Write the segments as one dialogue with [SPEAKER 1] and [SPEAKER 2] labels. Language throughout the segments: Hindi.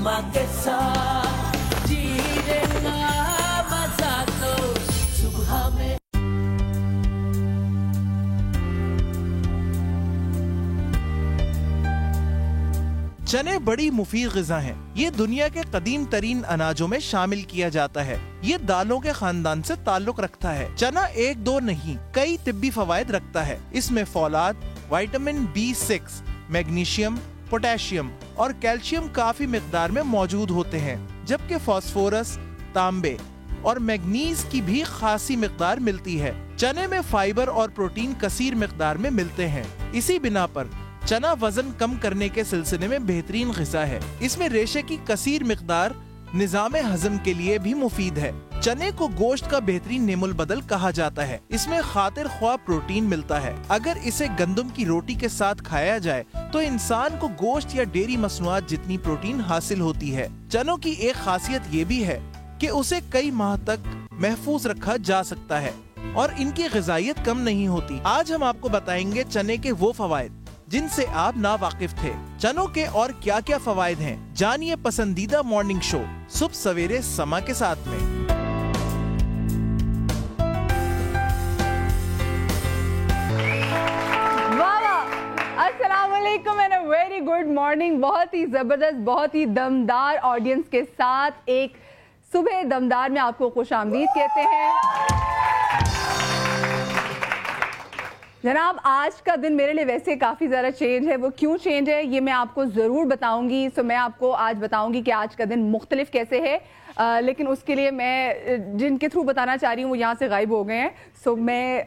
[SPEAKER 1] समा के साथ जीने का मजा तो सुबह में।
[SPEAKER 2] चने बड़ी मुफीद ग़िज़ा हैं। ये दुनिया के कदीम तरीन अनाजों में शामिल किया जाता है। ये दालों के खानदान से ताल्लुक रखता है। चना एक दो नहीं, कई तिब्बी फवायद रखता है। इसमें फौलाद, विटामिन B6, मैग्नीशियम, पोटेशियम और कैल्शियम काफी मिकदार में मौजूद होते हैं, जबकि फास्फोरस, तांबे और मैग्नीज की भी खासी मिकदार मिलती है। चने में फाइबर और प्रोटीन कसीर मिकदार में मिलते हैं। इसी बिना पर चना वजन कम करने के सिलसिले में बेहतरीन ग़िज़ा है। इसमें रेशे की कसीर मिकदार निज़ाम हजम के लिए भी मुफीद है। चने को गोश्त का बेहतरीन नेमुल बदल कहा जाता है। इसमें खातिर ख्वाह प्रोटीन मिलता है। अगर इसे गंदम की रोटी के साथ खाया जाए तो इंसान को गोश्त या डेयरी मसनूआत जितनी प्रोटीन हासिल होती है। चनों की एक खासियत ये भी है कि उसे कई माह तक महफूज रखा जा सकता है और इनकी ग़िज़ाइयत कम नहीं होती। आज हम आपको बताएंगे चने के वो फवायद जिनसे आप नावाकिफ थे। चनों के और क्या क्या फवायद हैं, जानिए पसंदीदा मॉर्निंग शो सुबह सवेरे समा के साथ में।
[SPEAKER 3] अस्सलाम वालेकुम and a very good morning. बहुत ही जबरदस्त, बहुत ही दमदार ऑडियंस के साथ एक सुबह दमदार में आपको खुशामदीद कहते हैं। जनाब, आज का दिन मेरे लिए वैसे काफ़ी ज़्यादा चेंज है। वो क्यों चेंज है ये मैं आपको ज़रूर बताऊंगी। सो मैं आपको आज बताऊंगी कि आज का दिन मुख्तलिफ कैसे है। लेकिन उसके लिए मैं जिनके थ्रू बताना चाह रही हूँ वो यहाँ से गायब हो गए हैं। सो मैं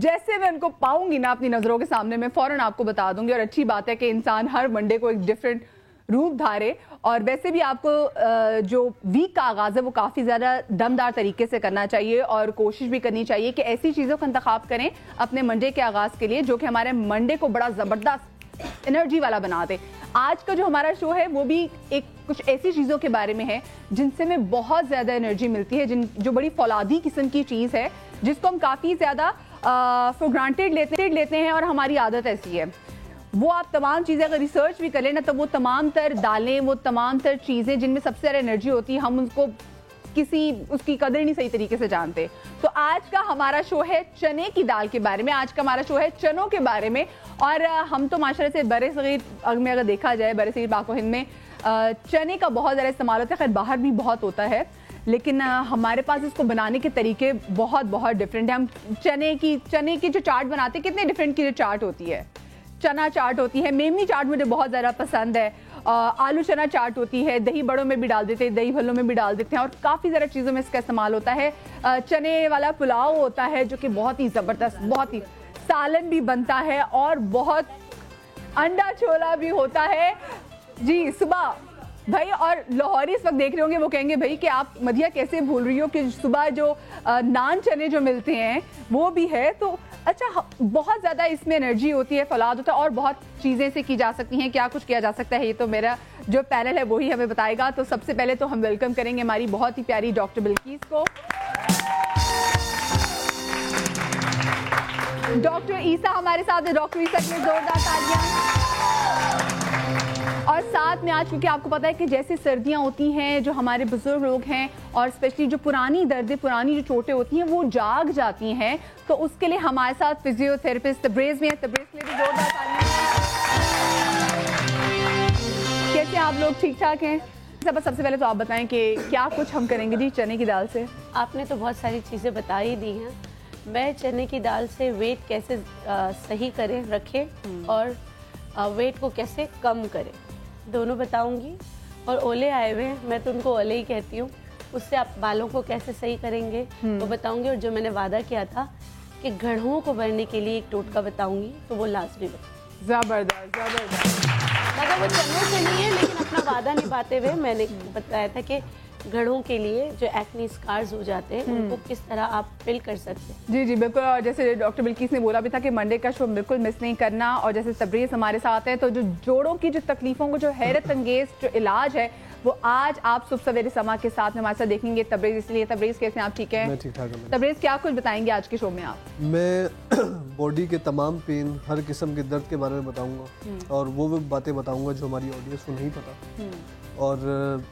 [SPEAKER 3] जैसे मैं उनको पाऊंगी ना अपनी नज़रों के सामने, मैं फ़ौरन आपको बता दूंगी। और अच्छी बात है कि इंसान हर मंडे को एक डिफरेंट रूप धारे। और वैसे भी आपको जो वीक का आगाज़ है वो काफ़ी ज़्यादा दमदार तरीके से करना चाहिए और कोशिश भी करनी चाहिए कि ऐसी चीज़ों का इंतखाब करें अपने मंडे के आगाज़ के लिए जो कि हमारे मंडे को बड़ा ज़बरदस्त एनर्जी वाला बना दे। आज का जो हमारा शो है वो भी एक कुछ ऐसी चीज़ों के बारे में है जिनसे हमें बहुत ज़्यादा एनर्जी मिलती है, जो बड़ी फौलादी किस्म की चीज़ है जिसको हम काफ़ी ज़्यादा फॉर ग्रांटेड लेते हैं और हमारी आदत ऐसी है। वो आप तमाम चीज़ें अगर रिसर्च भी कर लें ना तो वो तमाम तर दालें, वो तमाम तर चीज़ें जिनमें सबसे ज़्यादा एनर्जी होती है, हम उनको उसकी कदर नहीं सही तरीके से जानते। तो आज का हमारा शो है चने की दाल के बारे में, आज का हमारा शो है चनों के बारे में। और हम तो माशाल्लाह से बड़े सगीर में अगर देखा जाए, बड़े सगीर पाक व हिंद में चने का बहुत ज़्यादा इस्तेमाल होता है। खैर बाहर भी बहुत होता है, लेकिन हमारे पास इसको बनाने के तरीके बहुत बहुत डिफरेंट है। हम चने की जो चाट बनाते हैं, कितने डिफरेंट की जो चाट होती है। चना चाट होती है, मेमनी चाट मुझे बहुत ज़्यादा पसंद है, आलू चना चाट होती है, दही बड़ों में भी डाल देते हैं, दही भल्लों में भी डाल देते हैं और काफ़ी ज़्यादा चीज़ों में इसका इस्तेमाल होता है। चने वाला पुलाव होता है जो कि बहुत ही ज़बरदस्त, बहुत ही सालन भी बनता है और बहुत अंडा छोला भी होता है जी सुबह। भाई और लाहौरी इस वक्त देख रहे होंगे, वो कहेंगे भाई कि आप मदिया कैसे भूल रही हो कि सुबह जो नान चने जो मिलते हैं वो भी है। तो अच्छा, बहुत ज़्यादा इसमें एनर्जी होती है, फौलाद होता है और बहुत चीज़ें से की जा सकती हैं। क्या कुछ किया जा सकता है ये तो मेरा जो पैनल है वही हमें बताएगा। तो सबसे पहले तो हम वेलकम करेंगे हमारी बहुत ही प्यारी डॉक्टर बिल्कीस को। डॉक्टर ईसा हमारे साथ है। डॉक्टर ईसा के लिए जोरदार तालियां। और साथ में आज क्योंकि आपको पता है कि जैसे सर्दियां होती हैं, जो हमारे बुजुर्ग लोग हैं और स्पेशली जो पुरानी दर्दें, पुरानी जो चोटें होती हैं वो जाग जाती हैं, तो उसके लिए हमारे साथ फिजियोथेरेपिस्ट तब्रेज़ में है। तब्रेज़ के लिए भी जोरदार तालियां। कैसे आप लोग, ठीक ठाक हैं? सबसे पहले तो आप बताएं कि क्या कुछ हम करेंगे जी चने की दाल से।
[SPEAKER 4] आपने तो बहुत सारी चीज़ें बता ही दी हैं। मैं चने की दाल से वेट कैसे सही करें, रखें और वेट को कैसे कम करें, दोनों बताऊंगी। और ओले आए हुए हैं, मैं तो उनको ओले ही कहती हूँ, उससे आप बालों को कैसे सही करेंगे वो बताऊंगी। और जो मैंने वादा किया था कि गढ़ों को भरने के लिए एक टोटका बताऊंगी, तो वो लाजमी बताऊंगी।
[SPEAKER 3] ज़बरदस्त ज़बरदस्त।
[SPEAKER 4] मगर वो चनों से नहीं है, लेकिन अपना वादा निभाते हुए मैंने बताया था कि गढ़ों के लिए जो एक्ने स्कार्स हो जाते हैं उनको किस तरह आप फिल कर सकते हैं।
[SPEAKER 3] जी जी बिल्कुल। और जैसे डॉक्टर बिल्कीस ने बोला भी था कि मंडे का शो बिल्कुल मिस नहीं करना। और जैसे तब्रेज़ हमारे साथ है, तो जो जोड़ों की जो तकलीफों को जो हैरत अंगेज जो इलाज है वो आज आप सुबह सवेरे समा के साथ में हमारे साथ देखेंगे। तब्रेज़, इसलिए तब्रेज़ कैसे आप ठीक है?
[SPEAKER 5] मैं ठीक ठाक हूं।
[SPEAKER 3] तब्रेज़ क्या कुछ बताएंगे आज के शो में आप?
[SPEAKER 5] मैं बॉडी के तमाम पेन, हर किस्म के दर्द के बारे में बताऊंगा और वो बातें बताऊंगा जो हमारी ऑडियंस को नहीं पता। और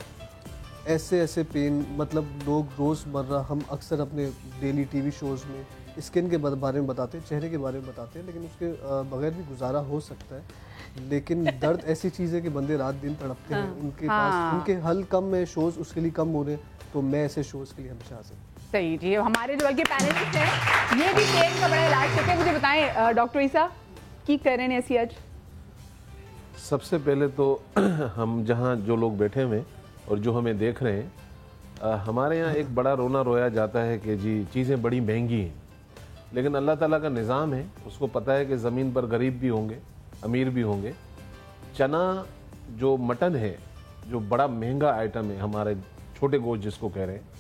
[SPEAKER 5] ऐसे ऐसे पेन, मतलब लोग रोज़मर्रा, हम अक्सर अपने डेली टीवी शोज़ में स्किन के बारे में बताते हैं, चेहरे के बारे में बताते हैं, लेकिन उसके बगैर भी गुजारा हो सकता है। लेकिन दर्द ऐसी चीज़ है कि बंदे रात दिन तड़पते हैं, उनके पास उनके हल कम है, शोज़ उसके लिए कम हो रहे हैं, तो मैं ऐसे शोज़ के लिए हमेशा हाजिर।
[SPEAKER 3] सही जी। हमारे जो बल्कि पैनलिस्ट हैं ये भी पेन का बड़ा इलाज करते हैं। मुझे बताएं डॉक्टर ईसा की कर रहे हैं ऐसी आज?
[SPEAKER 6] सबसे पहले तो हम जहाँ जो लोग बैठे हुए और जो हमें देख रहे हैं, हमारे यहाँ एक बड़ा रोना रोया जाता है कि जी चीज़ें बड़ी महंगी हैं, लेकिन अल्लाह ताला का निज़ाम है, उसको पता है कि ज़मीन पर गरीब भी होंगे, अमीर भी होंगे। चना जो मटन है, जो बड़ा महंगा आइटम है, हमारे छोटे गोश्त जिसको कह रहे हैं,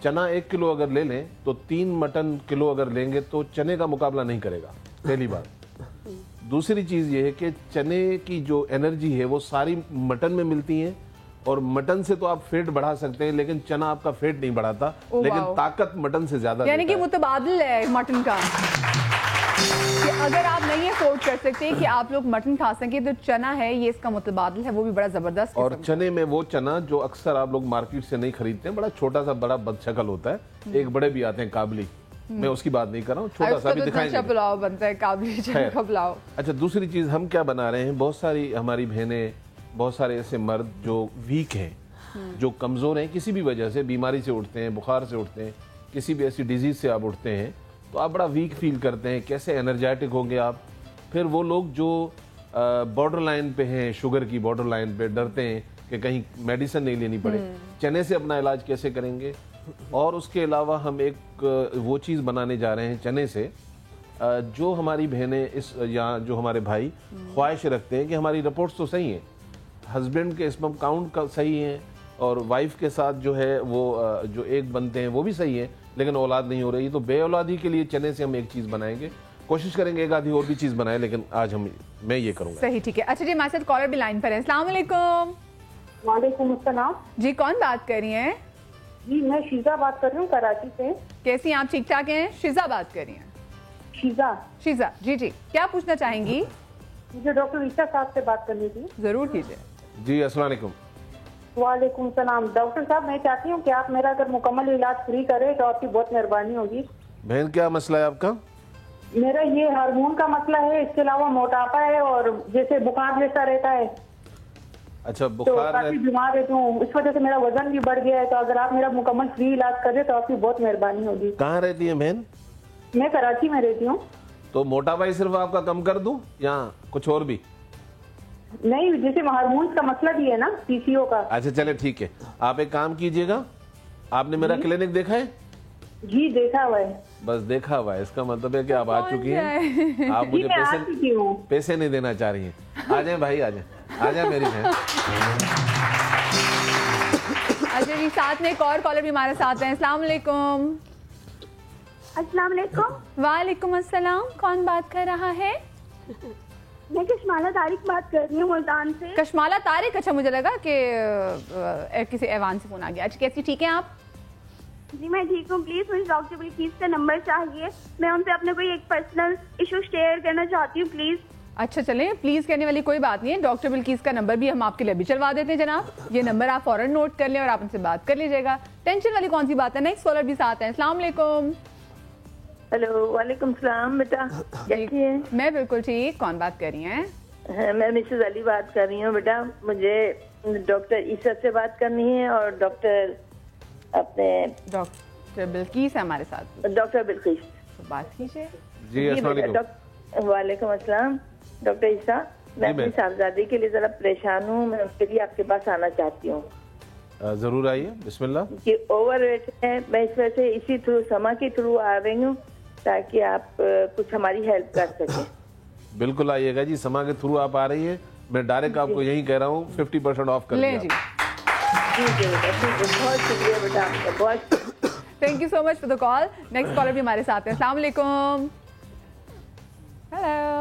[SPEAKER 6] चना 1 किलो अगर ले लें तो 3 मटन किलो अगर लेंगे तो चने का मुकाबला नहीं करेगा, पहली बात। दूसरी चीज़ ये है कि चने की जो एनर्जी है वो सारी मटन में मिलती है, और मटन से तो आप फेट बढ़ा सकते हैं, लेकिन चना आपका फेट नहीं बढ़ाता, लेकिन ताकत मटन से ज्यादा,
[SPEAKER 3] यानी कि मुतबादिल है मटन का। कि अगर आप नहीं अफोर्ड कर सकते कि आप लोग मटन खा सके तो चना है, ये इसका मुतबादिल है, वो भी बड़ा जबरदस्त।
[SPEAKER 6] और चने में वो चना जो अक्सर आप लोग मार्केट से नहीं खरीदते हैं, बड़ा छोटा सा बड़ा बदशकल होता है, एक बड़े भी आते हैं काबली, मैं उसकी बात नहीं कर रहा हूँ, छोटा सा भी दिखाएंगे।
[SPEAKER 3] पुलाव बनता है काबली चने का पुलाव।
[SPEAKER 6] अच्छा, दूसरी चीज हम क्या बना रहे हैं, बहुत सारी हमारी बहनें, बहुत सारे ऐसे मर्द जो वीक हैं, जो कमज़ोर हैं, किसी भी वजह से बीमारी से उठते हैं, बुखार से उठते हैं, किसी भी ऐसी डिजीज़ से आप उठते हैं, तो आप बड़ा वीक फील करते हैं, कैसे एनर्जेटिक होंगे आप। फिर वो लोग जो बॉर्डर लाइन पे हैं, शुगर की बॉर्डर लाइन पे, डरते हैं कि कहीं मेडिसिन नहीं लेनी पड़े, चने से अपना इलाज कैसे करेंगे। और उसके अलावा हम एक वो चीज़ बनाने जा रहे हैं चने से, जो हमारी बहनें इस या जो हमारे भाई ख्वाहिश रखते हैं कि हमारी रिपोर्ट्स तो सही हैं, हस्बैंड के स्पर्म काउंट का सही है, और वाइफ के साथ जो है वो जो एक बनते हैं वो भी सही है, लेकिन औलाद नहीं हो रही, तो बे औलादी के लिए चने से हम एक चीज़ बनाएंगे, कोशिश करेंगे एक आधी और भी चीज़ बनाए, लेकिन आज मैं ये करूँगा।
[SPEAKER 3] सही, ठीक है। अच्छा जी, हमारे साथ कॉलर भी लाइन पर है। अस्सलाम वालेकुम।
[SPEAKER 7] वालेकुम अस्सलाम
[SPEAKER 3] जी, कौन बात कर रही हैं?
[SPEAKER 7] जी, मैं शीजा बात कर रही हूँ कराची से।
[SPEAKER 3] कैसी हैं आप? ठीक ठाक हैं? शीजा बात कर रही हैं?
[SPEAKER 7] शीजा
[SPEAKER 3] जी जी, क्या पूछना चाहेंगी?
[SPEAKER 7] मुझे डॉक्टर ईसा साहब से बात करनी थी।
[SPEAKER 3] जरूर कीजिए।
[SPEAKER 6] जी, अस्सलाम वालेकुम।
[SPEAKER 7] वालेकुम सलाम। डॉक्टर साहब, मैं चाहती हूँ कि आप मेरा अगर मुकम्मल इलाज फ्री करें तो आपकी बहुत मेहरबानी होगी।
[SPEAKER 6] बहन, क्या मसला है आपका?
[SPEAKER 7] मेरा ये हार्मोन का मसला है, इसके अलावा मोटापा है और जैसे बुखार जैसा रहता है।
[SPEAKER 6] अच्छा,
[SPEAKER 7] तो
[SPEAKER 6] बुखार
[SPEAKER 7] काफी बीमार रहती हूँ, इस वजह से मेरा वजन भी बढ़ गया है, तो अगर आप मेरा मुकम्मल फ्री इलाज करें तो आपकी बहुत मेहरबानी होगी।
[SPEAKER 6] कहाँ रहती है बहन?
[SPEAKER 7] मैं कराची में रहती हूँ।
[SPEAKER 6] तो मोटापा ही सिर्फ आपका कम कर दूं या कुछ और भी?
[SPEAKER 7] नहीं, जैसे हार्मोन का मसला भी है ना, पीसीओ का।
[SPEAKER 6] अच्छा, चले ठीक है, आप एक काम कीजिएगा, आपने मेरा क्लिनिक देखा है?
[SPEAKER 7] जी, देखा हुआ है।
[SPEAKER 6] बस देखा हुआ है, इसका मतलब है कि आप आ चुकी हैं, आप मुझे पैसे नहीं देना चाह रही हैं। आ जाए भाई, आ जाए मेरी बहन।
[SPEAKER 3] अच्छा जी, साथ में एक और कॉलर भी हमारे साथ हैं। अस्सलाम वालेकुम।
[SPEAKER 8] अस्सलाम वालेकुम।
[SPEAKER 3] वालेकुम अस्सलाम। कौन बात कर रहा है?
[SPEAKER 8] मैं कशमाला तारिक बात कर रही हूँ मुल्तान से।
[SPEAKER 3] कशमाला तारिक, अच्छा मुझे लगा कि किसी ऐवान से फोन आ गया। अच्छा, कैसी, ठीक है आप?
[SPEAKER 8] जी मैं ठीक हूँ। प्लीज मुझे डॉक्टर बिल्किस का नंबर चाहिए, मैं उनसे अपना कोई एक पर्सनल इशू शेयर करना चाहती हूँ, प्लीज।
[SPEAKER 3] अच्छा चलें, प्लीज कहने वाली कोई बात नहीं है। डॉक्टर बिल्किस का नंबर भी हम आपके लिए भी चलवा देते हैं जनाब। ये नंबर आप फौरन नोट कर लें और आप उनसे बात कर लीजिएगा। टेंशन वाली कौन सी बात है। नेक्स्ट कॉलर भी साथ है। अस्सलाम वालेकुम।
[SPEAKER 9] हेलो, वालेकुम सलाम। बेटा कैसी है?
[SPEAKER 3] मैं बिल्कुल ठीक। कौन बात कर रही हैं?
[SPEAKER 9] मैं मिसेज अली बात कर रही हूँ। बेटा मुझे डॉक्टर ईसा से बात करनी है और डॉक्टर अपने
[SPEAKER 3] डॉक्टर बिल्किस है हमारे साथ।
[SPEAKER 9] डॉक्टर बिल्किस,
[SPEAKER 3] तो बात कीजिए।
[SPEAKER 6] जी, अस्सलाम वालेकुम।
[SPEAKER 9] वालेकुम अस्सलाम। डॉक्टर ईसा, मैं अपनी साहबजादी के लिए जरा परेशान हूँ, मैं उसके लिए आपके पास आना चाहती हूँ।
[SPEAKER 6] जरूर आइए, बिस्मिल्लाह।
[SPEAKER 9] कि ओवरवेट है, मैं इस वजह से इसी थ्रू समा के थ्रू आ रही हूँ ताकि आप कुछ हमारी हेल्प कर सकें।
[SPEAKER 6] बिल्कुल आइएगा जी, समा के थ्रू आप आ रही है, मैं डायरेक्ट आपको यही कह रहा हूँ 50% ऑफ कर
[SPEAKER 3] ले जी।
[SPEAKER 9] ठीक है बेटा, ठीक है, बहुत शुक्रिया बेटा आपका, बहुत।
[SPEAKER 3] Thank you so much for the call. Next collar भी हमारे साथ है। अस्सलाम वालेकुम। हेलो।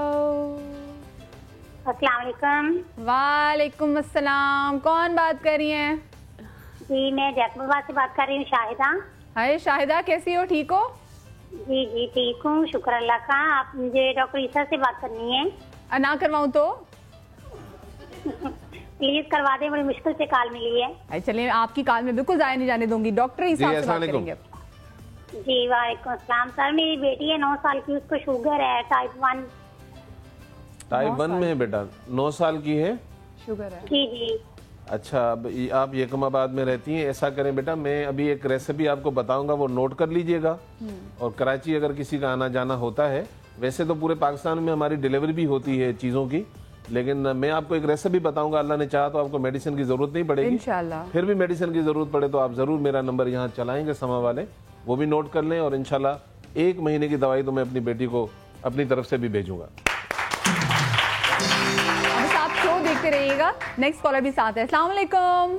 [SPEAKER 8] अस्सलाम वालेकुम।
[SPEAKER 3] वालेकुम अस्सलाम। कौन बात कर रही हैं?
[SPEAKER 8] जी मैं जैकबाबाद से बात कर रही हूँ, शाहिदा।
[SPEAKER 3] हाय शाहिदा, कैसी हो? ठीक हो?
[SPEAKER 10] जी जी ठीक हूँ, शुक्र अल्लाह का। आप मुझे डॉक्टर ईसा से बात करनी है।
[SPEAKER 3] ना करवाऊं तो
[SPEAKER 10] प्लीज करवा दें, बड़ी मुश्किल से कॉल मिली है।
[SPEAKER 3] चलिए, आपकी कॉल में बिल्कुल जाया नहीं जाने दूंगी। डॉक्टर ईसा से बात करेंगे।
[SPEAKER 10] जी वालेकुम अस्सलाम। सर मेरी बेटी है 9 साल की, उसको शुगर है टाइप 1।
[SPEAKER 6] टाइप 1 में है बेटा? 9 साल की है,
[SPEAKER 3] शुगर है?
[SPEAKER 10] जी जी।
[SPEAKER 6] अच्छा, अब आप यकमाबाद में रहती हैं। ऐसा करें बेटा, मैं अभी एक रेसिपी आपको बताऊंगा, वो नोट कर लीजिएगा। और कराची अगर किसी का आना जाना होता है, वैसे तो पूरे पाकिस्तान में हमारी डिलीवरी भी होती है चीज़ों की, लेकिन मैं आपको एक रेसिपी बताऊंगा। अल्लाह ने चाहा तो आपको मेडिसिन की जरूरत नहीं पड़ेगी
[SPEAKER 3] इंशाल्लाह।
[SPEAKER 6] फिर भी मेडिसिन की जरूरत पड़े तो आप जरूर मेरा नंबर यहाँ चलाएंगे समा वाले, वो भी नोट कर लें। और इंशाल्लाह 1 महीने की दवाई तो मैं अपनी बेटी को अपनी तरफ से भी भेजूंगा।
[SPEAKER 3] देखते रहिएगा। नेक्स्ट कॉलर भी साथ है। अस्सलाम वालेकुम।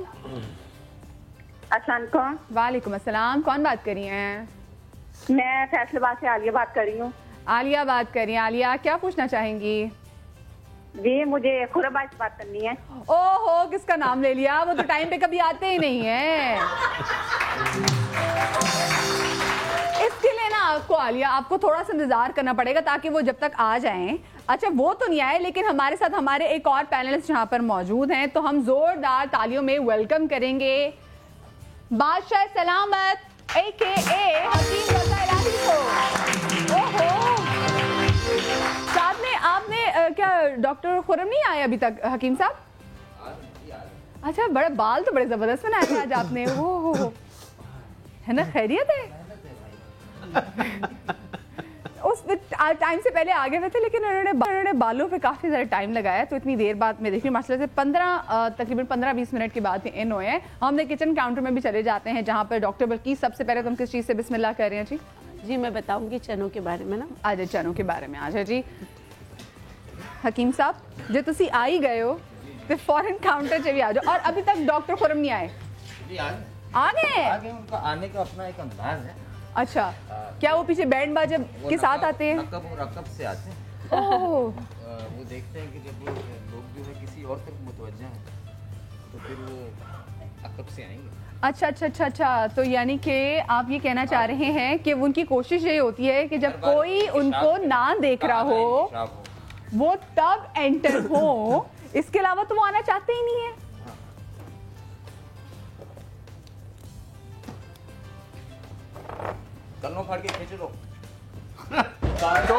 [SPEAKER 7] अस्सलाम वालेकुम।
[SPEAKER 3] वालेकुम अस्सलाम। कौन बात कर रही हैं?
[SPEAKER 7] मैं फैसलाबाद से आलिया बात कर रही हूँ।
[SPEAKER 3] आलिया बात कर रही हैं। आलिया, क्या पूछना चाहेंगी?
[SPEAKER 7] जी, मुझे खुराबाई से बात करनी है।
[SPEAKER 3] ओहो, किसका नाम ले लिया? वो तो टाइम पे कभी आते ही नहीं है। इसके लिए ना आपको आलिया, आपको थोड़ा सा इंतजार करना पड़ेगा ताकि वो जब तक आ जाएं। अच्छा, वो तो नहीं आए, लेकिन हमारे साथ हमारे एक और पैनलिस्ट यहाँ पर मौजूद हैं, तो हम जोरदार तालियों में वेलकम करेंगे बादशाह सलामत AKA हकीम रज़ा इलाही को। ओहो, साथ में आपने क्या डॉक्टर खुरम नहीं आए अभी तक हकीम साहब? अच्छा, बड़े बाल तो बड़े जबरदस्त बनाए थे आज आपने। ओहो, है ना, खैरियत है? उस टाइम से पहले आगे हुए थे, लेकिन उन्होंने बालों पे काफी ज्यादा टाइम लगाया, तो इतनी देर बाद मैं देखी माशाल्लाह से तकरीबन 15-20 मिनट के बाद इन हुए हैं। हमने किचन काउंटर में भी चले जाते हैं, जहाँ पर डॉक्टर बल्कि सबसे पहले तुम किस चीज से बिस्मिल्लाह कर रहे हैं जी?
[SPEAKER 4] जी मैं बताऊंगी चनों के बारे में ना।
[SPEAKER 3] आ जाए चनों के बारे में। आ जाए जी हकीम साहब, जो तुसी आ ही गए हो तो फौरन काउंटर से भी आ जाओ। और अभी तक डॉक्टर खुरम नहीं आए? आ गए।
[SPEAKER 11] उनका आने का अपना एक अंदाज है।
[SPEAKER 3] अच्छा, क्या वो पीछे बैंड बाजे के साथ आते हैं?
[SPEAKER 11] रकब से आते हैं।
[SPEAKER 3] वो
[SPEAKER 11] देखते हैं कि जब लोग जो है किसी और तरफ मुतवज्जा हैं तो फिर वो रकब से आएंगे।
[SPEAKER 3] अच्छा, तो यानी कि आप ये कहना चाह रहे हैं कि उनकी कोशिश ये होती है कि जब कोई उनको ना देख रहा हो वो तब एंटर हो, इसके अलावा तो वो आना चाहते ही नहीं है।
[SPEAKER 11] कन्नों फाड़ के खींच लो।
[SPEAKER 12] तो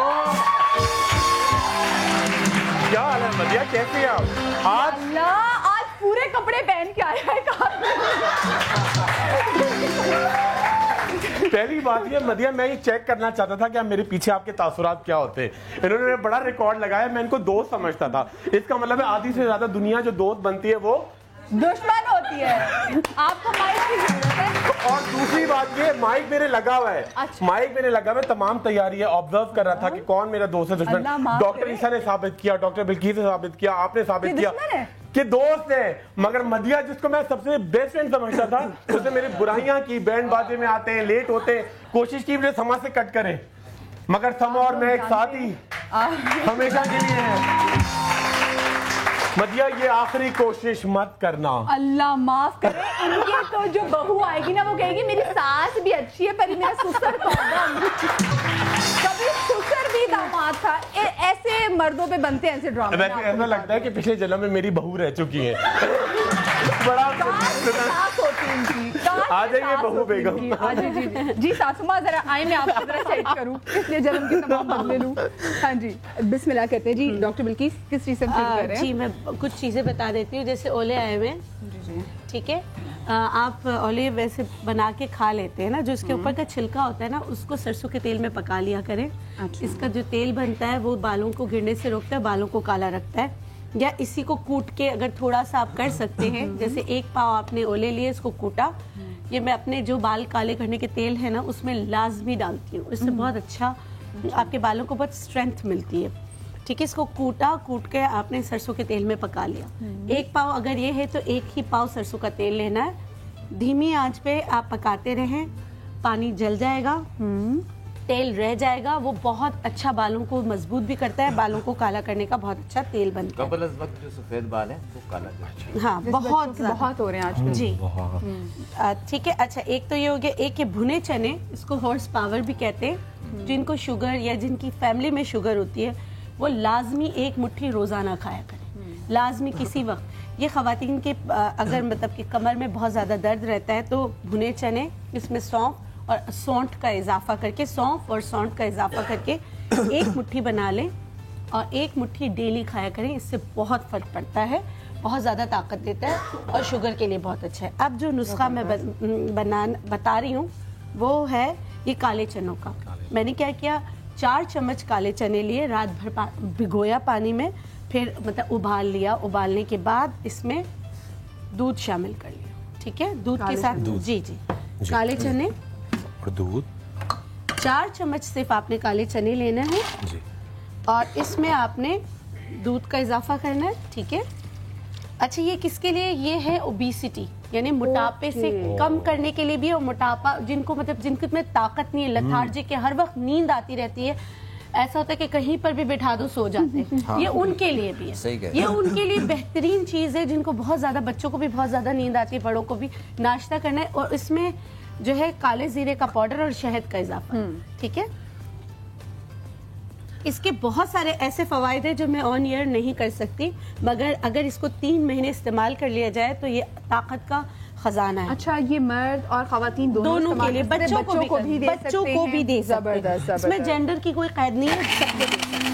[SPEAKER 12] क्या हाल है मदिया, कैसे हैं आप?
[SPEAKER 3] आज पूरे कपड़े पहन के आया है
[SPEAKER 12] पहली बात ये मदिया, मैं ये चेक करना चाहता था कि मेरे पीछे आपके तासुरात क्या होते हैं। इन्होंने बड़ा रिकॉर्ड लगाया, मैं इनको दोस्त समझता था। इसका मतलब है आधी से ज्यादा दुनिया जो दोस्त बनती है वो
[SPEAKER 3] दुश्मन होती है। आपको माइक की जरूरत है।
[SPEAKER 12] और दूसरी बात ये, माइक मेरे लगा हुआ है।
[SPEAKER 3] अच्छा।
[SPEAKER 12] माइक मेरे लगा हुआ है, तमाम तैयारी है। ऑब्जर्व कर रहा था कि कौन मेरा दोस्त है दुश्मन। डॉक्टर ईसा ने साबित किया, डॉक्टर बिल्कीस ने साबित किया, आपने साबित किया कि दोस्त है। मगर मदिया जिसको मैं सबसे बेस्ट फ्रेंड समझता था, उसने मेरी बुराइयां की। बैंड बाजे में आते हैं, लेट होते हैं, कोशिश की मुझे समा से कट करें, मगर समा और मैं एक साथ ही हमेशा के लिए है। मदिया ये आखिरी कोशिश मत करना।
[SPEAKER 3] अल्लाह माफ करे, इनके तो जो बहू आएगी ना वो कहेगी मेरी सास भी अच्छी है पर मेरा ससुर कभी ससुर भी दामाद था। ऐसे मर्दों पे बनते हैं ऐसे ड्रामे।
[SPEAKER 12] वैसे ऐसा लगता है कि पिछले जन्म में मेरी बहू रह चुकी है। बड़ा आ जाइए बहू बेगम।
[SPEAKER 3] जी सासुमा, जरा आए मैं आपको जरा सेट करूं, इसलिए जन्म की तमाम बदले लूं। हाँ जी, बिस्मिल्लाह कहते हैं जी। डॉक्टर बिल्कीस, किस चीज़ से कर रहे हैं?
[SPEAKER 4] जी मैं कुछ चीज़ें बता देती हूँ। जैसे ओले आए हुए हैं, ठीक है, आप ओले वैसे बना के खा लेते हैं ना, जो इसके ऊपर का छिलका होता है ना, उसको सरसों के तेल में पका लिया करें। इसका जो तेल बनता है वो बालों को गिरने से रोकता है, बालों को काला रखता है। या इसी को कूट के अगर थोड़ा सा आप कर सकते हैं, जैसे 1 पाव आपने ओले लिए, इसको कूटा, ये मैं अपने जो बाल काले करने के तेल है ना उसमें लाजमी डालती हूँ। इससे बहुत अच्छा आपके बालों को बहुत स्ट्रेंथ मिलती है। ठीक है, इसको कूट के आपने सरसों के तेल में पका लिया। 1 पाव अगर ये है तो 1 ही पाव सरसों का तेल लेना है। धीमी आंच पे आप पकाते रहें, पानी जल जाएगा, तेल रह जाएगा। वो बहुत अच्छा बालों को मजबूत भी करता है, बालों को काला करने का बहुत अच्छा तेल बनता है।
[SPEAKER 11] कबल अज़ वक्त जो सफेद बाल है वो काला जाता है।
[SPEAKER 4] हाँ, बहुत
[SPEAKER 3] हो रहे हैं आजकल
[SPEAKER 4] जी। ठीक है, अच्छा एक तो ये हो गया। एक ये भुने चने, इसको हॉर्स पावर भी कहते हैं, जिनको शुगर या जिनकी फैमिली में शुगर होती है वो लाजमी 1 मुट्ठी रोज़ाना खाया करें, लाजमी किसी वक्त। ये ख़वातीन के अगर मतलब कि कमर में बहुत ज़्यादा दर्द रहता है तो भुने चने, इसमें सौंफ और सौंठ का इजाफा करके, सौंफ और सौंठ का इजाफा करके 1 मुट्ठी बना लें और 1 मुट्ठी डेली खाया करें। इससे बहुत फ़र्क पड़ता है, बहुत ज़्यादा ताकत देता है और शुगर के लिए बहुत अच्छा है। अब जो नुस्खा मैं बता रही हूँ वो है ये काले चनों का। मैंने क्या किया, 4 चम्मच काले चने लिए, रात भर भिगोया पानी में, फिर मतलब उबाल लिया। उबालने के बाद इसमें दूध शामिल कर लिया, ठीक है, दूध के साथ जी काले चने
[SPEAKER 13] और दूध।
[SPEAKER 4] 4 चम्मच सिर्फ आपने काले चने लेने हैं जी, और इसमें आपने दूध का इजाफा करना है, ठीक है। अच्छा, ये किसके लिए? ये है ओबेसिटी, यानी मोटापे से कम करने के लिए भी, और मोटापा जिनको मतलब जिनके में ताकत नहीं है, लथार्जिक है, हर वक्त नींद आती रहती है, ऐसा होता है कि कहीं पर भी बिठा दो सो जाते हैं। हाँ। ये उनके लिए भी है, ये उनके लिए बेहतरीन चीज़ है जिनको बहुत ज़्यादा, बच्चों को भी बहुत ज़्यादा नींद आती है, बड़ों को भी नाश्ता करना है। और इसमें जो है काले जीरे का पाउडर और शहद का इजाफा, ठीक है। इसके बहुत सारे ऐसे फ़वाइद हैं जो मैं ऑन ईयर नहीं कर सकती, मगर अगर इसको 3 महीने इस्तेमाल कर लिया जाए तो ये ताकत का खजाना है।
[SPEAKER 3] अच्छा, ये मर्द और खवातीन दोनों के लिए,
[SPEAKER 4] बच्चों को भी दे सकते हैं। इसमें जेंडर की कोई कैद नहीं है, सबको दे सकते हैं।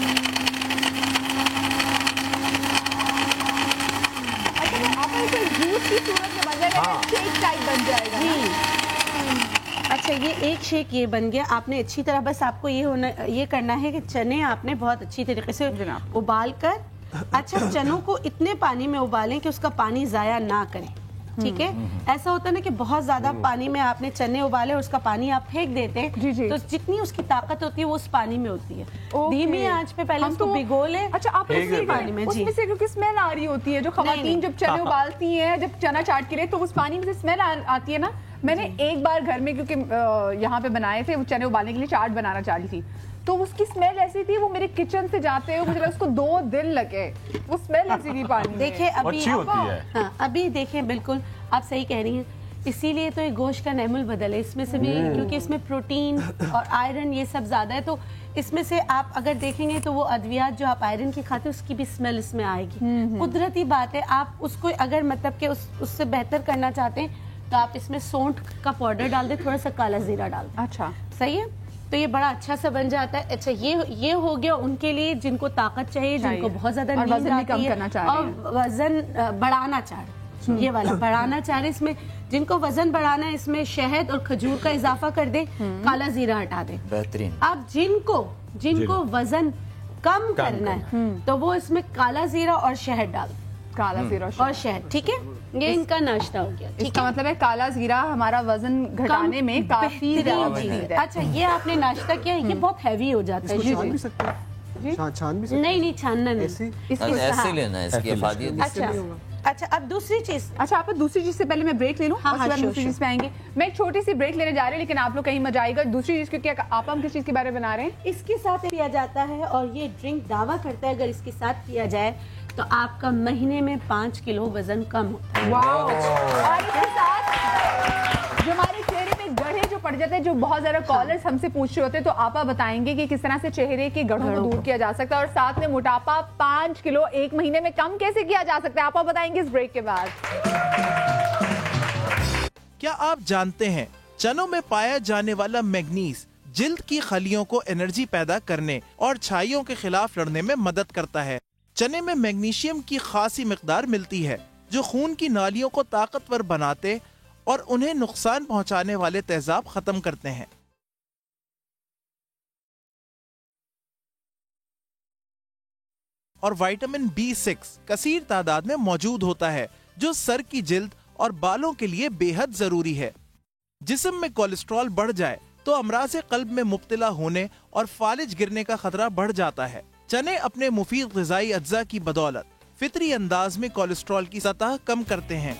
[SPEAKER 3] अच्छा, जूस की सूरत में बन जाएगा, शेक टाइप बन जाएगा जी।
[SPEAKER 4] अच्छा, ये एक शेक ये बन गया। आपने अच्छी तरह, बस आपको ये करना है कि चने आपने बहुत अच्छी तरीके से उबाल कर, अच्छा चनों को इतने पानी में उबालें कि उसका पानी ज़ाया ना करें, ठीक है। ऐसा होता है ना कि बहुत ज्यादा पानी में आपने चने उबाले और उसका पानी आप फेंक देते हैं, तो जितनी उसकी ताकत होती है वो उस पानी में होती है। धीमी आंच पे पहले उसको भिगो ले।
[SPEAKER 3] अच्छा, आप उसी पानी में उसमें से क्योंकि स्मेल आ रही होती है, जो खवातीन जब चने उबालती हैं, जब चना चाट के लिए, तो उस पानी में से स्मेल आती है ना। मैंने एक बार घर में, क्योंकि यहाँ पे बनाए थे, वो चने उबालने के लिए चाट बनाना चाह रही थी, तो उसकी स्मेल ऐसी थी, वो मेरे किचन से जाते हुए मुझे लगा उसको 2 दिन लगे, वो स्मेल ऐसी थी पानी।
[SPEAKER 4] देखिए अभी देखें, बिल्कुल आप सही कह रही हैं। इसीलिए तो ये गोश्त का नैमुल बदल है, इसमें से भी, क्योंकि इसमें प्रोटीन और आयरन ये सब ज्यादा है, तो इसमें से आप अगर देखेंगे तो वो अद्वियात जो आप आयरन की खाते हैं उसकी भी स्मेल इसमें आएगी। कुदरती बात है। आप उसको अगर मतलब कि उससे बेहतर करना चाहते हैं तो आप इसमें सौंठ का पाउडर डाल दें, थोड़ा सा काला जीरा डाल दें। अच्छा, सही है, तो ये बड़ा अच्छा सा बन जाता है। अच्छा, ये हो गया उनके लिए जिनको ताकत चाहिए, जिनको बहुत ज्यादा नींद आती है और वजन बढ़ाना चाह रहे, ये वाला बढ़ाना चाह रहे। इसमें जिनको वजन बढ़ाना है, इसमें शहद और खजूर का इजाफा कर दे, काला जीरा हटा दे, बेहतरीन। अब जिनको वजन कम करना है तो वो इसमें काला जीरा और शहद डाल, काला जीरा और शहद, ठीक है। ये इनका नाश्ता हो गया।
[SPEAKER 3] इसका मतलब है काला जीरा हमारा वजन घटाने में काफी है।
[SPEAKER 4] अच्छा, ये आपने नाश्ता किया, ये बहुत हैवी हो जाता है।
[SPEAKER 5] छान भी सकते हैं?
[SPEAKER 4] नहीं, छानना नहीं,
[SPEAKER 11] ऐसे लेना है, इसकी अफादियत।
[SPEAKER 4] अच्छा, अब दूसरी चीज।
[SPEAKER 3] अच्छा, आप दूसरी चीज से पहले मैं ब्रेक ले लूं,
[SPEAKER 4] हाँ,
[SPEAKER 3] उसके बाद दूसरी चीज पे आएंगे। मैं एक छोटी सी ब्रेक लेने जा रही हूँ, लेकिन आप लोग कहीं मजा आएगा। दूसरी चीज, क्योंकि आप हम किस चीज के बारे में बना रहे हैं?
[SPEAKER 4] इसके साथ पिया जाता है और ये ड्रिंक दावा करता है अगर इसके साथ पिया जाए तो आपका महीने में 5 किलो वजन कम होता है।
[SPEAKER 3] और इसके साथ जो हमारे चेहरे पे गढ़े जो पड़ जाते हैं, जो बहुत ज्यादा कॉलर्स हमसे पूछ रहे होते हैं, तो आपा बताएंगे कि किस तरह से चेहरे के गढ़ों को दूर किया जा सकता है, और साथ में मोटापा 5 किलो 1 महीने में कम कैसे किया जा सकता है, आपा बताएंगे इस ब्रेक के बाद।
[SPEAKER 2] क्या आप जानते हैं चनों में पाया जाने वाला मैग्नीज जिल्द की खलियों को एनर्जी पैदा करने और छाइयों के खिलाफ लड़ने में मदद करता है। चने में मैग्नीशियम की खासी मिकदार मिलती है जो खून की नालियों को ताकतवर बनाते और उन्हें नुकसान पहुंचाने वाले तेजाब खत्म करते हैं। और विटामिन B6 कसीर तादाद में मौजूद होता है जो सर की जिल्द और बालों के लिए बेहद जरूरी है। जिस्म में कोलेस्ट्रॉल बढ़ जाए तो अमराज़ क़ल्ब में मुब्तला होने और फालिज गिरने का खतरा बढ़ जाता है। चने अपने मुफीद ग़िज़ाई अज्जा की बदौलत फितरी अंदाज में कोलेस्ट्रॉल की सतह कम करते हैं।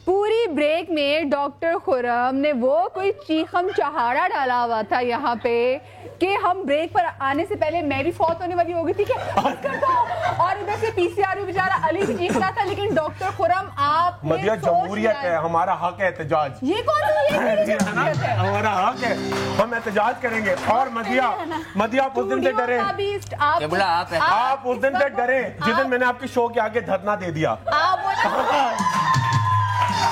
[SPEAKER 3] पूरी ब्रेक में डॉक्टर खुरम ने वो कोई चीखम चहाड़ा डाला हुआ था यहाँ पे कि हम ब्रेक पर आने से पहले मैं भी फौत होने वाली हो गई थी कि और इधर से पीसीआर भी बेचारा अली भी चीख रहा था, लेकिन डॉक्टर खुरम आप
[SPEAKER 12] मदिया जमहूरियत है, हमारा हक है एहतजाज।
[SPEAKER 3] ये कौन सी है?
[SPEAKER 12] हमारा हक है, हम एहतजाज करेंगे। और मदिया आप उस दिन से डरे, आप उस दिन से डरे जिस दिन मैंने आपके शो के आगे धरना दे दिया।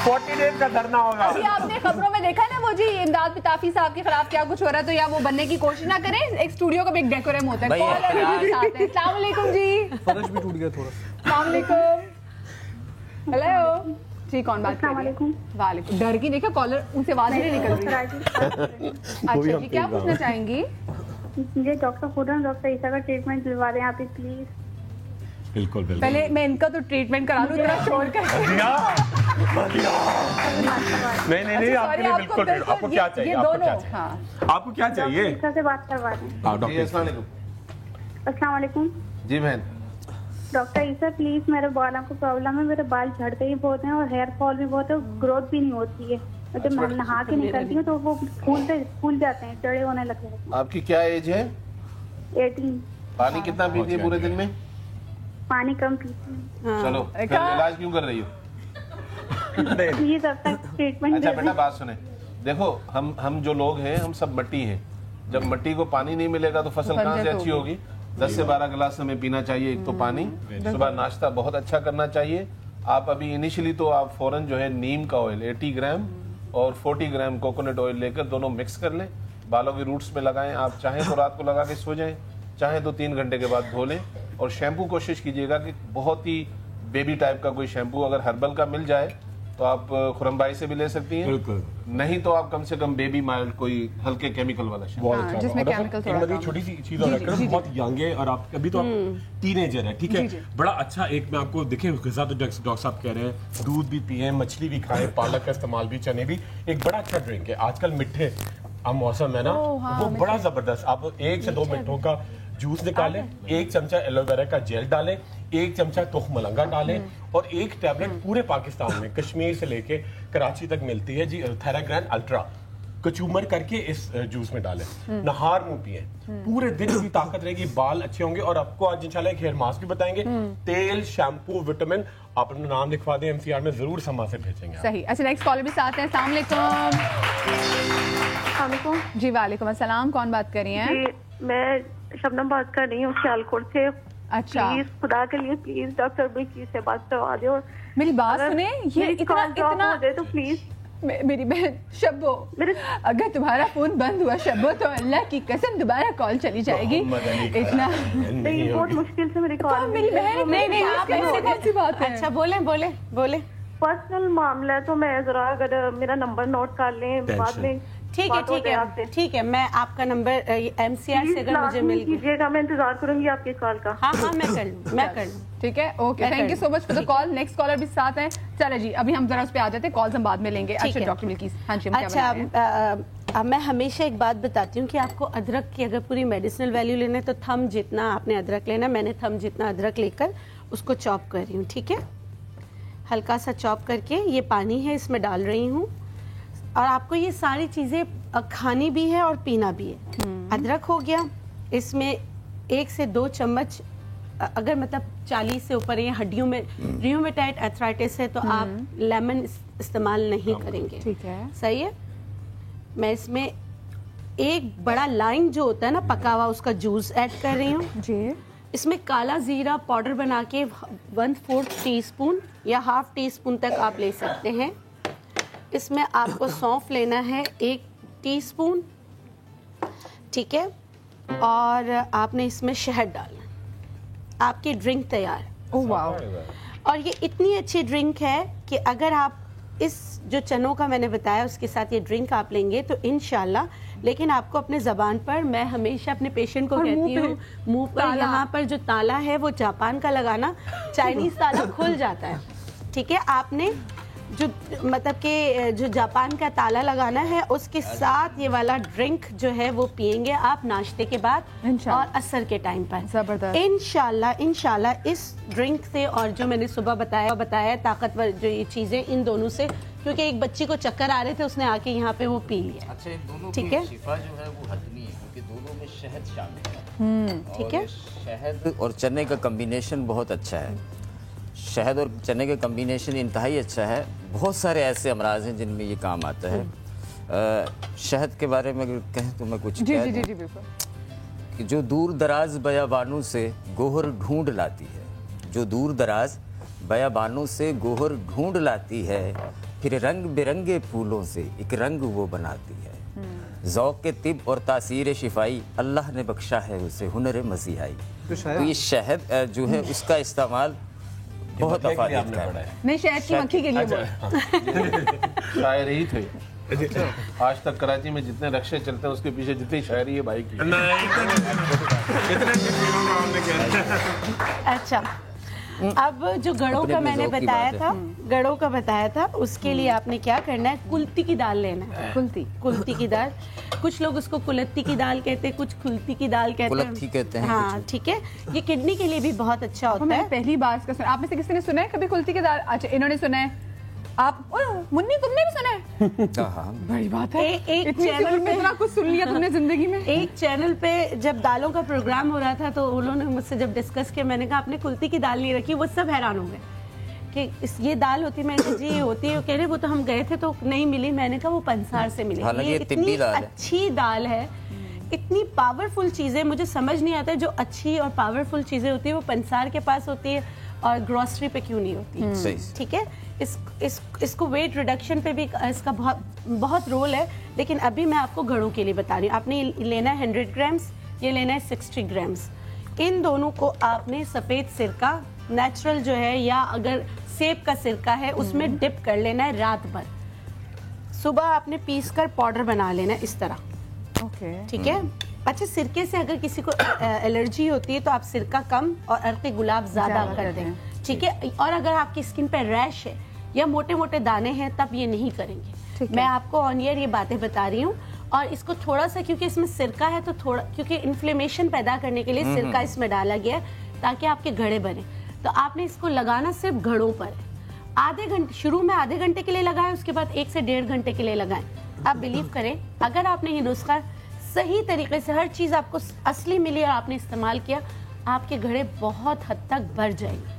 [SPEAKER 12] 40 डेज का धरना होगा।
[SPEAKER 3] अभी आपने खबरों में देखा ना वो जी इमदाद पिताफी साहब के खिलाफ क्या कुछ हो रहा है, तो या वो बनने की कोशिश ना करें। एक स्टूडियो का भी एक डेकोरम होता है। अस्सलाम वालेकुम जी।
[SPEAKER 5] फर्श भी टूट गया थोड़ा।
[SPEAKER 3] अस्सलाम वालेकुम। हेलो जी, कौन बात कर रही है? वालेकुम। डर की देखा कॉलर, उनसे आवाज नहीं निकल रही। अच्छा जी, क्या पूछना चाहेंगी?
[SPEAKER 8] मुझे डॉक्टर खुरम, डॉक्टर ईसा का ट्रीटमेंट दिलवा दें आप प्लीज।
[SPEAKER 12] बिल्कुल बिल्कुल।
[SPEAKER 3] पहले मैं इनका तो ट्रीटमेंट करा लूं, इतना शोर कर।
[SPEAKER 12] नहीं आपके लिए बिल्कुल। आपको क्या चाहिए? आपको क्या चाहिए?
[SPEAKER 8] ईसा से बात करवा दें। अस्सलाम वालेकुम
[SPEAKER 6] जी बहन।
[SPEAKER 8] डॉक्टर ईसा प्लीज, मेरे बालों को प्रॉब्लम है, मेरे बाल झड़ते ही बहुत हैं और हेयर फॉल भी बहुत है, ग्रोथ भी नहीं होती है। जब मैं नहा के निकलती हूँ तो वो फूल जाते हैं, टेढ़े होने लगते हैं।
[SPEAKER 6] आपकी क्या एज है?
[SPEAKER 8] 18।
[SPEAKER 6] पानी कितना पीती है पूरे दिन में?
[SPEAKER 8] पानी कम पीती हूँ।
[SPEAKER 6] चलो फिर इलाज क्यों कर रही हो?
[SPEAKER 8] प्लीज अब तक ट्रीटमेंट।
[SPEAKER 6] अच्छा बेटा बात सुने, देखो हम जो लोग हैं हम सब मट्टी हैं। जब मट्टी को पानी नहीं मिलेगा तो फसल कहाँ से अच्छी होगी? 10 से 12 गिलास हमें पीना चाहिए एक तो पानी। सुबह नाश्ता बहुत अच्छा करना चाहिए। आप अभी इनिशियली तो आप फौरन जो है नीम का ऑयल 80 ग्राम और 40 ग्राम कोकोनट ऑयल लेकर दोनों मिक्स कर लें, बालों की रूट्स पे लगाएं। आप चाहें तो रात को लगा के सो जाएं, चाहें तो 3 घंटे के बाद धो लें। और शैम्पू कोशिश कीजिएगा कि बहुत ही बेबी टाइप का कोई शैम्पू अगर हर्बल का मिल जाए तो आप खुरम भाई से भी ले सकती हैं।
[SPEAKER 12] बिल्कुल।
[SPEAKER 6] नहीं तो आप कम से कम बेबी माइल्ड कोई हल्के केमिकल वाला शैम्पू।
[SPEAKER 3] जिसमें केमिकल थोड़ा कम।
[SPEAKER 12] छोटी सी चीज और रखकर बहुत यंग है और आप अभी तो आप टीनेजर है, ठीक है। बड़ा अच्छा एक मैं आपको देखे गुज़ा तो डॉक्टर साहब कह रहे हैं दूध भी पिए, मछली भी खाएं, पालक का इस्तेमाल भी, चने भी। एक बड़ा अच्छा ड्रिंक है आजकल, मिठे अब मौसम है ना, वो बड़ा जबरदस्त। आप 1 से 2 मिनटों का जूस निकालें, 1 चमचा एलोवेरा का जेल डालें, 1 चमचा तुख मलंगा डालें और 1 टैबलेट पूरे पाकिस्तान में कश्मीर से लेके कराची तक मिलती है जी, थेराग्रान अल्ट्रा कचूमर करके इस जूस में डालें। नहार मुंह पिए, पूरे दिन की ताकत रहेगी, बाल अच्छे होंगे। और आपको आज इंशाल्लाह एक हेयर मास्क भी बताएंगे। तेल, शैम्पू, विटामिन, आप अपना नाम लिखवा दें, MCR में जरूर समा से भेजेंगे।
[SPEAKER 3] सही। अच्छा नेक्स्ट कॉलर भी साथ हैं। अस्सलाम वालेकुम। जी वालेकुम अस्सलाम। कौन बात कर रही हैं?
[SPEAKER 9] मैं शबनम बात कर रही हूँ सियालकोट से।
[SPEAKER 3] अच्छा
[SPEAKER 9] प्लीज खुदा के लिए प्लीज डॉक्टर बिल्किस से बात करवा दो।
[SPEAKER 3] मेरी बात सुने, ये इतना
[SPEAKER 9] दे तो प्लीज।
[SPEAKER 3] मेरी बहन शब्बो, अगर तुम्हारा फोन बंद हुआ शब्बो तो अल्लाह की कसम दोबारा कॉल चली जाएगी। इतना
[SPEAKER 9] नहीं, बहुत मुश्किल से मेरी कॉल।
[SPEAKER 3] मेरी बहन नहीं आप ऐसे कौन सी बात है?
[SPEAKER 4] अच्छा बोले
[SPEAKER 9] पर्सनल मामला है तो मैं जरा अगर मेरा नंबर नोट कर लें बाद में।
[SPEAKER 4] ठीक है मैं आपका नंबर MCR से अगर मुझे मिल
[SPEAKER 9] कीजिएगा, मैं इंतजार करूंगी आपके कॉल का।
[SPEAKER 4] हाँ मैं कर लूँ।
[SPEAKER 3] ठीक है, okay, thank you so much for the call. Next collar भी साथ हैं। चले जी, अभी हम जरा उस पे आ जाते हैं, कॉल्स हम बाद में लेंगे। अच्छा डॉक्टर बिल्किस, हाँ जी।
[SPEAKER 4] अच्छा मैं हमेशा एक बात बताती हूँ कि आपको अदरक की अगर पूरी मेडिसिनल वैल्यू लेना है तो थम जितना आपने अदरक लेना, मैंने थम जितना अदरक लेकर उसको चॉप कर रही हूँ। ठीक है, हल्का सा चॉप करके ये पानी है इसमें डाल रही हूँ। और आपको ये सारी चीज़ें खानी भी है और पीना भी है। अदरक हो गया, इसमें 1 से 2 चम्मच, अगर मतलब 40 से ऊपर ये हड्डियों में रियूमेटॉइड आर्थराइटिस है तो आप लेमन इस्तेमाल नहीं करेंगे।
[SPEAKER 3] ठीक है,
[SPEAKER 4] सही है। मैं इसमें एक बड़ा लाइम जो होता है ना पका हुआ, उसका जूस ऐड कर रही हूँ
[SPEAKER 3] जी।
[SPEAKER 4] इसमें काला जीरा पाउडर बना के 1/4 टीस्पून या हाफ टीस्पून तक आप ले सकते हैं। इसमें आपको सौंफ लेना है 1 टीस्पून, ठीक है। और आपने इसमें शहद डालना, आपकी ड्रिंक तैयार।
[SPEAKER 3] Oh wow.
[SPEAKER 4] और ये इतनी अच्छी ड्रिंक है कि अगर आप इस जो चनों का मैंने बताया उसके साथ ये ड्रिंक आप लेंगे तो इंशाल्लाह, लेकिन आपको अपने ज़बान पर, मैं हमेशा अपने पेशेंट को कहती हूँ मुंह पर यहाँ पर जो ताला है वो जापान का लगाना, चाइनीज़ ताला खुल जाता है। ठीक है, आपने जो मतलब कि जो जापान का ताला लगाना है उसके साथ ये वाला ड्रिंक जो है वो पिएंगे आप नाश्ते के बाद और असर के टाइम पर।
[SPEAKER 3] जबरदस्त।
[SPEAKER 4] इंशाल्लाह इस ड्रिंक से और जो मैंने सुबह बताया ताकतवर जो ये चीज़ें, इन दोनों से क्योंकि एक बच्ची को चक्कर आ रहे थे, उसने आके यहाँ पे वो पी लिया।
[SPEAKER 11] अच्छा, इन दोनों
[SPEAKER 4] ठीक
[SPEAKER 11] की
[SPEAKER 4] है,
[SPEAKER 11] शिफा जो है वो हतमी है क्योंकि दोनों में शहद शामिल है।
[SPEAKER 4] ठीक है।
[SPEAKER 11] शहद और चने का कम्बिनेशन बहुत अच्छा है। शहद और चने का कम्बिनेशन इंतहाई अच्छा है। बहुत सारे ऐसे अमराज हैं जिनमें ये काम आता है। शहद के बारे में अगर कहें तो मैं कुछ
[SPEAKER 3] जी
[SPEAKER 11] कह
[SPEAKER 3] जी
[SPEAKER 11] दूं
[SPEAKER 3] जी बिल्कुल।
[SPEAKER 11] कि जो दूर दराज बयाबानों से गोहर ढूंढ लाती है, जो दूर दराज बयाबानों से गोहर ढूंढ लाती है, फिर रंग बिरंगे फूलों से एक रंग वो बनाती है। ज़ौक़ के तिब और तासीर शिफाई अल्लाह ने बख्शा है उसे हुनर मसीहाई। तो ये शहद जो है उसका इस्तेमाल बहुत अफादियत का है।
[SPEAKER 3] नहीं, शहद की मक्खी के लिए
[SPEAKER 6] शायर ही थे। आज तक कराची में जितने रक्शे चलते हैं उसके पीछे जितनी शायरी है भाई की।
[SPEAKER 4] अच्छा, अब जो गड़ों का मैंने बताया था, गड़ों का बताया था, उसके लिए आपने क्या करना है, कुल्ती की दाल लेना है। कुल्ती की दाल, कुछ लोग उसको कुलत्ती की दाल कहते हैं, कुछ खुलती की दाल कहते हैं। हाँ ठीक है, ये किडनी के लिए भी बहुत अच्छा होता है।
[SPEAKER 3] पहली बार इसका सुना। आप में से किसी ने सुना है कभी कुल्ती की दाल? अच्छा, इन्होंने सुना है। आप मुन्नी, तुमने भी सुना है? बड़ी बात है।
[SPEAKER 4] एक चैनल पे
[SPEAKER 3] इतना कुछ सुन लिया तुमने जिंदगी में।
[SPEAKER 4] एक चैनल पे जब दालों का प्रोग्राम हो रहा था तो उन्होंने मुझसे जब डिस्कस किया, मैंने कहा आपने कुल्ती की दाल नहीं रखी। वो सब हैरान हो गए कि ये दाल होती। मैंने कहा जी ये होती है। कह रहे वो तो हम गए थे तो नहीं मिली। मैंने कहा वो पंसार से मिली। ये इतनी अच्छी दाल है, इतनी पावरफुल चीजें मुझे समझ नहीं आता है। जो अच्छी और पावरफुल चीजें होती है वो पंसार के पास होती है और ग्रोसरी पे क्यों नहीं होती? ठीक है, इसको वेट रिडक्शन पे भी इसका बहुत रोल है। लेकिन अभी मैं आपको घड़ों के लिए बता रही हूँ। आपने लेना है 100 ग्राम्स, ये लेना है 60 ग्राम्स। इन दोनों को आपने सफ़ेद सिरका नेचुरल जो है या अगर सेब का सिरका है उसमें डिप कर लेना है रात भर। सुबह आपने पीस कर पाउडर बना लेना है इस तरह।
[SPEAKER 3] ओके,
[SPEAKER 4] ठीक है। अच्छा, सिरके से अगर किसी को एलर्जी होती है तो आप सिरका कम और अर्क़े गुलाब ज़्यादा कर दें। ठीक है। और अगर आपकी स्किन पर रैश है या मोटे मोटे दाने हैं तब ये नहीं करेंगे। मैं आपको ऑन ईयर ये बातें बता रही हूँ। और इसको थोड़ा सा, क्योंकि इसमें सिरका है तो थोड़ा, क्योंकि इन्फ्लेमेशन पैदा करने के लिए सिरका इसमें डाला गया है ताकि आपके घड़े बने। तो आपने इसको लगाना सिर्फ घड़ों पर है। आधे घंटे, शुरू में आधे घंटे के लिए लगाएं, उसके बाद 1 से 1.5 घंटे के लिए लगाएं। आप बिलीव करें, अगर आपने ये नुस्खा सही तरीके से, हर चीज़ आपको असली मिली और आपने इस्तेमाल किया, आपके घड़े बहुत हद तक भर जाएंगे।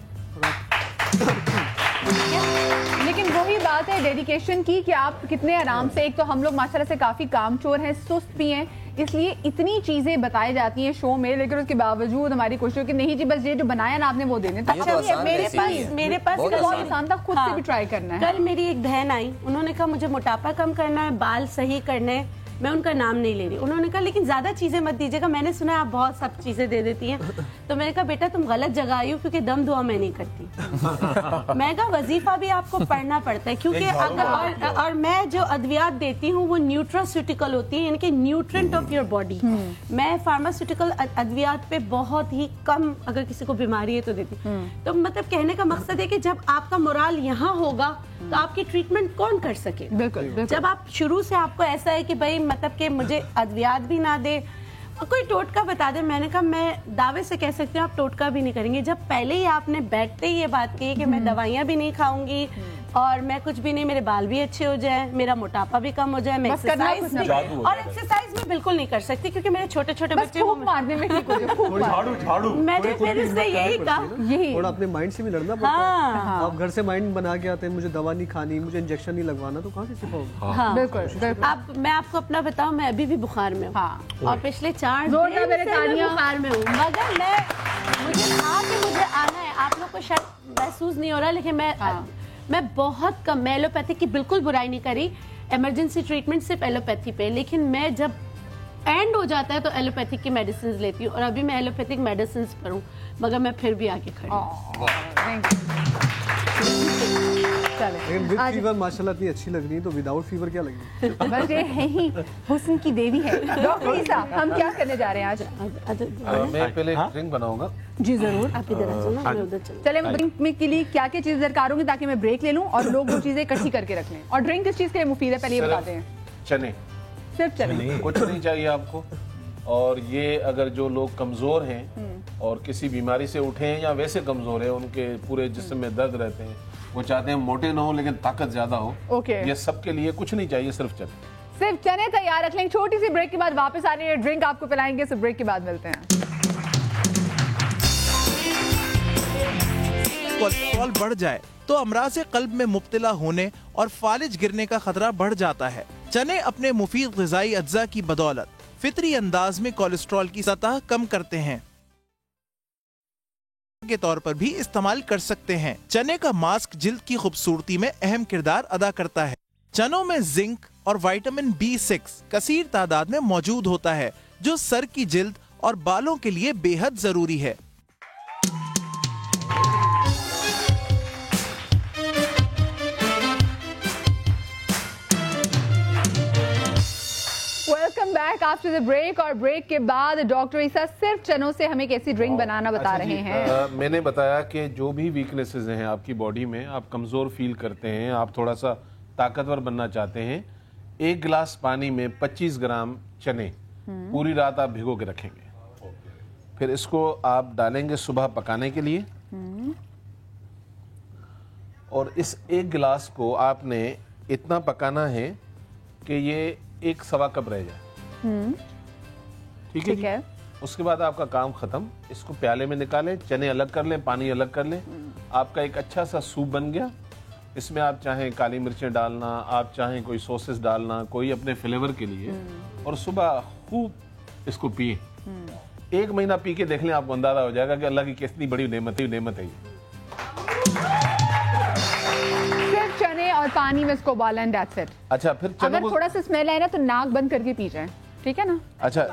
[SPEAKER 3] लेकिन वही बात है डेडिकेशन की कि आप कितने आराम से, एक तो हम लोग माशाल्लाह से काफी कामचोर हैं, सुस्त भी हैं, इसलिए इतनी चीजें बताई जाती हैं शो में, लेकिन उसके बावजूद हमारी कोशिश हो कि नहीं जी बस ये जो बनाया ना आपने वो देने।
[SPEAKER 4] अच्छा, मेरे पास
[SPEAKER 3] बहुत आसान था, खुद से भी ट्राई करना है।
[SPEAKER 4] कल मेरी एक बहन आई, उन्होंने कहा मुझे मोटापा कम करना है, बाल सही करने हैं। मैं उनका नाम नहीं ले रही। उन्होंने कहा लेकिन ज्यादा चीजें मत दीजिएगा, मैंने सुना है आप बहुत सब चीजें दे देती हैं। तो मैंने कहा बेटा तुम गलत जगह आई हो, क्योंकि दम दुआ मैं नहीं करती। मैं कहा वजीफा भी आपको पढ़ना पड़ता है, क्योंकि अगर और मैं जो अद्वियात देती हूँ वो न्यूट्रास्यूटिकल होती है, यानी कि न्यूट्रेंट ऑफ योर बॉडी। मैं फार्मास्यूटिकल अद्वियात पे बहुत ही कम, अगर किसी को बीमारी है तो देती। तो मतलब कहने का मकसद है कि जब आपका मोराल यहाँ होगा तो आपकी ट्रीटमेंट कौन कर सके।
[SPEAKER 3] बिल्कुल।
[SPEAKER 4] जब आप शुरू से आपको ऐसा है कि भाई मतलब कि मुझे अद्वियात भी ना दे, कोई टोटका बता दे, मैंने कहा मैं दावे से कह सकती हूँ आप टोटका भी नहीं करेंगे। जब पहले ही आपने बैठते ही ये बात कही कि मैं दवाइयाँ भी नहीं खाऊंगी और मैं कुछ भी नहीं, मेरे बाल भी अच्छे हो जाए, मेरा मोटापा भी कम हो जाए, मैं एक्सरसाइज में बिल्कुल नहीं कर सकती क्योंकि मेरे छोटे छोटे बच्चे
[SPEAKER 3] मारने में ठीक हो जाए।
[SPEAKER 4] मैंने फिर उससे यही कहा,
[SPEAKER 5] यही थोड़ा अपने माइंड से भी लड़ना पड़ता है। आप घर से माइंड बना के आते हैं मुझे दवा नहीं खानी, मुझे इंजेक्शन नहीं लगवाना, तो कहाँ से सिखाओगे?
[SPEAKER 3] बिल्कुल।
[SPEAKER 4] अब मैं आपको अपना बताऊं, मैं अभी भी बुखार में हूँ और पिछले 4 दिन से बुखार में हूँ, मगर मुझे आना है। आप लोग को शायद महसूस नहीं हो रहा, लेकिन मैं बहुत कम, मैं एलोपैथिक की बिल्कुल बुराई नहीं करी, इमरजेंसी ट्रीटमेंट सिर्फ एलोपैथी पे, लेकिन मैं जब एंड हो जाता है तो एलोपैथिक की मेडिसिन लेती हूँ और अभी मैं एलोपैथिक मेडिसिन पर हूँ, मगर मैं फिर भी आगे खड़ी हूँ।
[SPEAKER 5] लेकिन विद फीवर माशाल्लाह इतनी अच्छी लग रही है, तो विदाउट फीवर क्या लगी?
[SPEAKER 3] बस ये है ही हुस्न की देवी है। डॉक्टर ईसा, हम क्या करने जा रहे हैं आज?
[SPEAKER 6] मैं पहले ड्रिंक बनाऊंगा।
[SPEAKER 3] जी जरूर, आप इधर आ जाओ, मैं उधर चलूं। चले, ड्रिंक में के लिए क्या क्या चीज दरकार होंगी ताकि मैं ब्रेक ले लूं और लोग वो चीजें इकट्ठी करके रख लें। और ड्रिंक किस चीज के लिए मुफीद है पहले ये बताते हैं।
[SPEAKER 6] चने,
[SPEAKER 3] सिर्फ चने,
[SPEAKER 6] कुछ नहीं चाहिए आपको। और ये अगर जो लोग कमजोर हैं और किसी बीमारी से उठे हैं या वैसे कमजोर हैं, उनके पूरे जिस्म में दर्द रहते हैं, वो चाहते हैं मोटे ना हो लेकिन ताकत ज्यादा हो।
[SPEAKER 3] ओके।
[SPEAKER 6] ये सबके लिए कुछ नहीं चाहिए, सिर्फ चने।
[SPEAKER 3] सिर्फ चने तैयार रख लेंगे। छोटी सी ब्रेक के बाद वापस आ रही है, ड्रिंक आपको पिलाएंगे। सो ब्रेक के बाद मिलते हैं।
[SPEAKER 2] कोलेस्ट्रॉल बढ़ जाए तो अमराज़ क़ल्ब में मुब्तला होने और फालिज गिरने का खतरा बढ़ जाता है। चने अपने मुफीद ग़िज़ाई अज्जा की बदौलत फितरी अंदाज में कोलेस्ट्रॉल की सतह कम करते हैं के तौर पर भी इस्तेमाल कर सकते हैं। चने का मास्क जिल्द की खूबसूरती में अहम किरदार अदा करता है। चनों में जिंक और विटामिन B6 कसीर तादाद में मौजूद होता है, जो सर की जिल्द और बालों के लिए बेहद जरूरी है।
[SPEAKER 3] Welcome back after the break. और ब्रेक के बाद डॉक्टर ईसा सिर्फ चनों से हमें कैसी ड्रिंक बनाना बता रहे हैं।
[SPEAKER 6] मैंने बताया कि जो भी वीकनेसेस हैं आपकी बॉडी में, आप कमजोर फील करते हैं, आप थोड़ा सा ताकतवर बनना चाहते हैं, 1 गिलास पानी में 25 ग्राम चने पूरी रात आप भिगो के रखेंगे। फिर इसको आप डालेंगे सुबह पकाने के लिए, और इस 1 गिलास को आपने इतना पकाना है कि ये 1 सवा कप रह जाए। ठीक है। उसके बाद आपका काम खत्म। इसको प्याले में निकालें, चने अलग कर लें, पानी अलग कर लें। आपका एक अच्छा सा सूप बन गया। इसमें आप चाहें काली मिर्चें डालना, आप चाहें कोई सॉसेस डालना, कोई अपने फ्लेवर के लिए, और सुबह खूब इसको पिए। 1 महीना पी के देख लें, आपको अंदाजा हो जाएगा कि अल्लाह की कितनी बड़ी नेमत है ये।
[SPEAKER 3] सिर्फ चने और पानी में इसको उबाला एंड दैट्स इट।
[SPEAKER 6] अच्छा, फिर
[SPEAKER 3] अगर थोड़ा सा स्मेल आए ना तो नाक बंद करके पी जाए, ठीक है ना?
[SPEAKER 6] अच्छा,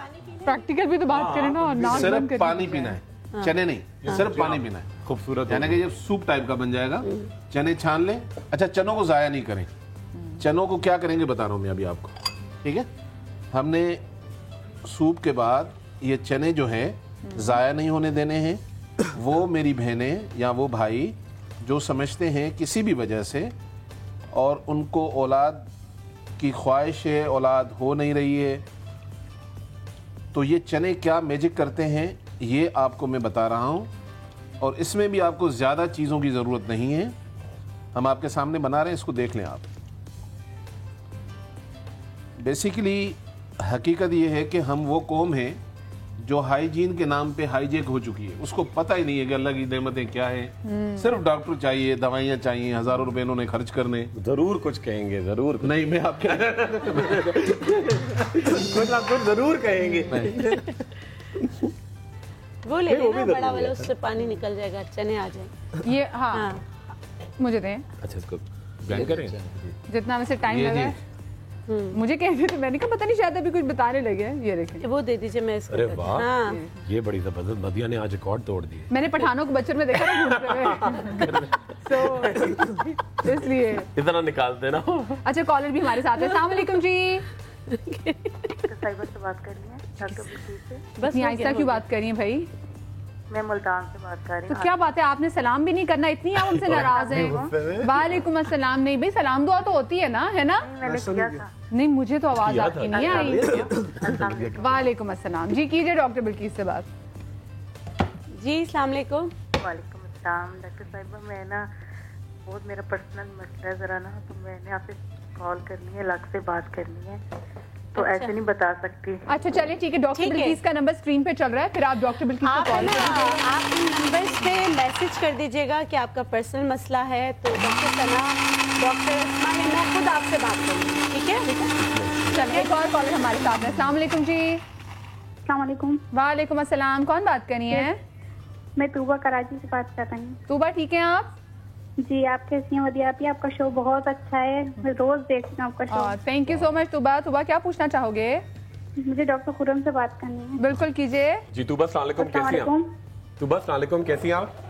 [SPEAKER 3] प्रैक्टिकल भी तो बात करें ना, और नाक बंद करके
[SPEAKER 6] पानी पीना है, चने नहीं, सिर्फ पानी पीना है।
[SPEAKER 12] खूबसूरत,
[SPEAKER 6] यानी कि जब सूप टाइप का बन जाएगा, चने छान लें। अच्छा, चनों को जाया नहीं करें। चनों को क्या करेंगे बता रहा हूं मैं अभी आपको, ठीक है? हमने सूप के बाद ये चने जो है जाया नहीं होने देने हैं। वो मेरी बहनें या वो भाई जो समझते हैं किसी भी वजह से और उनको औलाद की ख्वाहिश है, औलाद हो नहीं रही है, तो ये चने क्या मैजिक करते हैं ये आपको मैं बता रहा हूं। और इसमें भी आपको ज़्यादा चीज़ों की ज़रूरत नहीं है। हम आपके सामने बना रहे हैं, इसको देख लें आप। बेसिकली हकीकत ये है कि हम वो कौम हैं जो हाइजीन के नाम पे हाईजेक हो चुकी है। उसको पता ही नहीं है कि अल्लाह की नेमतें क्या है। सिर्फ डॉक्टर चाहिए, दवाइयाँ चाहिए, हज़ारों रुपए इन्होंने खर्च करने।
[SPEAKER 12] जरूर कुछ कहेंगे, जरूर
[SPEAKER 6] नहीं, मैं आपके
[SPEAKER 12] कुछ जरूर कहेंगे।
[SPEAKER 4] वो ले लेना बड़ा वाला, उससे पानी निकल जाएगा, चने आ जाएंगे।
[SPEAKER 3] ये हाँ, मुझे दें।
[SPEAKER 12] अच्छा, इसको ब्लेंड करें
[SPEAKER 3] जितना वैसे टाइम लगा। मुझे कह रहे थे, मैंने कहा पता नहीं शायद अभी कुछ बताने लगे। ये देखें,
[SPEAKER 4] वो दे दीजिए, मैं इसको।
[SPEAKER 12] अरे वाह, हाँ। ये बड़ी जबरदस्त, मदिया ने आज रिकॉर्ड तोड़ दिए।
[SPEAKER 3] मैंने पठानों को बच्चों में देखा ना, तो इसलिए
[SPEAKER 12] इतना निकालते ना।
[SPEAKER 3] अच्छा, कॉलर भी हमारे साथ है। अस्सलाम वालेकुम जी।
[SPEAKER 7] साइबर से बात कर रही हैं डॉक्टर बिल्किस से।
[SPEAKER 3] बस आहिस्ता क्यों बात कर रही हैं भाई?
[SPEAKER 7] मैं मुल्तान से बात कर रही हूँ।
[SPEAKER 3] तो क्या बात है, आपने सलाम भी नहीं करना, इतनी आप उनसे नाराज हैं? वालेकुम अस्सलाम। नहीं भाई, सलाम दुआ तो होती है ना, है ना?
[SPEAKER 7] मैंने किया था।
[SPEAKER 3] नहीं, मुझे तो आवाज आपकी नहीं आई। वालेकुम अस्सलाम जी, कीजिए डॉक्टर बिल्किस से बात।
[SPEAKER 4] जी अस्सलाम वालेकुम।
[SPEAKER 7] वालेकुम अस्सलाम डॉक्टर साहिबा, मैं ना बहुत मेरा पर्सनल मसला है ज़रा ना, तो मैंने आपसे कॉल करनी है, अलग से बात करनी है, तो ऐसे नहीं बता सकती।
[SPEAKER 3] अच्छा चलिए ठीक है, डॉक्टर बिल्किस का नंबर स्क्रीन पे चल रहा है, फिर आप डॉक्टर बिल्किस को कॉल कीजिए।
[SPEAKER 4] आप इन नंबर्स पे मैसेज कर दीजिएगा कि आपका पर्सनल मसला है, तो डॉक्टर सना, डॉक्टर अस्मा या मैं खुद आपसे बात करूँगी, ठीक है?
[SPEAKER 3] चलिए, एक और कॉलर हमारे साथ है। अस्सलाम वालेकुम जी।
[SPEAKER 8] अस्सलाम वालेकुम।
[SPEAKER 3] वालेकुम अस्सलाम। कौन बात कर रही है?
[SPEAKER 8] मैं तूबा कराची से बात कर रही हूँ।
[SPEAKER 3] तूबा, ठीक है आप?
[SPEAKER 8] जी, आप कैसी हैं? वदिया, आपका शो बहुत अच्छा है, मैं रोज देखती हूँ आपका show.
[SPEAKER 3] Thank you so much Tooba. Tooba, क्या पूछना चाहोगे?
[SPEAKER 8] मुझे डॉक्टर खुरम से बात करनी है।
[SPEAKER 3] बिल्कुल कीजिए।
[SPEAKER 12] जी तूबा, अस्सलाम वालेकुम, कैसी हैं आप? तूबा, अस्सलाम वालेकुम, कैसी हैं आप?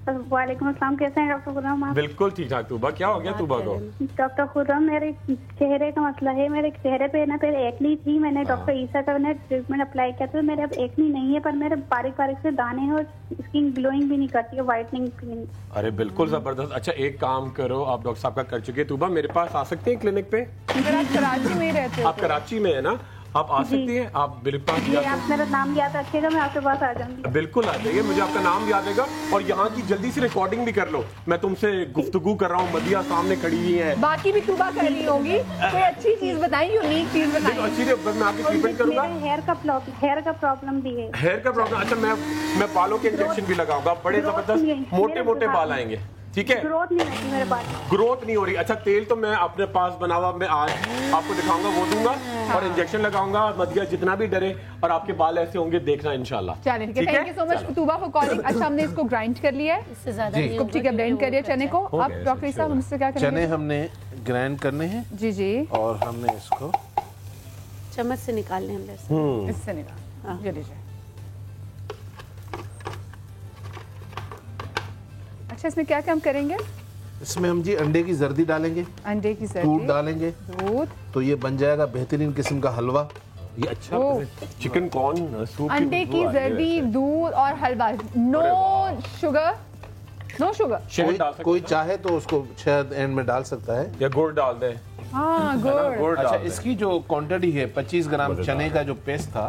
[SPEAKER 8] वालेकुम अस्सलाम, कैसे हैं डॉक्टर खुरम आप?
[SPEAKER 12] बिल्कुल ठीक ठाक। तूबा, क्या हो गया तूबा को?
[SPEAKER 8] डॉक्टर खुरम, मेरे चेहरे का मसला है। मेरे चेहरे पे ना पहले एक्नी थी, मैंने डॉक्टर ईसा का ट्रीटमेंट अप्लाई किया था, मेरे अब एक्नी नहीं है, पर मेरे बारीक बारीक से दाने हैं और स्किन ग्लोइंग भी नहीं करती है, व्हाइटनिंग स्किन।
[SPEAKER 12] अरे बिल्कुल जबरदस्त। अच्छा, एक काम करो, आप डॉक्टर साहब का कर चुके, तूबा मेरे पास आ सकते हैं क्लिनिक पे?
[SPEAKER 3] कराची में रहते हो?
[SPEAKER 12] आप कराची में है ना? आप आ सकती हैं, आप बिल्कुल
[SPEAKER 8] आप मेरा नाम याद रखिएगा, मैं आपके पास आ जाऊंगी।
[SPEAKER 12] बिल्कुल आ जाइए, मुझे आपका नाम याद रहेगा। और यहाँ की जल्दी से रिकॉर्डिंग भी कर लो, मैं तुमसे गुफ्तगू कर रहा हूँ, मदिया सामने खड़ी हुई है।
[SPEAKER 3] बाकी भी तुबा कर रही होगी, कोई अच्छी चीज बताएं, यूनिक चीज बताएं।
[SPEAKER 12] अच्छी मैं आपकी ट्रीटमेंट करूंगा।
[SPEAKER 8] हेयर का प्रॉब्लम भी है।
[SPEAKER 12] हेयर का प्रॉब्लम, अच्छा मैं बालों के इंजेक्शन भी लगाऊंगा, बड़े जबरदस्त मोटे मोटे बाल आएंगे, ठीक है।
[SPEAKER 8] ग्रोथ नहीं होती मेरे बाल,
[SPEAKER 12] ग्रोथ नहीं हो रही। अच्छा तेल तो मैं अपने पास बना हुआ मैं आज आपको दिखाऊंगा, वो दूंगा और इंजेक्शन लगाऊंगा, मदिया जितना भी डरे, और आपके बाल ऐसे होंगे देखना इंशाल्लाह।
[SPEAKER 3] चलिए ठीक है, thank you so much तुबा for calling. अच्छा हमने इसको ग्राइंड कर लिया है,
[SPEAKER 4] इससे ज्यादा
[SPEAKER 3] इसको ठीक है ब्लेंड कर लिया चने को। अब डॉक्टर साहब हमसे क्या करेंगे?
[SPEAKER 6] चने हमने ग्राइंड करने हैं
[SPEAKER 3] जी जी,
[SPEAKER 6] और हमने इसको
[SPEAKER 4] चम्मच से निकालने हैं,
[SPEAKER 3] इससे निकाल ये लीजिए। अच्छा इसमें क्या क्या हम करेंगे?
[SPEAKER 6] इसमें हम जी अंडे की जर्दी डालेंगे,
[SPEAKER 3] अंडे की जर्दी,
[SPEAKER 6] दूध डालेंगे,
[SPEAKER 3] दूध,
[SPEAKER 6] तो ये बन जाएगा बेहतरीन किस्म का हलवा।
[SPEAKER 12] ये अच्छा चिकन कॉर्न सूप,
[SPEAKER 3] अंडे की जर्दी, दूध और हलवा, नो शुगर, नो शुगर।
[SPEAKER 6] कोई चाहे तो उसको शायद एंड में डाल सकता है,
[SPEAKER 12] या गुड़ डाल दे।
[SPEAKER 3] हाँ गुड़।
[SPEAKER 6] अच्छा इसकी जो क्वांटिटी है 25 ग्राम चने का जो पेस्ट था,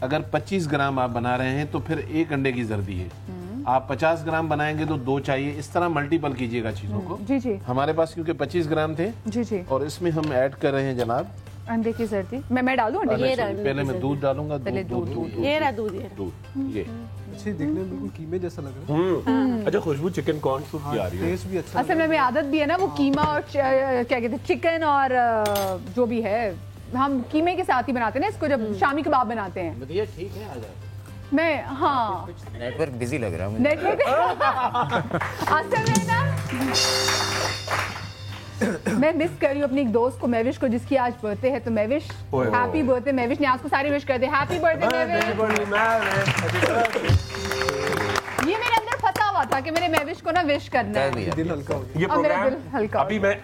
[SPEAKER 6] अगर 25 ग्राम आप बना रहे हैं तो फिर 1 अंडे की जर्दी है। आप 50 ग्राम बनाएंगे तो 2 चाहिए, इस तरह मल्टीपल कीजिएगा चीजों को।
[SPEAKER 3] जी जी,
[SPEAKER 6] हमारे पास क्योंकि 25 ग्राम थे
[SPEAKER 3] जी जी,
[SPEAKER 6] और इसमें हम ऐड कर रहे हैं जनाब
[SPEAKER 3] अंडे की जर्दी। मैं डाल दूं अंडे की जर्दी?
[SPEAKER 6] पहले मैं दूध डालूंगा,
[SPEAKER 3] दूध,
[SPEAKER 4] ये रहा दूध,
[SPEAKER 6] ये
[SPEAKER 5] अच्छी दिखने में बिल्कुल कीमे जैसा लग रहा है।
[SPEAKER 12] अच्छा खुशबू चिकन कॉर्न सूप की आ रही है,
[SPEAKER 5] टेस्ट भी अच्छा।
[SPEAKER 3] असल में आदत भी है ना वो कीमा और क्या कहते हैं चिकन और जो भी है हम कीमे के साथ ही बनाते हैं ना इसको, जब शामी कबाब बनाते हैं।
[SPEAKER 11] ये ठीक है, आ जाए।
[SPEAKER 3] मैं हाँ
[SPEAKER 11] नेटवर्क बिजी लग रहा है मुझे।
[SPEAKER 3] नेटवर्क असल में ना मैं मिस कर रही हूँ अपनी एक दोस्त को, महविश को, जिसकी आज बर्थडे है। तो महविश हैप्पी बर्थडे। महविश ने आज को सारी विश कर दे, हैप्पी बर्थडे महविश। ये मेरे अंदर फंसा हुआ था कि मेरे महविश को ना विश करना है।
[SPEAKER 5] दिल हल्का हो गया।
[SPEAKER 12] ये
[SPEAKER 3] मेरा दिल हल्का
[SPEAKER 12] अभी मैं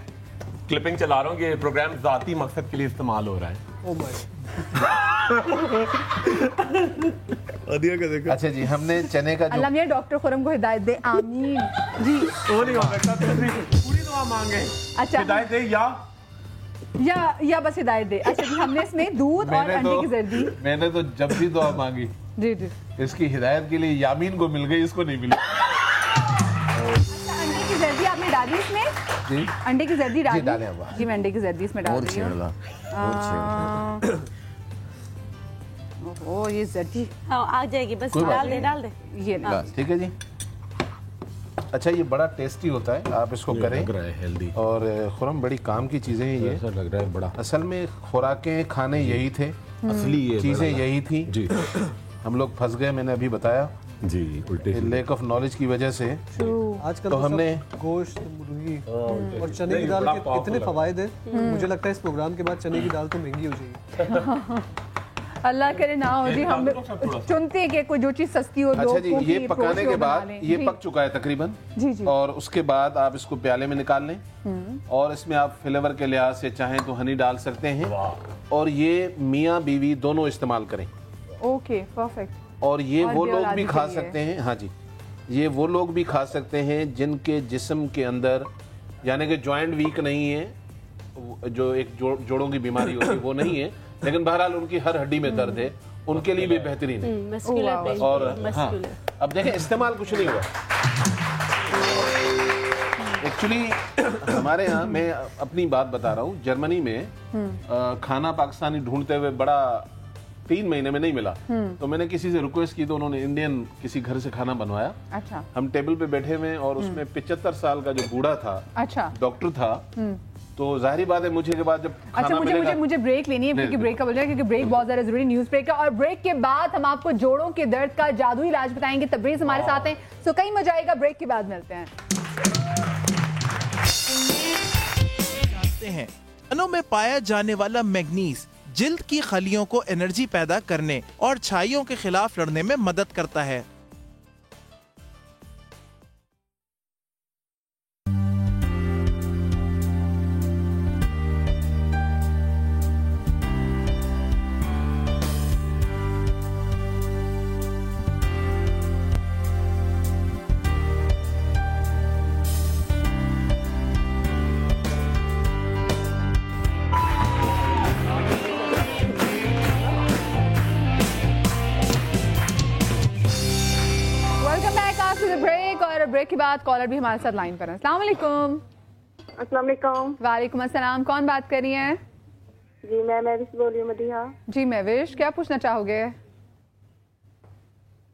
[SPEAKER 12] क्लिपिंग चला रहा हूँ, ये प्रोग्राम जाती मकसद के लिए इस्तेमाल हो रहा है।
[SPEAKER 5] ओ माय
[SPEAKER 6] अच्छा जी, हमने चने का जो
[SPEAKER 3] अल्लाह मियां डॉक्टर खुरम को हिदायत दे, आमीन जी।
[SPEAKER 12] वो नहीं हो सकता, पूरी दुआ मांगे।
[SPEAKER 3] अच्छा
[SPEAKER 12] हिदायत दे
[SPEAKER 3] या बस हिदायत दे। अच्छा जी, हमने इसमें दूध और अंडे की जर्दी।
[SPEAKER 6] मैंने तो जब भी दुआ मांगी
[SPEAKER 3] जी जी,
[SPEAKER 6] इसकी हिदायत के लिए यामीन को मिल गई, इसको नहीं मिली।
[SPEAKER 3] अंडे की जर्दी आपने डाली इसमें?
[SPEAKER 6] जी
[SPEAKER 3] अंडे की जर्दी डाली?
[SPEAKER 6] डालें अब।
[SPEAKER 3] जी मैं अंडे की जर्दी इसमें डाल रही हूँ। ओह ये जर्दी
[SPEAKER 4] हाँ आ जाएगी, बस डाल दे
[SPEAKER 3] ये
[SPEAKER 6] बस ठीक है जी। अच्छा ये बड़ा टेस्टी होता है, आप इसको करें।
[SPEAKER 12] लग रहा है हेल्दी
[SPEAKER 6] और खुरम बड़ी काम की चीजें हैं ये,
[SPEAKER 12] ऐसा लग रहा है बड़ा।
[SPEAKER 6] असल में खुराकें खाने यही थे,
[SPEAKER 12] असली ये
[SPEAKER 6] चीजें यही थी
[SPEAKER 12] जी।
[SPEAKER 6] हम लोग फंस गए, मैंने अभी बताया
[SPEAKER 12] जी, उल्टे
[SPEAKER 6] लेक ऑफ नॉलेज की वजह से।
[SPEAKER 5] आजकल
[SPEAKER 6] तो हमने
[SPEAKER 5] गोश्त, मुर्गी और चने की दाल के इतने फवायद हैं। मुझे लगता है इस प्रोग्राम के बाद चने की दाल तो महंगी हो जाएगी।
[SPEAKER 3] अल्लाह करे ना हो जी, हम चुनते हैं कि कोई जो चीज सस्ती हो।
[SPEAKER 6] अच्छा जी, ये पकाने के बाद ये पक चुका है तकरीबन
[SPEAKER 3] जी जी,
[SPEAKER 6] और उसके बाद आप इसको प्याले में निकाल लें और इसमें आप फ्लेवर के लिहाज से चाहें तो हनी डाल सकते हैं और ये मियाँ बीवी दोनों इस्तेमाल करें।
[SPEAKER 3] Okay perfect.
[SPEAKER 6] और ये वो लोग भी खा सकते हैं, हाँ जी, ये वो लोग भी खा सकते हैं जिनके जिस्म के अंदर यानी कि जॉइंट वीक नहीं है, जो एक जोड़ों की बीमारी होती है वो नहीं है, लेकिन बहरहाल उनकी हर हड्डी में दर्द है, उनके लिए भी बेहतरीन है। और हाँ अब देखें इस्तेमाल कुछ नहीं हुआ एक्चुअली। हमारे यहाँ मैं अपनी बात बता रहा हूँ, जर्मनी में खाना पाकिस्तानी ढूंढते हुए बड़ा 3 महीने में नहीं मिला, तो मैंने किसी से रिक्वेस्ट की तो उन्होंने इंडियन किसी घर से खाना बनवाया।
[SPEAKER 3] अच्छा। हम
[SPEAKER 6] टेबल पे बैठे हुए और उसमें 75 साल का जो बूढ़ा था,
[SPEAKER 3] अच्छा,
[SPEAKER 6] डॉक्टर था, तो जाहिर बात है मुझे के बाद जब
[SPEAKER 3] अच्छा मुझे ब्रेक लेनी है क्योंकि ब्रेक का बोल रहा है, क्योंकि ब्रेक बहुत ज्यादा जरूरी न्यूज ब्रेक है। और ब्रेक के बाद हम आपको जोड़ों के दर्द का जादुई इलाज बताएंगे। तबरेज हमारे साथ हैं, सो कहीं मजा आएगा। ब्रेक के बाद मिलते हैं।
[SPEAKER 2] चनों में पाया जाने वाला मैग्नीज जिल्द की खलियों को एनर्जी पैदा करने और छाइयों के खिलाफ लड़ने में मदद करता है।
[SPEAKER 3] ब्रेक के बाद कॉलर भी हमारे साथ लाइन पर है। अस्सलाम वालेकुम।
[SPEAKER 13] अस्सलाम वालेकुम।
[SPEAKER 3] वालेकुम अस्सलाम। कौन बात कर रही हैं?
[SPEAKER 13] जी मैं महविश बोल रही हूँ मदीहा।
[SPEAKER 3] जी महविश, क्या पूछना चाहोगे?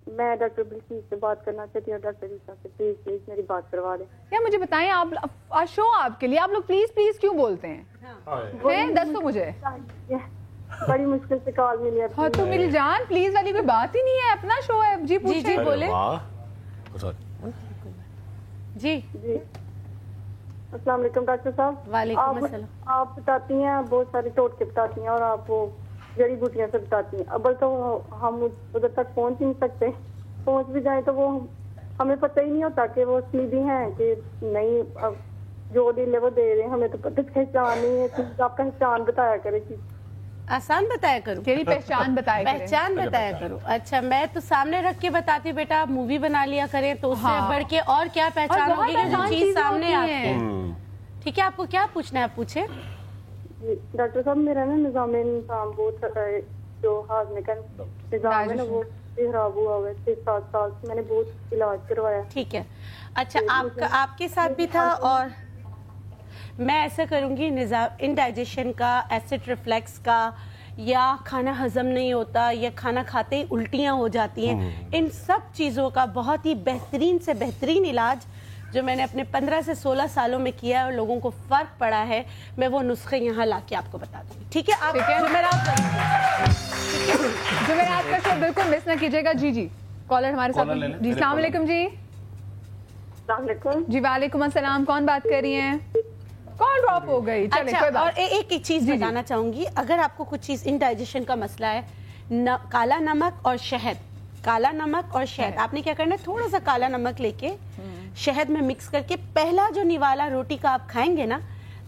[SPEAKER 13] मैं डॉक्टर बिल्कीस से बात करना चाहती हूँ। डॉक्टर ईसा से प्लीज मेरी बात करवा दें।
[SPEAKER 3] क्या मुझे बताएं, आप शो आपके लिए आप लोग प्लीज क्यों बोलते हैं? दस तो मुझे
[SPEAKER 13] बड़ी मुश्किल से कॉल मिली है।
[SPEAKER 3] हाँ तो मेरी जान, प्लीज वाली कोई बात ही नहीं है, अपना शो है। जी पूछिए।
[SPEAKER 4] जी बोले। जी
[SPEAKER 13] जी अस्सलाम वालेकुम डॉक्टर साहब।
[SPEAKER 4] वालेकुम अस्सलाम।
[SPEAKER 13] आप बताती हैं, बहुत सारे टोटके बताती हैं और आप वो जड़ी बूटियां से बताती हैं। अब तो हम उधर तक पहुंच ही नहीं सकते, पहुंच भी जाए तो वो हमें पता ही नहीं होता कि वो असली भी हैं कि नहीं। अब जो दिल वो दे रहे हैं, हमें तो पहचान नहीं है। आप पहचान बताया करें।
[SPEAKER 4] आसान बताया करो।
[SPEAKER 3] तेरी पहचान बताया करें।
[SPEAKER 4] पहचान बताया करो। अच्छा मैं तो सामने रख के बताती हूँ बेटा, आप मूवी बना लिया करें तो उससे बढ़ के और क्या पहचान होगी कि जो चीज सामने आती है। ठीक है, आपको क्या पूछना है, आप पूछे।
[SPEAKER 13] डॉक्टर साहब मेरा ना निजाम इंसान बहुत जो हाजमे का निजाम है ना वो खराब हुआ हुआ है। 6-7 साल से मैंने बहुत इलाज करवाया।
[SPEAKER 4] ठीक है। अच्छा आपके साथ भी था। और मैं ऐसा करूंगी, निजाम इंडाइजेशन का, एसिड रिफ्लेक्स का, या खाना हजम नहीं होता, या खाना खाते ही उल्टियां हो जाती हैं, इन सब चीज़ों का बहुत ही बेहतरीन से बेहतरीन इलाज जो मैंने अपने 15 से 16 सालों में किया है और लोगों को फर्क पड़ा है, मैं वो नुस्खे यहाँ ला के आपको बता दूंगी। ठीक है, आप
[SPEAKER 3] जुमेरात का शो बिल्कुल मिस ना कीजिएगा। जी कॉलर हमारे साथ। जी अस्सलाम वालेकुम। जी जी वालेकुम अस्सलाम। कौन बात कर रही हैं? कॉल ड्रॉप हो गई। चले,
[SPEAKER 4] अच्छा,
[SPEAKER 3] कोई बात।
[SPEAKER 4] और एक चीज बताना चाहूंगी, अगर आपको कुछ चीज इंडाइजेशन का मसला है, काला नमक और शहद, काला नमक और शहद, आपने क्या करना है, थोड़ा सा काला नमक लेके शहद में मिक्स करके पहला जो निवाला रोटी का आप खाएंगे ना,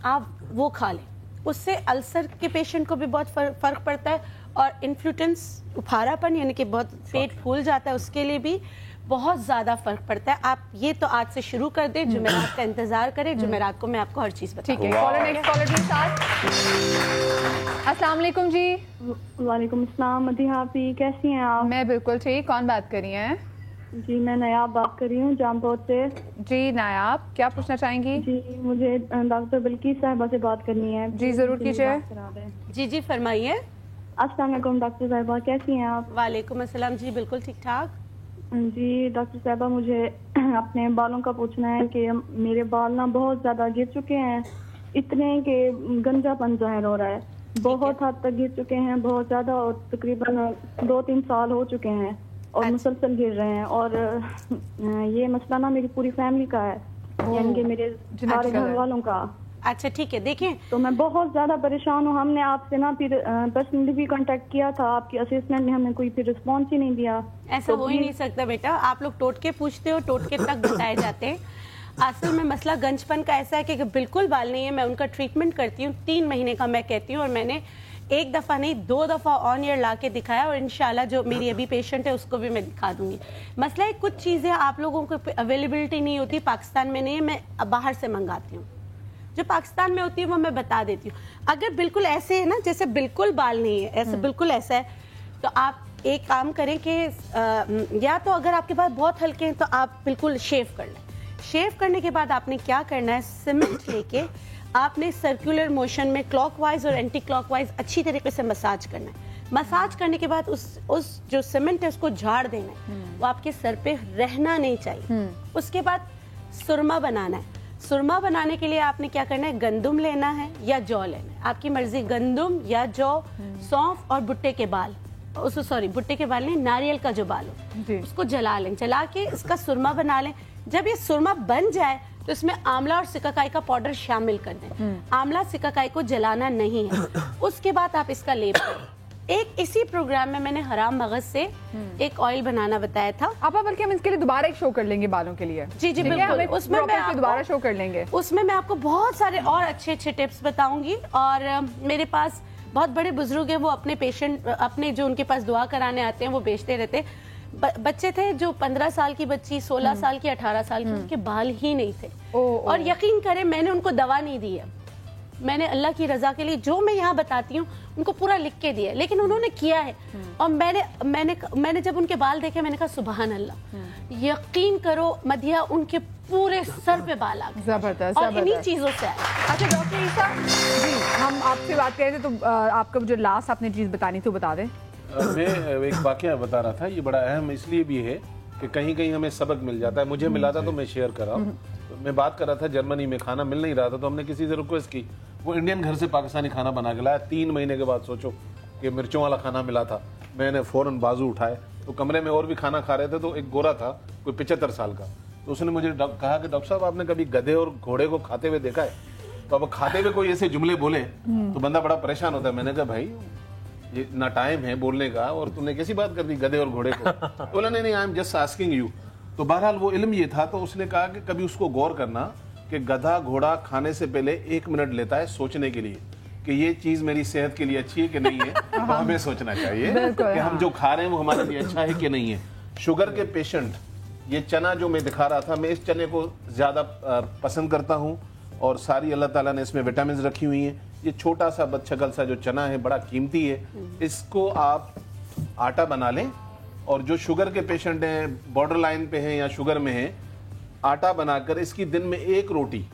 [SPEAKER 4] आप वो खा लें। उससे अल्सर के पेशेंट को भी बहुत फर्क पड़ता है, और इन्फ्लूटेंस, उफारापन यानी कि बहुत पेट फूल जाता है, उसके लिए भी बहुत ज्यादा फर्क पड़ता है। आप ये तो आज से शुरू कर दें, जुमेरात का इंतजार करें, जुमेरात को मैं आपको हर चीज बताऊंगी।
[SPEAKER 3] ठीक है, कॉलर नेक्स्ट कॉलर के साथ। अस्सलाम वालेकुम। जी
[SPEAKER 13] वालेकुम अस्सलाम। मदीहा आप कैसी हैं आप?
[SPEAKER 3] मैं बिल्कुल ठीक। कौन बात कर रही हैं?
[SPEAKER 13] जी मैं नायाब बात कर रही हूँ जामपुर से।
[SPEAKER 3] जी नायाब, क्या पूछना चाहेंगी?
[SPEAKER 13] जी मुझे डॉक्टर बिल्कीस साहिबा से बात करनी है।
[SPEAKER 3] जी जरूर कीजिए।
[SPEAKER 4] जी फरमाइए।
[SPEAKER 13] अस्सलाम वालेकुम डॉक्टर साहिबा, कैसी हैं आप?
[SPEAKER 4] वालेकुम अस्सलाम। जी बिल्कुल ठीक ठाक।
[SPEAKER 13] जी डॉक्टर साहिबा, मुझे अपने बालों का पूछना है कि मेरे बाल ना बहुत ज्यादा गिर चुके हैं, इतने कि गंजापन जाहिर हो रहा है, बहुत हद तक गिर चुके हैं, बहुत ज्यादा, और तकरीबन 2-3 साल हो चुके हैं और मुसलसल गिर रहे हैं। और ये मसला ना मेरी पूरी फैमिली का है, यानी कि मेरे सारे घर वालों का।
[SPEAKER 4] अच्छा ठीक है, देखें
[SPEAKER 13] तो मैं बहुत ज्यादा परेशान हूँ। हमने आपसे ना फिर पर्सनली भी कांटेक्ट किया था, आपकी असिस्टेंट ने हमें कोई फिर रिस्पॉन्स ही नहीं दिया।
[SPEAKER 4] ऐसा हो ही नहीं सकता बेटा, आप लोग टोटके पूछते हो, टोटके तक बताए जाते हैं। असल में मसला गंजपन का ऐसा है कि बिल्कुल बाल नहीं है। मैं उनका ट्रीटमेंट करती हूँ 3 महीने का, मैं कहती हूँ, और मैंने 1 दफ़ा नहीं 2 दफ़ा ऑन ईयर ला के दिखाया, और इंशाल्लाह जो मेरी अभी पेशेंट है उसको भी मैं दिखा दूंगी। मसला है कुछ चीज़ें आप लोगों को अवेलेबिलिटी नहीं होती, पाकिस्तान में नहीं है, मैं बाहर से मंगाती हूँ। जो पाकिस्तान में होती है वो मैं बता देती हूँ। अगर बिल्कुल ऐसे है ना, जैसे बिल्कुल बाल नहीं है, ऐसे बिल्कुल ऐसा है, तो आप एक काम करें कि या तो अगर आपके पास बहुत हल्के हैं तो आप बिल्कुल शेव कर लें। शेव करने के बाद आपने क्या करना है, सीमेंट लेके आपने सर्कुलर मोशन में क्लॉकवाइज और एंटी क्लॉकवाइज अच्छी तरीके से मसाज करना है। मसाज करने के बाद उस जो सीमेंट है उसको झाड़ देना है, वो आपके सर पे रहना नहीं चाहिए। उसके बाद सुरमा बनाना है। सुरमा बनाने के लिए आपने क्या करना है, गंदुम लेना है या जौ लेना है, आपकी मर्जी, गंदुम या जौ, सौंफ और भुट्टे के बाल, भुट्टे के बाल नहीं, नारियल का जो बाल हो उसको जला लें, जला के इसका सुरमा बना लें। जब ये सुरमा बन जाए तो इसमें आंवला और सिकाकाई का पाउडर शामिल कर दें। आंवला सिकाकाई को जलाना नहीं है। उसके बाद आप इसका लेप करें। एक इसी प्रोग्राम में मैंने हराम मगज से एक ऑयल बनाना बताया था।
[SPEAKER 3] आप बल्कि हम इसके लिए दोबारा एक शो कर लेंगे बालों के लिए।
[SPEAKER 4] जी बिल्कुल, उसमें मैं
[SPEAKER 3] दोबारा शो कर लेंगे।
[SPEAKER 4] उसमें मैं आपको बहुत सारे और अच्छे टिप्स बताऊंगी। और मेरे पास बहुत बड़े बुजुर्ग हैं, वो अपने पेशेंट, अपने जो उनके पास दुआ कराने आते हैं वो बेचते रहते। बच्चे थे जो 15 साल की बच्ची, 16 साल की, 18 साल की, उनके बाल ही नहीं थे। और यकीन करें मैंने उनको दवा नहीं दी है, मैंने अल्लाह की रजा के लिए जो मैं यहाँ बताती हूँ उनको पूरा लिख के दिया, लेकिन उन्होंने किया है। और मैंने जब उनके बाल देखे मैंने कहा सुभान अल्लाह। यकीन करो मदिया, उनके पूरे सर पे बाल आ गए।
[SPEAKER 3] जबरदस्त,
[SPEAKER 4] और इन्हीं
[SPEAKER 3] जबरदस्त।
[SPEAKER 4] चीजों से आए।
[SPEAKER 3] अच्छा डॉक्टर ईसा जी, हम आपसे बात कर रहे थे तो आपका जो लास्ट आपने चीज बतानी थी वो बता दें।
[SPEAKER 6] मैं एक वाकया बता रहा था, ये बड़ा अहम इसलिए भी है कि कहीं कहीं हमें सबक मिल जाता है। मुझे मिला था तो मैं शेयर कर रहा हूँ। तो मैं बात कर रहा था जर्मनी में खाना मिल नहीं रहा था, तो हमने किसी से रिक्वेस्ट की, वो इंडियन घर से पाकिस्तानी खाना बना के लाया। 3 महीने के बाद सोचो कि मिर्चों वाला खाना मिला था। मैंने फौरन बाजू उठाए, तो कमरे में और भी खाना खा रहे थे, तो एक गोरा था कोई 75 साल का, तो उसने मुझे कहा कि डॉक्टर साहब आपने कभी गधे और घोड़े को खाते हुए देखा है? तो अब खाते हुए कोई ऐसे जुमले बोले तो बंदा बड़ा परेशान होता है। मैंने कहा भाई ये ना टाइम है बोलने का, और तुमने कैसी बात कर दी गधे और घोड़े को? तो बोला नहीं I am just asking you. तो बहरहाल वो इल्म ये था, तो उसने कहा कि कभी उसको गौर करना कि गधा घोड़ा खाने से पहले 1 मिनट लेता है सोचने के लिए कि ये चीज मेरी सेहत के लिए अच्छी है कि नहीं है। तो हमें सोचना चाहिए कि हम जो खा रहे हैं वो हमारे लिए अच्छा है कि नहीं है। शुगर के पेशेंट, ये चना जो मैं दिखा रहा था, मैं इस चने को ज्यादा पसंद करता हूँ, और सारी अल्लाह ताला ने इसमें विटामिन रखी हुई हैं। ये छोटा सा बदशकल सा जो चना है बड़ा कीमती है, इसको आप आटा बना लें, और जो शुगर के पेशेंट हैं, बॉर्डर लाइन पे हैं या शुगर में हैं, आटा बनाकर इसकी दिन में 1 रोटी,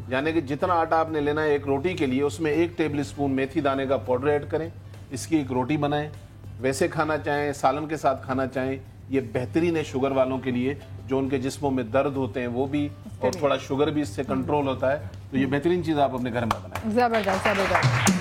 [SPEAKER 6] यानी कि जितना आटा आपने लेना है 1 रोटी के लिए, उसमें 1 टेबल स्पून मेथी दाने का पाउडर ऐड करें, इसकी 1 रोटी बनाएं। वैसे खाना चाहें, सालन के साथ खाना चाहें, ये बेहतरीन है शुगर वालों के लिए, जो उनके जिस्मों में दर्द होते हैं वो भी, और थोड़ा शुगर भी इससे कंट्रोल होता है। तो ये बेहतरीन चीज आप अपने घर में बनाएं।
[SPEAKER 3] जबरदस्त, जबरदस्त।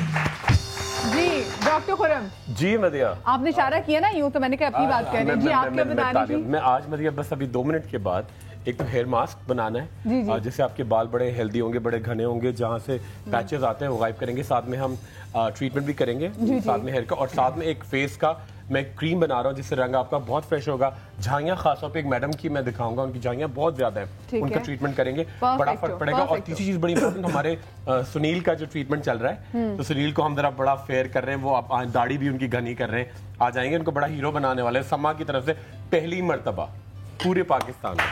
[SPEAKER 3] जी डॉक्टर खुरम
[SPEAKER 12] जी मदिया,
[SPEAKER 3] आपने इशारा किया ना यूं, तो मैंने कहा अपनी बात कर रही जी, आप क्या बता रही थी?
[SPEAKER 12] मैं आज मदिया बस अभी 2 मिनट के बाद एक तो हेयर मास्क बनाना है, जिससे आपके बाल बड़े हेल्दी होंगे, बड़े घने होंगे, जहाँ से पैचेस आते हैं वो गायब करेंगे। साथ में हम ट्रीटमेंट भी करेंगे, साथ में हेयर का, और साथ में एक फेस का मैं क्रीम बना रहा हूँ जिससे रंग आपका बहुत फ्रेश होगा। झाइयाँ खासतौर पे एक मैडम की मैं दिखाऊंगा, उनकी झाइयाँ बहुत ज्यादा है, उनका ट्रीटमेंट करेंगे, बड़ा फर्क पड़ेगा। और तीसरी चीज बड़ी इंपॉर्टेंट, हमारे सुनील का जो ट्रीटमेंट चल रहा है, तो सुनील को हम जरा बड़ा फेयर कर रहे हैं, वो दाढ़ी भी उनकी घनी कर रहे हैं, आ जाएंगे, उनको बड़ा हीरो बनाने वाले हैं समा की तरफ से पहली मर्तबा पूरे पाकिस्तान में।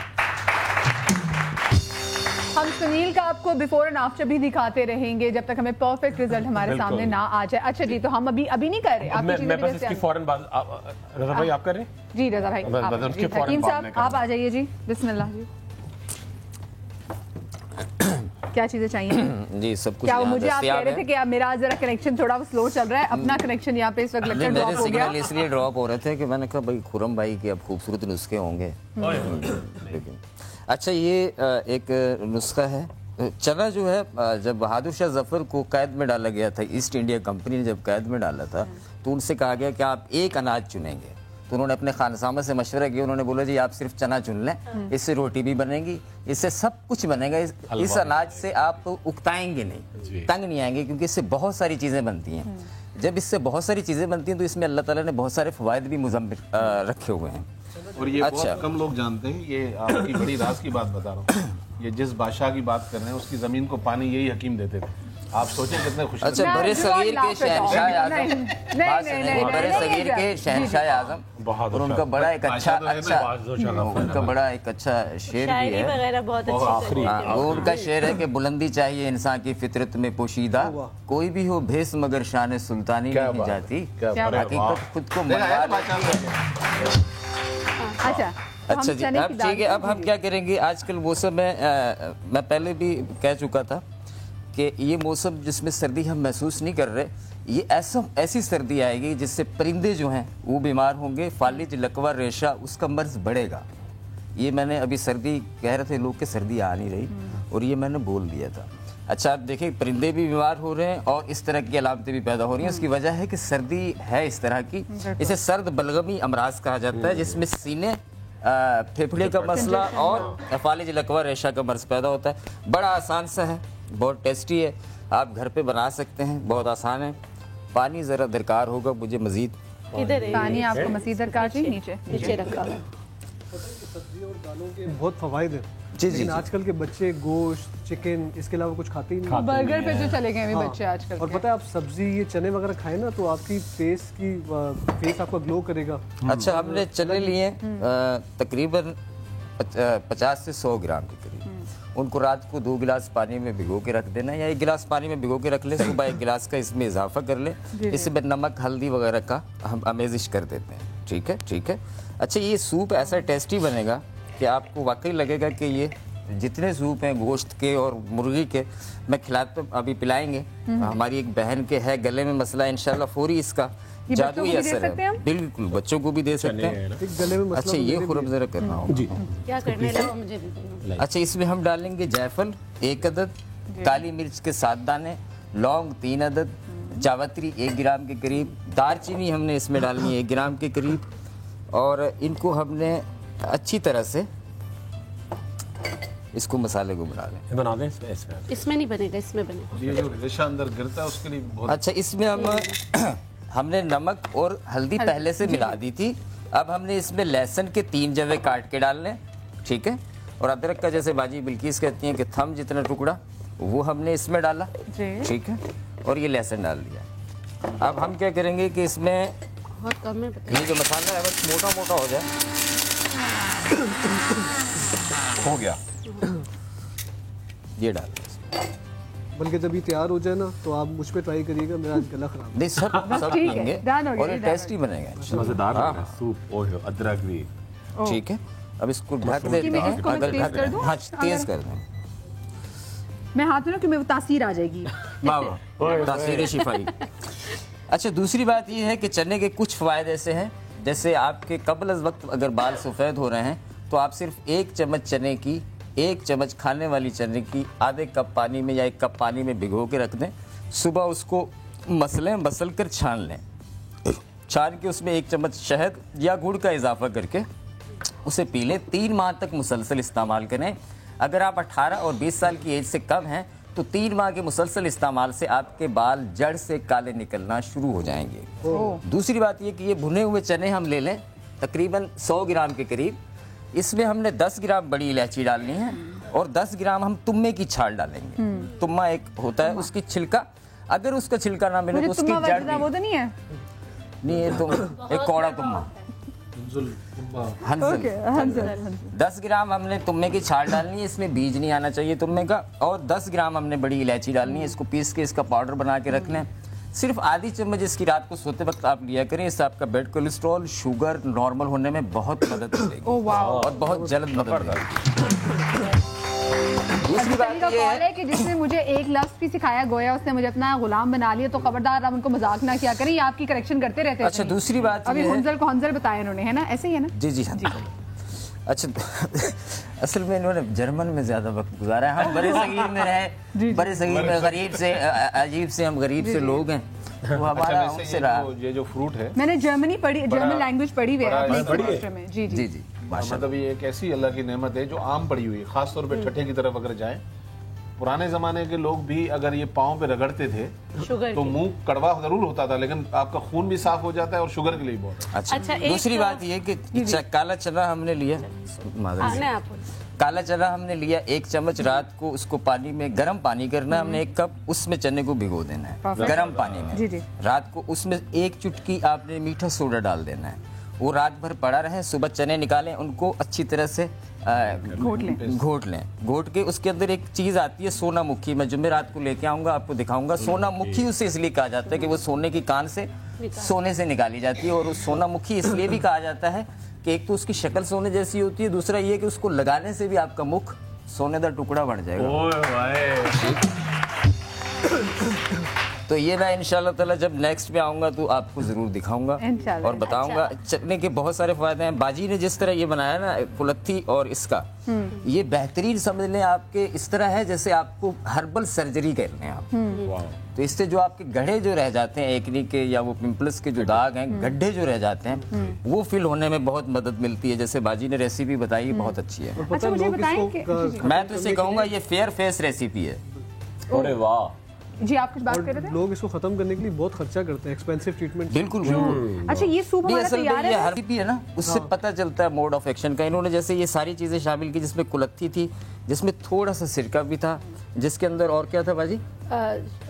[SPEAKER 3] हम सुनील का आपको बिफोर एंड आफ्टर भी दिखाते रहेंगे जब तक हमें परफेक्ट रिजल्ट हमारे सामने ना आ जाए। अच्छा जी, तो हम अभी नहीं कर रहे,
[SPEAKER 12] मैं बस इसकी फौरन बात, रजा भाई आप कर रहे हैं?
[SPEAKER 3] जी रजा भाई, हकीम साहब आप आ जाइए जी, बिस्मिल्लाह जी। क्या चीजें चाहिए
[SPEAKER 11] जी? सब कुछ।
[SPEAKER 3] क्या मुझे आप कह रहे थे कि मेरा जरा कनेक्शन थोड़ा स्लो चल रहा है, अपना कनेक्शन यहाँ पे इस वक्त लगता है ड्रॉप हो गया।
[SPEAKER 11] इसलिए ड्रॉप हो रहे थे कि मैंने कहा भाई खुरम भाई के अब खूबसूरत नुस्खे होंगे, लेकिन अच्छा ये एक नुस्खा है। चना जो है, जब बहादुर शाह जफर को कैद में डाला गया था, ईस्ट इंडिया कंपनी ने जब कैद में डाला था, तो उनसे कहा गया कि आप एक अनाज चुनेंगे। तो उन्होंने अपने खानसामा से मशवरा किया, उन्होंने बोला जी आप सिर्फ चना चुन लें, इससे रोटी भी बनेगी, इससे सब कुछ बनेगा, इस अनाज से आप उकताएंगे नहीं, तंग नहीं आएंगे, क्योंकि इससे बहुत सारी चीज़ें बनती हैं। जब इससे बहुत सारी चीज़ें बनती हैं तो इसमें अल्लाह ताला ने बहुत सारे फ़वाइद भी मुज़म्मिल रखे हुए हैं।
[SPEAKER 6] और ये बहुत कम लोग जानते हैं, ये आपकी बड़ी राज की बात बता रहा हूँ। ये जिस बादशाह की बात कर रहे हैं उसकी ज़मीन को पानी यही हकीम देते थे। आप सोचें कितने खुश।
[SPEAKER 11] अच्छा, बड़े सगीर के शहनशाह आज़म, बड़े सगीर के शहनशाह आज़म, और उनका बड़ा एक अच्छा उनका बड़ा एक अच्छा शेर भी है, वो उनका शेर है कि बुलंदी चाहिए इंसान की फितरत में पोशीदा, कोई भी हो भेस मगर शान सुल्तानी नहीं जाती, हकीकत खुद को अच्छा जी। अब ठीक है, अब हम क्या करेंगे, आजकल मौसम में मैं पहले भी कह चुका था कि ये मौसम जिसमें सर्दी हम महसूस नहीं कर रहे, ये ऐसी सर्दी आएगी जिससे परिंदे जो हैं वो बीमार होंगे, फालिज, लकवा, रेशा, उसका मर्ज बढ़ेगा। ये मैंने अभी सर्दी कह रहे थे लोग कि सर्दी आ नहीं रही, और ये मैंने बोल दिया था। अच्छा आप देखिए, परिंदे भी बीमार हो रहे हैं और इस तरह की अलामतें भी पैदा हो रही हैं। उसकी वजह है कि सर्दी है इस तरह की, इसे सर्द बलगमी अमराज कहा जाता है, जिसमें सीने, फेफड़े का मसला और फालिज, लकवा, रेशा का मर्ज पैदा होता है। बड़ा आसान सा है, बहुत टेस्टी है, आप घर पे बना सकते हैं, बहुत आसान है। पानी ज़रा दरकार होगा मुझे मजीद,
[SPEAKER 3] पानी आपको मजीद दरकार चाहिए, नीचे रखा है।
[SPEAKER 5] सब्जी और दालों के बहुत फवाइद हैं
[SPEAKER 11] जी जी।
[SPEAKER 5] आजकल के बच्चे गोश्त, चिकन, इसके अलावा कुछ खाते ही नहीं,
[SPEAKER 3] बर्गर पे जो चले गए बच्चे आजकल।
[SPEAKER 5] और पता है आप सब्जी ये चने वगैरह खाए ना तो आपकी फेस आपका ग्लो करेगा।
[SPEAKER 11] अच्छा, हमने चने लिए तकरीबन 50 से 100 ग्राम के करीब, उनको रात को 2 गिलास पानी में भिगो के रख देना, या 1 गिलास पानी में भिगो के रख ले, सुबह 1 गिलास का इसमें इजाफा कर ले, इसमें नमक, हल्दी वगैरह का हम अमेजिश कर देते हैं। ठीक है, ठीक है। अच्छा, ये सूप ऐसा टेस्टी बनेगा कि आपको वाकई लगेगा कि ये जितने सूप हैं गोश्त के और मुर्गी के मैं खिलाता, अभी पिलाएंगे। हमारी एक बहन के है गले में मसला, इंशाल्लाह फौरी इसका जादुई असर है। बिल्कुल बच्चों को भी दे सकते हैं।
[SPEAKER 5] गले में
[SPEAKER 11] अच्छा ये खुरम जरा करना होगा जी।
[SPEAKER 4] क्या करने लगा मुझे भी।
[SPEAKER 11] अच्छा इसमें हम डालेंगे जायफल 1 अदद, काली मिर्च के 7 दाने, लौंग 3 अदद, जावित्री 1 ग्राम के करीब, दालचीनी हमने इसमें डालनी है 1 ग्राम के करीब, और इनको हमने अच्छी तरह से इसको मसाले को बना लें।
[SPEAKER 4] इसमें नहीं बनेगा, इसमें बनेगा।
[SPEAKER 6] ये जो रेशा अंदर गिरता है उसके लिए बहुत
[SPEAKER 11] अच्छा इसमें हम हमने नमक और हल्दी पहले से मिला दी थी। अब हमने इसमें लहसुन के 3 जवे काट के डालने, ठीक है, और अदरक का जैसे बाजी बिल्किस कहती हैं कि थम जितना टुकड़ा वो हमने इसमें डाला, ठीक है, और ये लहसुन डाल दिया। अब हम क्या करेंगे कि इसमें
[SPEAKER 4] बहुत कम है,
[SPEAKER 11] ये जो मसाला है बस मोटा मोटा हो जाए।
[SPEAKER 6] हो गया,
[SPEAKER 11] ये डाल
[SPEAKER 5] बल्कि जब ये तैयार हो जाए ना तो आप मुझ पे ट्राई करिएगा, मेरा आज गला खराब
[SPEAKER 11] नहीं, सब पिएंगे और ये टेस्टी बनेगा,
[SPEAKER 12] मजेदार है सूप। ओह अदरक भी,
[SPEAKER 11] ठीक है। अब इसको ढक देते हैं, अगर हाँ तेज कर दें,
[SPEAKER 3] मैं हाथ में ना कि मैं वो तासीर आ जाएगी।
[SPEAKER 11] वाह तासीर शिफाई। अच्छा दूसरी बात ये है कि चने के कुछ फ़ायदे ऐसे हैं, जैसे आपके कबल अज़ वक्त अगर बाल सफ़ेद हो रहे हैं तो आप सिर्फ 1 चम्मच चने की, 1 चम्मच खाने वाली चने की आधे कप पानी में या 1 कप पानी में भिगो के रख दें। सुबह उसको मसल कर छान लें, छान के उसमें 1 चम्मच शहद या गुड़ का इजाफा करके उसे पी लें। 3 माह तक मुसलसल इस्तेमाल करें। अगर आप 18 और 20 साल की एज से कम हैं तो 3 माह के मुसलसल इस्तेमाल से आपके बाल जड़ से काले निकलना शुरू हो जाएंगे। दूसरी बात ये कि ये भुने हुए चने हम ले लें तकरीबन 100 ग्राम के करीब। इसमें हमने 10 ग्राम बड़ी इलायची डालनी है और 10 ग्राम हम तुम्मे की छाल डालेंगे। तुम्मा एक होता है उसकी छिलका, अगर उसका छिलका ना मिले तो उसकी जड़
[SPEAKER 3] वो तो नहीं है,
[SPEAKER 11] नहीं है तो एक कौड़ा तुम्मा, हंसल। 10 ग्राम हमने तुम्मे की छाल डालनी है, इसमें बीज नहीं आना चाहिए तुम्मे का, और 10 ग्राम हमने बड़ी इलायची डालनी है। इसको पीस के इसका पाउडर बना के रख लें। सिर्फ आधी चम्मच इसकी रात को सोते वक्त आप लिया करें, इससे आपका ब्लड कोलेस्ट्रॉल शुगर नॉर्मल होने में बहुत मदद मिलेगी और बहुत जल्द मदद मिलेगी। दूसरी बात ये है
[SPEAKER 3] कि जिसने मुझे एक लफ्ज भी सिखाया, गोया उसने मुझे अपना गुलाम बना लिया, तो खबरदार आप उनको मजाक ना किया करें, ये आपकी करेक्शन करते रहते हैं।
[SPEAKER 11] अच्छा दूसरी बात
[SPEAKER 3] अभी हंजल को हंजल बताया इन्होंने, है ना, ऐसे ही है ना?
[SPEAKER 11] जी जी हाँ। अच्छा असल में इन्होंने जर्मन में ज्यादा वक्त गुजारा है, हम बड़े सगीर में रहे, बड़े सगीर में गरीब से अजीब से हम गरीब से लोग हैं, वो हमारा उनसे रहा।
[SPEAKER 6] ये जो फ्रूट है
[SPEAKER 3] मैंने जर्मनी पढ़ी, जर्मन लैंग्वेज पढ़ी हुई है। जी जी
[SPEAKER 11] जी।
[SPEAKER 6] मतलब ये एक ऐसी अल्लाह की नेमत है जो आम पड़ी हुई है, खास तौर पे ठट्ठे की तरफ अगर जाएं, पुराने जमाने के लोग भी अगर ये पाँव पे रगड़ते थे तो मुंह कड़वा जरूर होता था, लेकिन आपका खून भी साफ हो जाता है और शुगर के लिए बहुत
[SPEAKER 11] अच्छा। दूसरी बात ये कि काला चना हमने लिया, काला चना हमने लिया 1 चम्मच, रात को उसको पानी में गर्म पानी करना है हमने 1 कप, उसमें चने को भिगो देना है गर्म पानी में। रात को उसमें 1 चुटकी आपने मीठा सोडा डाल देना है, वो रात भर पड़ा रहे, सुबह चने निकालें, उनको अच्छी तरह से घोट लें। घोट के उसके अंदर एक चीज़ आती है सोना मुखी, मैं जुमेरात को लेके आऊँगा आपको दिखाऊंगा। सोना मुखी उसे इसलिए कहा जाता है कि वो सोने की कान से सोने से निकाली जाती है, और उस सोना मुखी इसलिए भी कहा जाता है कि एक तो उसकी शक्ल सोने जैसी होती है, दूसरा ये कि उसको लगाने से भी आपका मुख सोने का टुकड़ा बन जाएगा। तो ये मैं इंशाल्लाह ताला जब नेक्स्ट में आऊँगा तो आपको ज़रूर दिखाऊंगा और बताऊंगा। चटनी के बहुत सारे फायदे हैं। बाजी ने जिस तरह ये बनाया ना कुलत्थी और इसका, ये बेहतरीन समझ लें आपके इस तरह है जैसे आपको हर्बल सर्जरी कर रहे हैं आप। तो इससे जो आपके गड्ढे जो रह जाते हैं एक्ने के या वो पिंपल्स के जो दाग हैं, गड्ढे जो रह जाते हैं, वो फिल होने में बहुत मदद मिलती है। जैसे बाजी ने रेसिपी बताई बहुत अच्छी है।
[SPEAKER 3] अच्छा मुझे बताएं कि
[SPEAKER 11] मैं तो इसे कहूँगा ये फेयर फेस रेसिपी है।
[SPEAKER 12] अरे वाह
[SPEAKER 3] जी, आप कुछ बात कर रहे थे?
[SPEAKER 5] लोग इसको खत्म करने के लिए बहुत खर्चा करते हैं, एक्सपेंसिव ट्रीटमेंट।
[SPEAKER 11] बिल्कुल बिल्कुल।
[SPEAKER 3] अच्छा ये सूप हमारा तैयार है,
[SPEAKER 11] हर है ना, उससे पता चलता है मोड ऑफ एक्शन का। इन्होंने जैसे ये सारी चीजें शामिल की, जिसमें कुलत्थी थी, जिसमें थोड़ा सा सिरका भी था, जिसके अंदर और क्या था बाजी?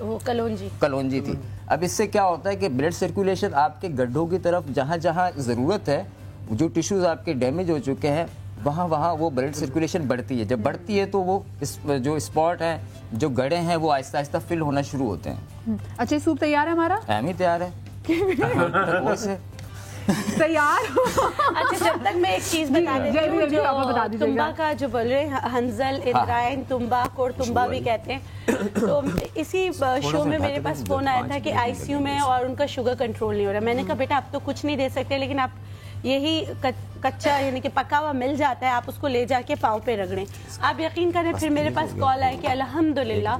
[SPEAKER 4] वो कलौंजी
[SPEAKER 11] थी। अब इससे क्या होता है कि ब्लड सर्कुलेशन आपके गड्ढों की तरफ जहाँ जहाँ जरूरत है, जो टिश्यूज आपके डैमेज हो चुके हैं, वहाँ वहाँ वो ब्लड सर्कुलेशन बढ़ती है। जब बढ़ती है तो वो जो स्पॉट हैं, जो गड्ढे हैं, वो आहिस्ता आहिस्ता फिल होना शुरू होते हैं।
[SPEAKER 3] अच्छा सूप तैयार है हमारा?
[SPEAKER 11] एम ही तैयार है।
[SPEAKER 3] तैयार हो?
[SPEAKER 4] अच्छा, जब तक मैं एक चीज बता देती हूँ, जो तुम्बा का जो बोल रहे हैं, हंजल, इंद्रायण, तुम्बा, कोर तुम्बा भी कहते हैं। तो इसी शो में मेरे पास फोन आया था कि आईसीयू में और उनका शुगर कंट्रोल नहीं हो रहा। मैंने कहा बेटा आप तो कुछ नहीं दे सकते, लेकिन आप यही कच्चा यानी कि पका हुआ मिल जाता है, आप उसको ले जाके पाँव पे रगड़ें। आप यकीन करें, फिर मेरे पास कॉल आया कि अल्हम्दुलिल्लाह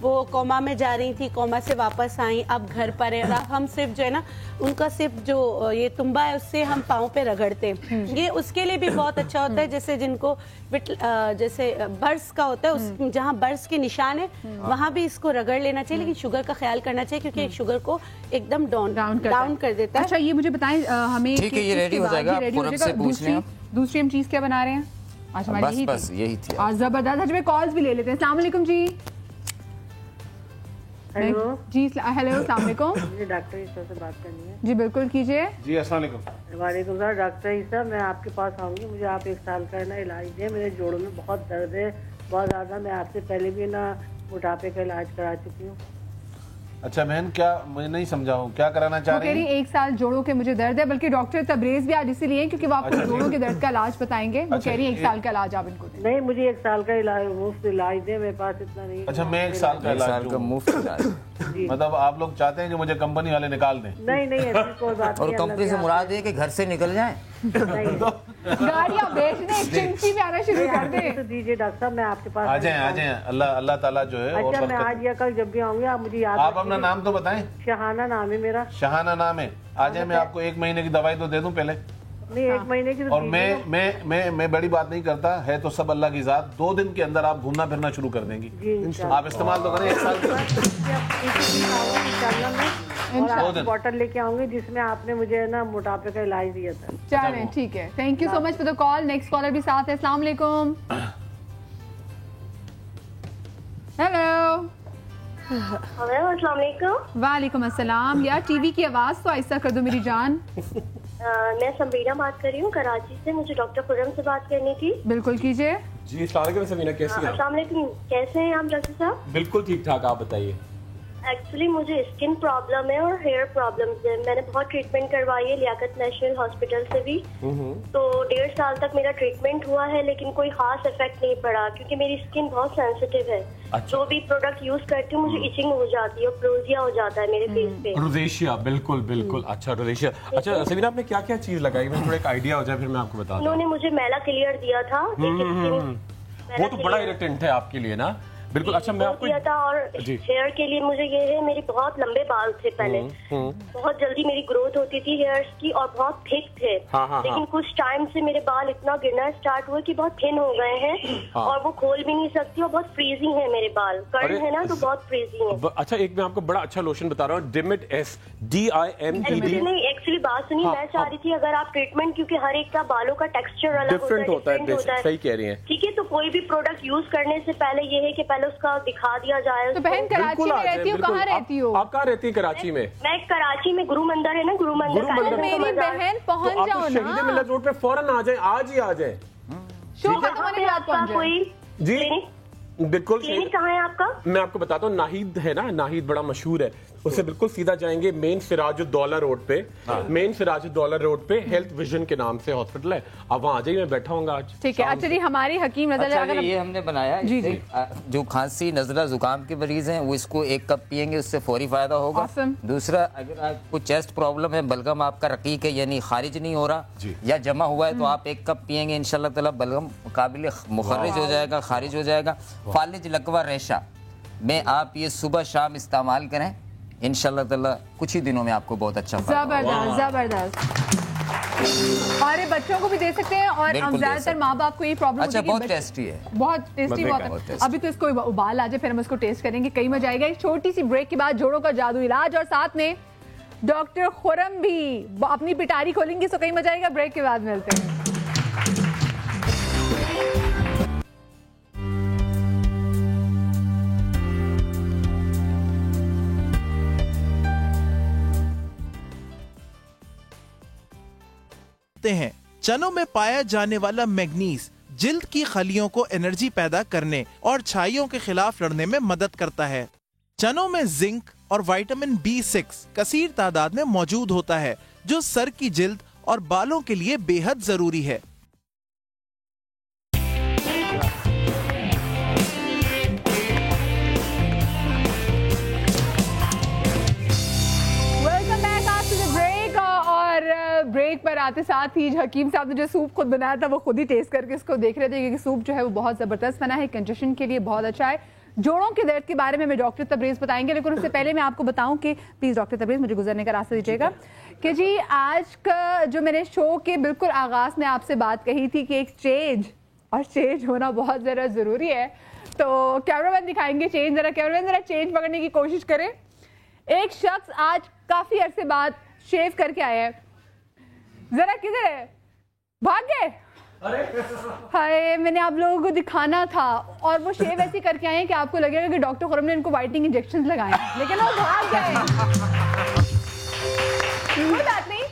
[SPEAKER 4] वो कोमा में जा रही थी, कोमा से वापस आई, अब घर पर है। और अब हम सिर्फ जो है ना, उनका सिर्फ जो ये तुम्बा है उससे हम पाँव पे रगड़ते हैं। ये उसके लिए भी बहुत अच्छा होता है, जैसे जिनको जैसे बर्स का होता है, उस जहाँ बर्स के निशान है वहाँ भी इसको रगड़ लेना चाहिए, लेकिन शुगर का ख्याल करना चाहिए क्योंकि शुगर को एकदम डाउन कर देता है।
[SPEAKER 3] अच्छा, ये मुझे बताएं, हमें
[SPEAKER 11] ठीक है, ये रेडी हो जाएगा।
[SPEAKER 3] दूसरी हम चीज क्या बना रहे हैं आज? हमारी
[SPEAKER 11] बस यही थी
[SPEAKER 3] आज। जबरदस्त। आज में कॉल्स भी ले लेते हैं। अस्सलाम वालेकुम जी।
[SPEAKER 14] हेलो
[SPEAKER 3] जी, हेलो, अस्सलाम वालेकुम।
[SPEAKER 14] मुझे डॉक्टर ईसा से बात करनी है।
[SPEAKER 3] जी बिल्कुल कीजिए।
[SPEAKER 6] जी अस्सलाम वालेकुम।
[SPEAKER 14] वालेकुम सर। डॉक्टर ईसा, मैं आपके पास आऊंगी, मुझे आप 1 साल का ना इलाज दें। मेरे जोड़ों में बहुत दर्द है, बहुत ज्यादा। मैं आपसे पहले भी ना मोटापे का इलाज करा चुकी हूँ।
[SPEAKER 6] अच्छा बहन, क्या मुझे नहीं समझा हूँ, क्या कराना चाह रही हैं?
[SPEAKER 3] 1 साल जोड़ों के मुझे दर्द है, बल्कि डॉक्टर तबरेज भी आज इसीलिए हैं क्योंकि वो आपको जोड़ों के दर्द का इलाज बताएंगे। वो कह रही है 1 साल का इलाज आप इनको दें।
[SPEAKER 14] नहीं, मुझे 1 साल का इलाज मुफ्त इलाज दे, मेरे पास इतना नहीं।
[SPEAKER 6] अच्छा, मैं 1 साल का इलाज
[SPEAKER 11] मुफ्त इलाज।
[SPEAKER 6] मतलब आप लोग चाहते हैं कि मुझे कंपनी वाले निकाल दें?
[SPEAKER 14] नहीं नहीं, ऐसी कोई बात नहीं।
[SPEAKER 11] और कंपनी से मुराद है कि घर से निकल जाएं।
[SPEAKER 3] गाड़ियाँ बेचने एजेंसी में आना शुरू कर दें।
[SPEAKER 14] तो दीजिए डॉक्टर साहब, मैं आपके पास
[SPEAKER 6] आ जाएं। अल्लाह ताला जो है।
[SPEAKER 14] अच्छा, मैं आज या कल जब भी आऊंगी आप मुझे याद।
[SPEAKER 6] आप अपना नाम तो बताएं।
[SPEAKER 14] शहाना नाम है मेरा।
[SPEAKER 6] शहाना नाम है। आ जाए, मैं आपको 1 महीने की दवाई तो दे दूं पहले।
[SPEAKER 14] नहीं, 1 महीने की तो।
[SPEAKER 6] और मैं बड़ी बात नहीं करता है, तो सब अल्लाह की जात। 2 दिन के अंदर आप घूमना फिरना शुरू कर देंगे। आप इस्तेमाल तो करें 1 साल
[SPEAKER 14] और बॉटल लेके आऊंगी जिसमें आपने मुझे ना मोटापे का इलाज दिया था।
[SPEAKER 3] चलें, ठीक है। Thank you so much for the call. Next collar भी साथ है। अस्सलाम वालेकुम। हेलो।
[SPEAKER 10] अस्सलाम वालेकुम।
[SPEAKER 3] वालेकुम अस्सलाम। यार टीवी की आवाज तो ऐसा कर दो मेरी जान।
[SPEAKER 10] मैं सबीना बात कर रही हूँ कराची से। मुझे डॉक्टर खुरम से बात करनी थी।
[SPEAKER 3] बिल्कुल कीजिए।
[SPEAKER 12] जी अस्सलाम वालेकुम सबीना, कैसी हैं आप?
[SPEAKER 10] अस्सलाम वालेकुम, कैसे हैं आप डॉक्टर साहब?
[SPEAKER 12] बिल्कुल ठीक ठाक, आप बताइए।
[SPEAKER 10] एक्चुअली मुझे स्किन प्रॉब्लम है और हेयर प्रॉब्लम्स है। मैंने बहुत ट्रीटमेंट करवाई है लियाकत नेशनल हॉस्पिटल से भी। तो 1.5 साल तक मेरा ट्रीटमेंट हुआ है, लेकिन कोई खास इफेक्ट नहीं पड़ा क्योंकि मेरी स्किन बहुत सेंसिटिव है।
[SPEAKER 12] अच्छा।
[SPEAKER 10] जो भी प्रोडक्ट यूज करती हूँ मुझे इचिंग हो जाती है और प्रोजिया हो जाता है मेरे फेस पे।
[SPEAKER 12] रोजेशिया, बिल्कुल बिल्कुल। अच्छा रोजेशिया। अच्छा सबीना, आपने क्या क्या चीज लगाई? मैं थोड़ा एक आइडिया हो जाए फिर मैं आपको बता दूं।
[SPEAKER 10] उन्होंने मुझे मेला क्लियर दिया था।
[SPEAKER 12] वो तो बड़ा इरिटेंट है आपके लिए ना। बिल्कुल। अच्छा, मैं आपको
[SPEAKER 10] दिया था। और हेयर के लिए मुझे ये है, मेरे बहुत लंबे बाल थे पहले। बहुत जल्दी मेरी ग्रोथ होती थी हेयर्स की और बहुत थिक थे। लेकिन कुछ टाइम से मेरे बाल इतना गिरना स्टार्ट हुआ कि बहुत थिन हो गए हैं और वो खोल भी नहीं सकती और बहुत फ्रीजिंग है मेरे बाल। कर्ल है ना, तो बहुत फ्रीजिंग है।
[SPEAKER 12] अच्छा, एक मैं आपको बड़ा अच्छा लोशन बता रहा हूँ, डिमिड S DIMED।
[SPEAKER 10] नहीं, एक्चुअली बात सुनिए, मैं चाह रही थी अगर आप ट्रीटमेंट, क्योंकि हर एक का बालों का टेक्सचर अलग
[SPEAKER 12] डिफरेंट होता है। सही कह रही है।
[SPEAKER 10] ठीक है, तो कोई भी प्रोडक्ट यूज करने से पहले ये है कि पहले उसका दिखा दिया जाए।
[SPEAKER 3] तो बहन कराची में रहती हो, कहाँ रहती हो?
[SPEAKER 12] आप कहाँ रहती है कराची में?
[SPEAKER 10] मैं कराची में गुरु मंदिर है ना, गुरु मंदिर।
[SPEAKER 3] मेरी बहन पहुँच जाओ ना,
[SPEAKER 12] शहीद मिलत रोड पे फौरन आ जाए, आज ही आ जाए।
[SPEAKER 3] शो खत्म होने के बाद पहुँच जाए।
[SPEAKER 10] कोई
[SPEAKER 12] जी बिल्कुल।
[SPEAKER 10] क्लिनिक कहाँ है आपका?
[SPEAKER 12] मैं आपको बताता हूँ, नाहिद है ना, नाहिद बड़ा मशहूर है, उससे बिल्कुल सीधा जाएंगे मेन सिराजुद्दौला रोड पे। मेन सिराजुद्दौला रोड पे हेल्थ विजन के नाम से हॉस्पिटल है। आप वहाँ आ जाइए, मैं बैठा हूँ आज।
[SPEAKER 3] ठीक है। अच्छा जी, हमारी हकीम नजर।
[SPEAKER 11] अच्छा, ये हमने बनाया
[SPEAKER 3] जी जी।
[SPEAKER 11] जो खांसी नजला जुकाम के मरीज हैं वो इसको 1 कप पियेंगे, उससे फौरी फायदा होगा। दूसरा, अगर आपको चेस्ट प्रॉब्लम है, बलगम आपका रकीक है यानी खारिज नहीं हो रहा या जमा हुआ है, तो आप 1 कप पियेंगे, इंशाल्लाह ताला बलगम काबिल मुखर्रिज हो जाएगा, खारिज हो जाएगा। फालिज लकवा रेशा में आप ये सुबह शाम इस्तेमाल करें, इंशाल्लाह ताला कुछ ही दिनों में आपको बहुत अच्छा
[SPEAKER 3] जबरदस्त जबरदस्त। और बच्चों को भी दे सकते हैं और ज्यादातर माँ बाप को ये प्रॉब्लम
[SPEAKER 11] अच्छा, बहुत टेस्टी है,
[SPEAKER 3] बहुत टेस्टी, बहुत है। अभी तो इसको उबाल आ जाए, फिर हम इसको टेस्ट करेंगे, कई मजा आएगा। एक छोटी सी ब्रेक के बाद जोड़ों का जादू इलाज और साथ में डॉक्टर खुरम भी अपनी पिटारी खोलेंगी, तो कई मजा आएगा। ब्रेक के बाद मिलते हैं।
[SPEAKER 2] हैं चनों में पाया जाने वाला मैग्नीज जिल्द की खलियों को एनर्जी पैदा करने और छाइयों के खिलाफ लड़ने में मदद करता है। चनों में जिंक और विटामिन B6 कसीर तादाद में मौजूद होता है, जो सर की जिल्द और बालों के लिए बेहद जरूरी है।
[SPEAKER 3] ब्रेक पर आते साथ ही हकीम साहब ने जो सूप खुद बनाया था वो खुद ही टेस्ट करके इसको देख रहे थे, क्योंकि सूप जो है वो बहुत ज़बरदस्त बना है, कंजेशन के लिए बहुत अच्छा है। जोड़ों के दर्द के बारे में हमें डॉक्टर तबरेज़ बताएंगे, लेकिन उससे पहले मैं आपको बताऊं कि प्लीज़ डॉक्टर तबरेज़ मुझे गुजरने का रास्ता दीजिएगा कि जी आज का जो मैंने शो के बिल्कुल आगाज़ में आपसे बात कही थी कि एक चेंज होना बहुत ज़रा ज़रूरी है। तो कैमरामैन दिखाएंगे चेंज, ज़रा कैमरामैन ज़रा चेंज पकड़ने की कोशिश करें। एक शख्स आज काफ़ी अरसे बाद शेव करके आया है, जरा किधर है, भाग गए? हाय, मैंने आप लोगों को दिखाना था और वो शेव ऐसे करके आए हैं कि आपको लगेगा कि डॉक्टर खुरम ने इनको वाइटनिंग इंजेक्शन लगाए, लेकिन वो भाग गए। कोई बात नहीं,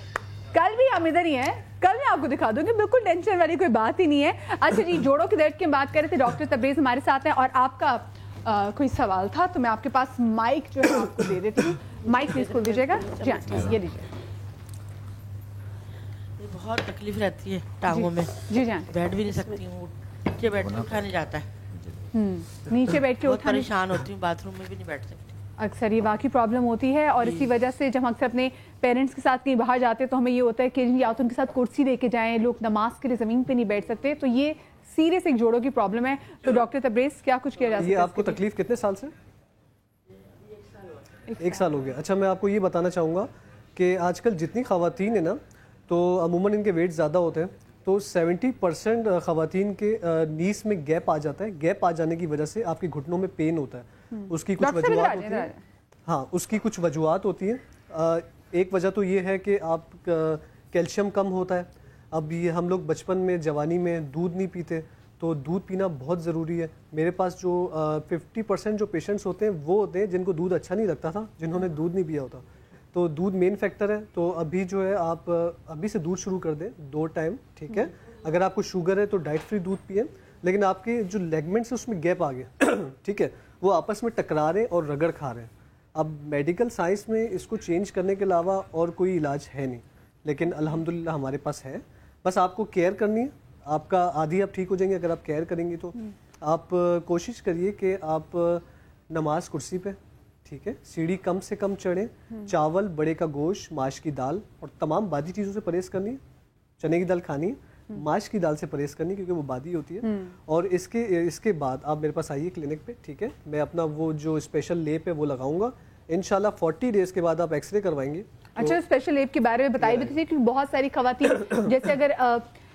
[SPEAKER 3] कल भी हम इधर ही हैं, कल मैं आपको दिखा दूंगी, बिल्कुल टेंशन वाली कोई बात ही नहीं है। अच्छा जी, जोड़ों के दर्द की बात कर रहे थे, डॉक्टर तबरेज़ हमारे साथ हैं और आपका कोई सवाल था, तो मैं आपके पास माइक जो है आपको दे देती हूँ। माइक प्लीज खोल दीजिएगा। जी हाँ, ये लीजिए।
[SPEAKER 15] बहुत तकलीफ रहती है टांगों में।
[SPEAKER 3] जी जी,
[SPEAKER 15] बैठ भी नहीं सकती हूँ, नीचे बैठ के उठा नहीं जाता है।
[SPEAKER 3] नीचे बैठ के
[SPEAKER 15] बहुत परेशान होती हूँ, बाथरूम में भी नहीं बैठ सकती।
[SPEAKER 3] अक्सर ये वाकई प्रॉब्लम होती है और इसी वजह से जब हम अक्सर अपने पेरेंट्स के साथ कहीं बाहर जाते हैं तो हमें ये होता है कि या तो उनके साथ कुर्सी लेके जाएं, लोग नमाज के लिए ज़मीन पे नहीं बैठ सकते, तो ये सीरियस एक जोड़ों की प्रॉब्लम है। तो डॉक्टर तबरेज़ क्या कुछ किया जा सकता है?
[SPEAKER 5] ये आपको तकलीफ कितने साल से? एक साल हो गया। अच्छा, मैं आपको ये बताना चाहूँगा कि आजकल जितनी ख़वातीन है ना, तो अमूमन इनके वेट ज़्यादा होते हैं, तो 70% ख़वातीन के नीस में गैप आ जाता है। गैप आ जाने की वजह से आपके घुटनों में पेन होता है। उसकी कुछ वजूहात होती है। हाँ, उसकी कुछ वजूहात होती हैं। एक वजह तो ये है कि आप कैल्शियम कम होता है। अब ये हम लोग बचपन में, जवानी में दूध नहीं पीते, तो दूध पीना बहुत ज़रूरी है। मेरे पास जो 50% जो पेशेंट्स होते हैं वो होते हैं जिनको दूध अच्छा नहीं लगता था, जिन्होंने दूध नहीं पिया होता। तो दूध मेन फैक्टर है। तो अभी जो है आप अभी से दूध शुरू कर दें 2 टाइम, ठीक है। अगर आपको शुगर है तो डाइट फ्री दूध पिए, लेकिन आपके जो लेगमेंट्स है उसमें गैप आ गया, ठीक है, वो आपस में टकरा रहे और रगड़ खा रहे हैं। अब मेडिकल साइंस में इसको चेंज करने के अलावा और कोई इलाज है नहीं, लेकिन अल्हम्दुलिल्लाह हमारे पास है। बस आपको केयर करनी है, आपका आधी आप ठीक हो जाएंगे अगर आप केयर करेंगे। तो आप कोशिश करिए कि आप नमाज कुर्सी पे, ठीक है, सीढ़ी कम से कम चढ़ें, चावल, बड़े का गोश्त, माश की दाल और तमाम बादी चीज़ों से परहेज करनी है। चने की दाल खानी है, माश की दाल से परहेज करनी क्योंकि वो बादी होती है। और इसके बाद आप मेरे पास आइए क्लिनिक पे, ठीक है। मैं अपना वो जो स्पेशल लेप है वो लगाऊंगा। इंशाल्लाह 40 डेज के बाद आप एक्सरे करवाएंगे।
[SPEAKER 3] अच्छा, स्पेशल लेप के बारे में बताइए भी, क्योंकि बहुत सारी खवातीन जैसे अगर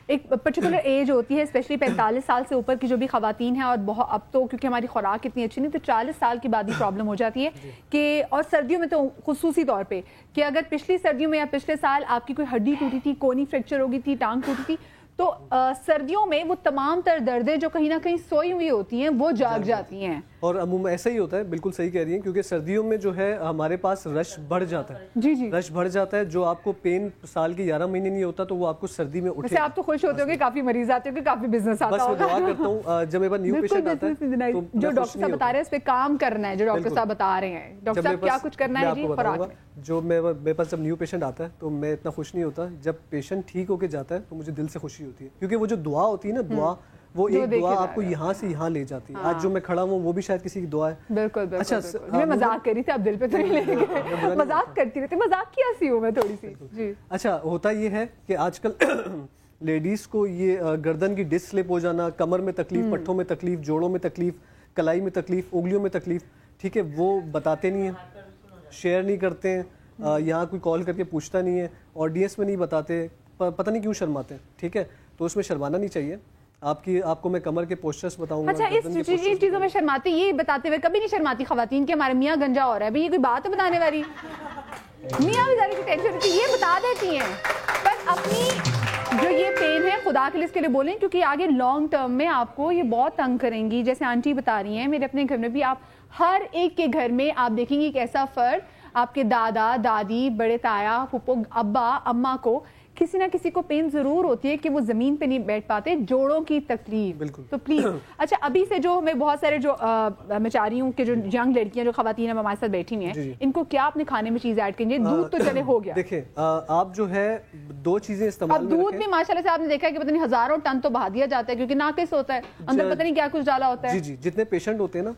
[SPEAKER 3] एक पर्टिकुलर एज होती है, स्पेशली 45 साल से ऊपर की जो भी खवातीन हैं, और बहुत अब तो क्योंकि हमारी खुराक इतनी अच्छी नहीं, तो 40 साल के बाद ही प्रॉब्लम हो जाती है कि, और सर्दियों में तो खुसूसी तौर पे कि अगर पिछली सर्दियों में या पिछले साल आपकी कोई हड्डी टूटी थी, कोनी फ्रैक्चर हो गई थी, टांग टूटी थी, तो सर्दियों में वो तमाम तर दर्दें जो कहीं ना कहीं सोई हुई होती हैं वो जाग जाती हैं।
[SPEAKER 5] और अमूमन ऐसा ही होता है, बिल्कुल सही कह रही हैं, क्योंकि सर्दियों में जो है हमारे पास रश बढ़ जाता है।
[SPEAKER 3] जी जी,
[SPEAKER 5] रश बढ़ जाता है। जो आपको पेन साल के 11 महीने नहीं होता, तो वो आपको सर्दी में उठे।
[SPEAKER 3] आप तो खुश होते होंगे, काफी मरीज आते होंगे, काफी बिजनेस आता होगा।
[SPEAKER 5] बस मैं दुआ करता हूँ जब मेरे पास न्यू पेशेंट आता है तो
[SPEAKER 3] जो डॉक्टर साहब बता रहे हैं उस पे काम करना है, जो डॉक्टर साहब बता रहे हैं। डॉक्टर साहब क्या कुछ करना है जी?
[SPEAKER 5] जो मेरे पास जब न्यू पेशेंट आता है तो मैं इतना खुश नहीं होता। जब पेशेंट ठीक होके जाता है तो मुझे दिल से खुशी होती है, क्योंकि वो जो दुआ होती है ना, दुआ वो एक दुआ आपको यहाँ से यहाँ ले जाती है। आज जो मैं खड़ा हूँ वो भी शायद किसी की दुआ है।
[SPEAKER 3] बिल्कुल बिल्कुल। अच्छा, मैं मजाक कर रही थी, आप दिल पे तो नहीं लेंगे, मजाक करती रहती, मजाक किया सी हूँ मैं थोड़ी सी जी।
[SPEAKER 5] अच्छा, होता ये है कि आजकल लेडीज को ये गर्दन की डिस्क स्लिप हो जाना, कमर में तकलीफ, पट्ठों में तकलीफ, जोड़ों में तकलीफ, कलाई में तकलीफ, उंगलियों में तकलीफ, ठीक है, वो बताते नहीं है, शेयर नहीं करते हैं, यहाँ कोई कॉल करके पूछता नहीं है, ऑडियंस में नहीं बताते, पता नहीं क्यों शर्माते हैं, ठीक है। तो उसमें शर्माना नहीं चाहिए। आपको मैं कमर के पोस्चर्स बताऊंगा।
[SPEAKER 3] अच्छा, इस चीजों में शर्माती, ये बताते हुए कभी नहीं शर्माती खवातीन कि हमारे मियाँ गंजा हो रहा है, भाई ये कोई बात है बताने वाली? मियाँ बेचारे की टेंशन होती है, ये बता देती हैं, पर अपनी जो ये पेन है खुदा के लिए इसके लिए बोलें, क्योंकि आगे लॉन्ग टर्म में आपको ये बहुत तंग करेंगी। जैसे आंटी बता रही हैं, मेरे अपने घर में भी आप हर एक के घर में आप देखेंगे एक ऐसा फर्द, आपके दादा दादी, बड़े ताया, फूफो, अब्बा, अम्मा को, किसी ना किसी को पेन जरूर होती है कि वो जमीन पे नहीं बैठ पाते, जोड़ों की तकलीफ।
[SPEAKER 5] बिल्कुल।
[SPEAKER 3] तो प्लीज अच्छा, अभी से जो हमें बहुत सारे जो मैं चाह रही हूँ कि जो यंग लड़कियां जो खवातीन अब हमारे साथ बैठी हुई हैं, इनको क्या अपने खाने में चीज ऐड करेंगे? दूध तो चले हो गया।
[SPEAKER 5] देखिए आप जो है 2 चीजें इस्तेमाल
[SPEAKER 3] अब दूध भी माशाल्लाह से आपने देखा है कि पता नहीं हजारों टन तो बहा दिया जाता है, क्योंकि नाकिस होता है, अंदर पता नहीं क्या कुछ डाला होता है।
[SPEAKER 5] जी, जितने पेशेंट होते हैं ना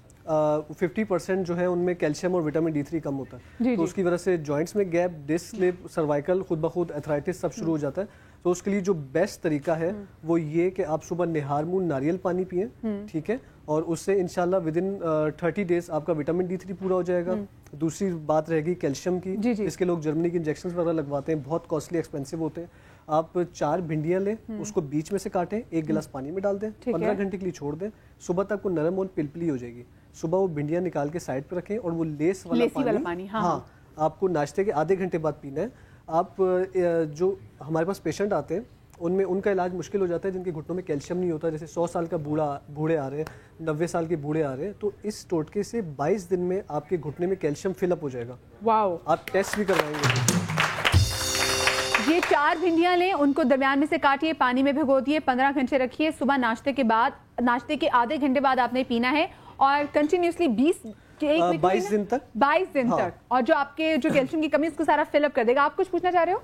[SPEAKER 5] 50% जो है उनमें कैल्शियम और विटामिन D3 कम होता है, तो उसकी वजह से जॉइंट्स में गैप, डिस्क स्लिप, सर्वाइकल, खुद ब खुद एथराइटिस सब शुरू हो जाता है। तो उसके लिए जो बेस्ट तरीका है वो ये कि आप सुबह निहार मुंह नारियल पानी पिए, ठीक है, और उससे इंशाल्लाह विद इन 30 डेज आपका विटामिन D3 पूरा हो जाएगा। दूसरी बात रहेगी कैल्शियम की। इसके लोग जर्मनी के इंजेक्शन वगैरह लगवाते हैं, बहुत कॉस्टली एक्सपेंसिव होते हैं। आप 4 भिंडियां लें, उसको बीच में से काटें, 1 गिलास पानी में डाल दें, 15 घंटे के लिए छोड़ दें, सुबह तक वो नरम और पिलपिली हो जाएगी। सुबह वो भिंडियां निकाल के साइड पे रखें और वो लेस वाला पानी हाँ आपको नाश्ते के आधे घंटे बाद पीना है। आप जो हमारे पास पेशेंट आते हैं उनमें उनका इलाज मुश्किल हो जाता है जिनके घुटनों में कैल्शियम नहीं होता, जैसे 100 साल का बूढ़े आ रहे हैं, 90 साल के बूढ़े आ रहे हैं, तो इस टोटके से 22 दिन में आपके घुटने में कैल्शियम फिलअप हो जाएगा।
[SPEAKER 3] वाओ।
[SPEAKER 5] आप टेस्ट भी करवाएंगे।
[SPEAKER 3] ये 4 भिंडियां लें, उनको दरमियान में से काटिए, पानी में भिगो दिए, 15 घंटे रखिए, सुबह नाश्ते के बाद, नाश्ते के आधे घंटे बाद आपने पीना है और कंटिन्यूसली 22
[SPEAKER 5] दिन तक
[SPEAKER 3] 22 दिन तक। और जो आपके जो कैल्शियम की कमी उसको सारा फिलअप कर देगा। आप कुछ पूछना चाह रहे हो?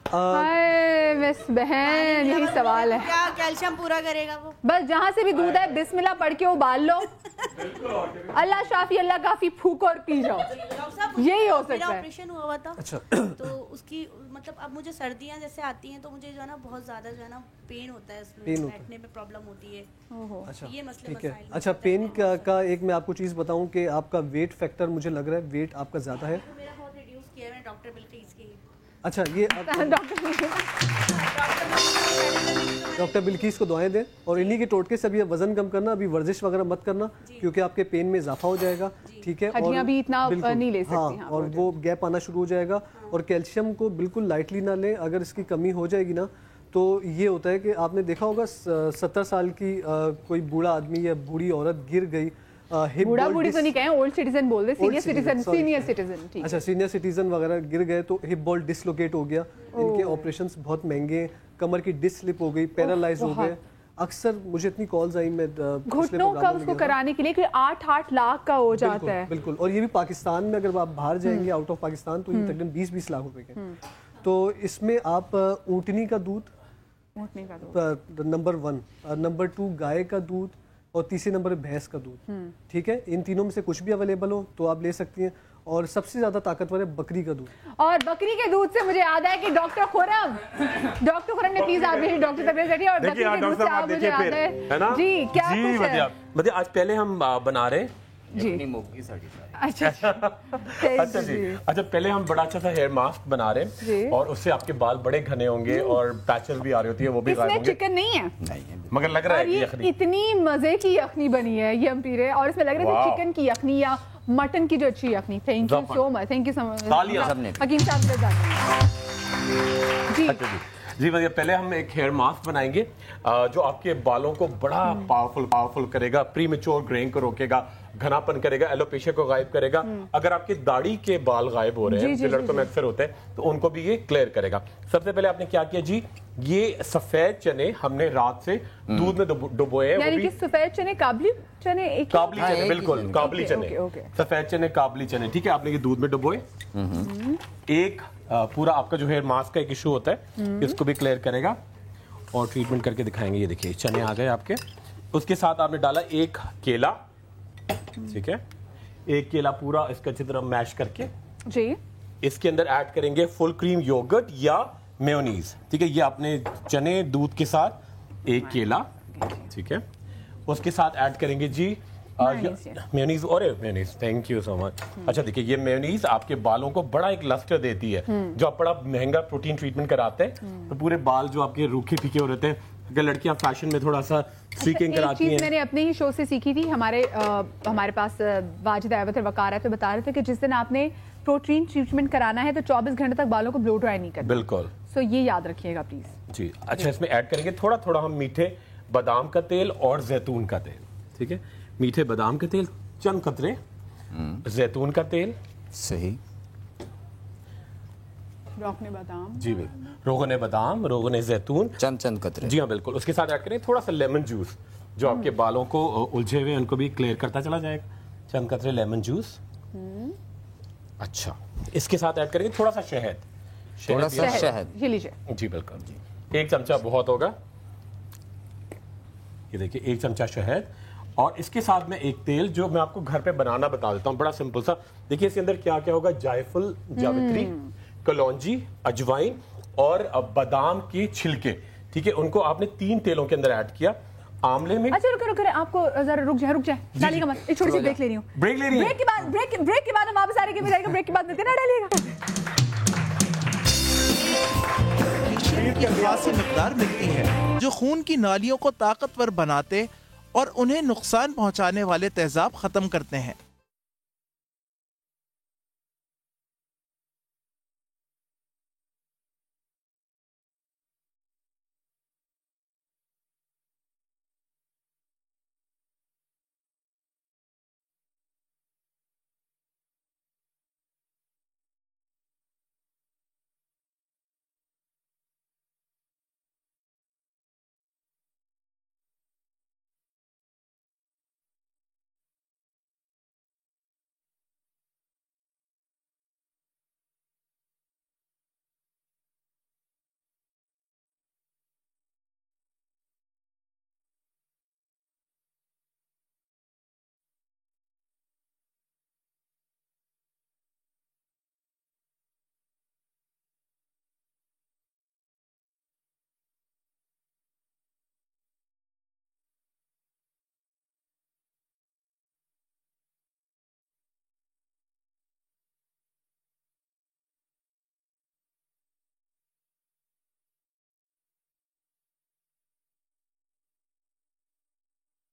[SPEAKER 3] बस बहन यही सवाल है,
[SPEAKER 16] क्या कैल्शियम पूरा करेगा वो?
[SPEAKER 3] बस जहाँ से भी दूध है बिस्मिल्लाह पढ़ के उबाल लो, अल्लाह शाफी अल्लाह काफी, फूको और पी जाओ, यही हो सकता है।
[SPEAKER 16] ऑपरेशन हुआ था। अच्छा। तो उसकी मतलब अब मुझे सर्दियाँ जैसे आती हैं तो मुझे जो है ना बहुत ज्यादा जो है ना पेन होता है, इसमें बैठने में प्रॉब्लम होती है।
[SPEAKER 5] अच्छा,
[SPEAKER 16] ये मसले
[SPEAKER 5] ठीक है। अच्छा, पेन का एक मैं आपको चीज बताऊं कि आपका वेट फैक्टर मुझे लग रहा है वेट आपका ज्यादा है।
[SPEAKER 16] मेरा बहुत रिड्यूस किया है डॉक्टर बिल्किस की।
[SPEAKER 5] अच्छा, ये डॉक्टर बिल्किस को दुआएं दें और इन्हीं के टोटके से अभी वजन कम करना, अभी वर्जिश वगैरह मत करना क्योंकि आपके पेन में इजाफा हो जाएगा, ठीक है, और
[SPEAKER 3] भी इतना नहीं ले सकती।
[SPEAKER 5] हाँ, और वो गैप आना शुरू हो जाएगा। और कैल्शियम को बिल्कुल लाइटली ना लें, अगर इसकी कमी हो जाएगी ना तो ये होता है कि आपने देखा होगा 70 साल की कोई बूढ़ा आदमी या बूढ़ी औरत गिर गई,
[SPEAKER 3] बूढ़ा बूढ़ी तो नहीं कहें, ओल्ड सिटीजन बोल दे, सीनियर सिटीजन।
[SPEAKER 5] अच्छा, सीनियर सिटीजन वगैरह गिर गए तो हिप बॉल डिसलोकेट हो गया, इनके ऑपरेशंस बहुत महंगे हैं, कमर की डिस्क स्लिप हो गई, पैरालाइज हो गए। अक्सर मुझे इतनी कॉल्स आई, मैं
[SPEAKER 3] घुटनों का उसको कराने के लिए कि 8-8 लाख का हो जाता है।
[SPEAKER 5] बिल्कुल, और ये भी पाकिस्तान में अगर आप बाहर जाएंगे आउट ऑफ पाकिस्तान तो ये तकरीबन 20-20 लाख रुपए के। तो इसमें आप ऊँटनी का दूध नंबर 1, नंबर 2 गाय का दूध और तीसरे नंबर भैंस का दूध, ठीक है, इन तीनों में से कुछ भी अवेलेबल हो तो आप ले सकती हैं। और सबसे ज्यादा ताकतवर है बकरी का दूध।
[SPEAKER 3] और बकरी के दूध से मुझे याद है कि डॉक्टर खुरम ने प्लीज आप मेरी डॉक्टर तक बैठिए और बकरी के दूध से आप मुझे याद है ना जी, क्या कुछ है?
[SPEAKER 12] मतलब आज पहले हम बना रहे
[SPEAKER 3] जी।
[SPEAKER 12] अच्छा जी। अच्छा, पहले हम बड़ा अच्छा सा हेयर मास्क बना रहे हैं और उससे आपके बाल बड़े घने होंगे और पैचेस भी आ रही होती है, वो भी गायब होंगे।
[SPEAKER 3] चिकन नहीं है,
[SPEAKER 12] मगर लग रहा है कि यखनी
[SPEAKER 3] इतनी मजे की यखनी बनी है ये हम पी रहे हैं और इसमें लग रहा है चिकन की यखनी या मटन की जो अच्छी यखनी। Thank you so much, thank you so much हकीम साहब
[SPEAKER 12] जी। भैया पहले हम एक हेयर मास्क बनाएंगे जो आपके बालों को बड़ा पावरफुल करेगा, प्रीमेच्योर ग्रेइंग को रोकेगा, घनापन करेगा, एलोपेशिया को गायब करेगा। अगर आपकी दाढ़ी के बाल गायब हो रहे हैं जो लड़कों में अक्सर होते हैं तो उनको भी ये क्लियर करेगा। सबसे पहले आपने क्या किया जी, ये सफेद चने हमने रात से दूध में डुबोए हैं।
[SPEAKER 3] यानी कि सफेद चने काबली चने
[SPEAKER 12] बिल्कुल काबली चने, सफेद चने काबली चने, ठीक है, आपने ये दूध में डुबोए। एक पूरा आपका जो हेयर मास्क का एक इशू होता है इसको भी क्लियर करेगा और ट्रीटमेंट करके दिखाएंगे। ये देखिए चने आ गए आपके। उसके साथ आपने डाला एक केला, ठीक है, एक केला पूरा इसका अच्छी तरह मैश करके
[SPEAKER 3] जी।
[SPEAKER 12] इसके अंदर ऐड करेंगे फुल क्रीम योगर्ट या मेयोनीज, ठीक है। ये आपने चने दूध के साथ एक केला, ठीक है, उसके साथ ऐड करेंगे जी मेयोनीज। और mayonnaise, thank you so much. अच्छा देखिए, ये मेयोनीज आपके बालों को बड़ा एक लस्टर देती है। जो आप बड़ा महंगा प्रोटीन ट्रीटमेंट कराते हैं तो पूरे बाल जो आपके रूखे फीके हो रहे थे, अगर लड़कियां फैशन में थोड़ा सा स्ट्रीकिंग कराती हैं।
[SPEAKER 3] मैंने अपने ही शो से सीखी थी, हमारे पास वाजिद अहमद वकार तो बता रहे थे कि जिस दिन आपने प्रोटीन ट्रीटमेंट कराना है तो 24 घंटे तक बालों को ब्लो ड्राई नहीं करना।
[SPEAKER 12] बिल्कुल,
[SPEAKER 3] सो ये याद रखिएगा प्लीज
[SPEAKER 12] जी। अच्छा, इसमें ऐड करेंगे थोड़ा थोड़ा हम मीठे बादाम का तेल और जैतून का तेल, ठीक है, मीठे बादाम का तेल, चंद कतरे जैतून का तेल,
[SPEAKER 11] सही,
[SPEAKER 3] रोगने बादाम,
[SPEAKER 12] जी बिल्कुल, रोगने बादाम, रोगने जैतून,
[SPEAKER 11] चंद चंद कतरे।
[SPEAKER 12] जी हाँ बिल्कुल। उसके साथ ऐड करें थोड़ा सा लेमन जूस, जो आपके बालों को उलझे हुए उनको भी क्लियर करता चला जाएगा। चंद कतरे लेमन जूस। अच्छा, इसके साथ ऐड करेंगे थोड़ा सा शहद।
[SPEAKER 11] थोड़ा सा शहद,
[SPEAKER 3] ये लीजिए।
[SPEAKER 12] जी बिल्कुल जी, 1 चमचा बहुत होगा। ये देखिए 1 चमचा शहद, और इसके साथ में एक तेल जो मैं आपको घर पे बनाना बता देता हूँ, बड़ा सिंपल सा। देखिए इसके अंदर क्या क्या होगा, जायफल, जावित्री, कलौंजी, अजवाइन और बादाम के छिलके, ठीक है, उनको आपने 3 तेलों के अंदर ऐड किया। आंवले में,
[SPEAKER 3] अच्छा रुको आपको जरा रुक जाए डालिएगा मत, एक छोटी सी ब्रेक ले रही हूँ।
[SPEAKER 12] ब्रेक ले रही है?
[SPEAKER 3] ब्रेक के बाद हम वापस आ रहे हैं, ब्रेक के बाद देते ना डालिएगा।
[SPEAKER 2] की खासी मिकदार मिलती है जो खून की नालियों को ताकतवर बनाते और उन्हें नुकसान पहुंचाने वाले तेजाब खत्म करते हैं।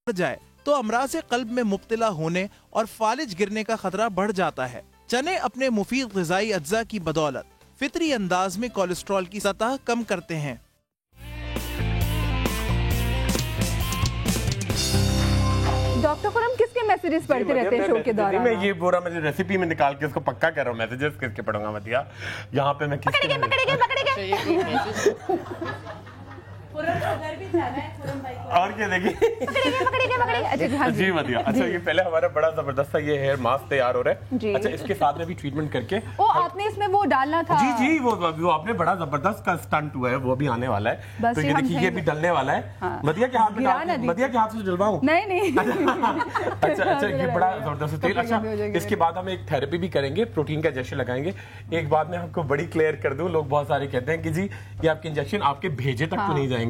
[SPEAKER 2] जाए तो अमराज़ क़ल्ब में मुब्तला होने और फालिज गिरने का खतरा बढ़ जाता है। चने अपने मुफीद ग़िज़ाई अज्जा की बदौलत फितरी अंदाज में कोलेस्ट्रॉल की सतह कम करते हैं।
[SPEAKER 3] डॉक्टर खुरम किसके मैसेजेस पढ़ते रहते हैं शो के दौरान?
[SPEAKER 12] मैं ये बोरा मेरी रेसिपी में निकाल के उसको पक्का कर रहा हूँ, मैसेजेस किसके पढ़ूंगा मतिया, यहाँ पे मैं किसके और क्या देखिए जी मतिया। अच्छा ये पहले हमारा बड़ा जबरदस्त ये हेयर मास्क तैयार हो रहा है। अच्छा इसके साथ में भी ट्रीटमेंट करके
[SPEAKER 3] ओ आपने इसमें वो डालना था।
[SPEAKER 12] जी वो आपने बड़ा जबरदस्त का स्टंट हुआ है, वो भी आने वाला है, तो ये देखिए ये भी डलने वाला है। मतिया के हाथ में, मतिया के हाथ से डलवाऊं?
[SPEAKER 3] नहीं
[SPEAKER 12] अच्छा ये बड़ा जबरदस्त तेल। अच्छा इसके बाद हम एक थेरेपी भी करेंगे, प्रोटीन का इंजेक्शन लगाएंगे। एक बात मैं आपको बड़ी क्लियर कर दूं, लोग बहुत सारे कहते हैं कि जी ये आपके इंजेक्शन आपके भेजे तक तो नहीं जाएंगे।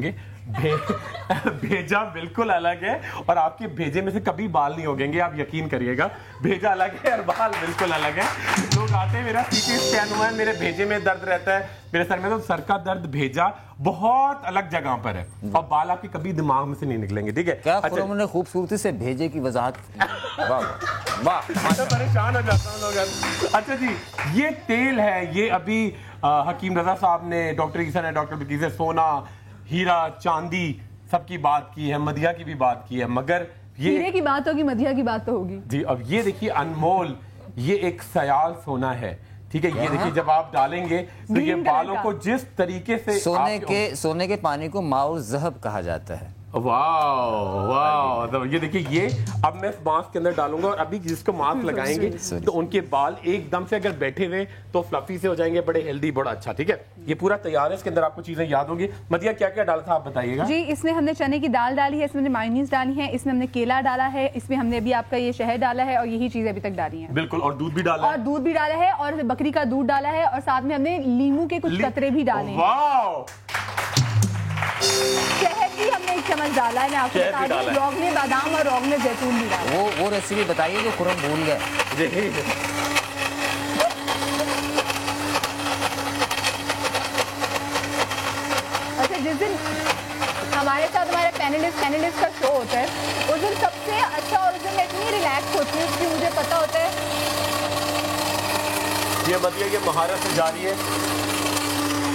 [SPEAKER 12] भेजा बिल्कुल अलग है और आपके भेजे में से कभी बाल नहीं होंगे, आप यकीन करिएगा। भेजा अलग है और बाल बिल्कुल अलग है। लोग आते हैं, मेरा सीटी स्कैन हुआ है, मेरे भेजे में दर्द रहता है, मेरे सर में तो सर का दर्द भेजा बहुत अलग जगह पर है और बाल आपके कभी दिमाग में से नहीं निकलेंगे, ठीक है।
[SPEAKER 11] क्या उन्होंने खूबसूरती से भेजे की वजाहत। वाह
[SPEAKER 12] परेशान हो जाता हूँ लोग। अच्छा जी ये तेल है, ये अभी हकीम रजा साहब ने, डॉक्टर ईसा ने, डॉक्टर बिल्कीस ने सोना, हीरा, चांदी सबकी बात की है, मदिया की भी बात की है, मगर ये
[SPEAKER 3] हीरे की बात होगी, मदिया की बात तो होगी
[SPEAKER 12] जी। अब ये देखिए अनमोल, ये एक सयाल सोना है, ठीक है। ये देखिए जब आप डालेंगे तो ये बालों को जिस तरीके से
[SPEAKER 11] सोने के पानी को माउल ज़हब कहा जाता है।
[SPEAKER 12] वाह तो ये देखिए ये अब मैं इस मास्क के अंदर डालूंगा और अभी जिसको मास्क लगाएंगे तो उनके बाल एकदम से अगर बैठे हुए तो फ्लफी से हो जाएंगे, बड़े हेल्दी, बड़ा अच्छा, ठीक है। ये पूरा तैयार है, इसके अंदर आपको चीजें याद होंगी। मदिया क्या क्या डाला था आप बताइएगा?
[SPEAKER 3] जी इसमें हमने चने की दाल डाली है, इसमें हमने मायोनीज डाली है, इसमें हमने केला डाला है, इसमें हमने अभी आपका ये शहद डाला है और यही चीजें अभी तक डाली है।
[SPEAKER 12] बिल्कुल, और दूध भी डाला है,
[SPEAKER 3] और दूध भी डाला है और बकरी का दूध डाला है और साथ में हमने लीमू के कुछ कतरे भी डाले हैं। शहद भी हमने 1 चम्मच डाला है, मैं आपको बता दूं, रोगने बादाम और रोगने जैतून भी डाला।
[SPEAKER 11] वो रेसिपी बताइए जो खुरम भूल गए।
[SPEAKER 3] अच्छा जिस दिन हमारे साथ हमारे पैनलिस्ट का शो होता है उस दिन सबसे अच्छा और उस दिन मैं इतनी रिलैक्स होती हूँ क्योंकि मुझे पता होता है
[SPEAKER 12] ये मदिया ये महारत से जा रही है।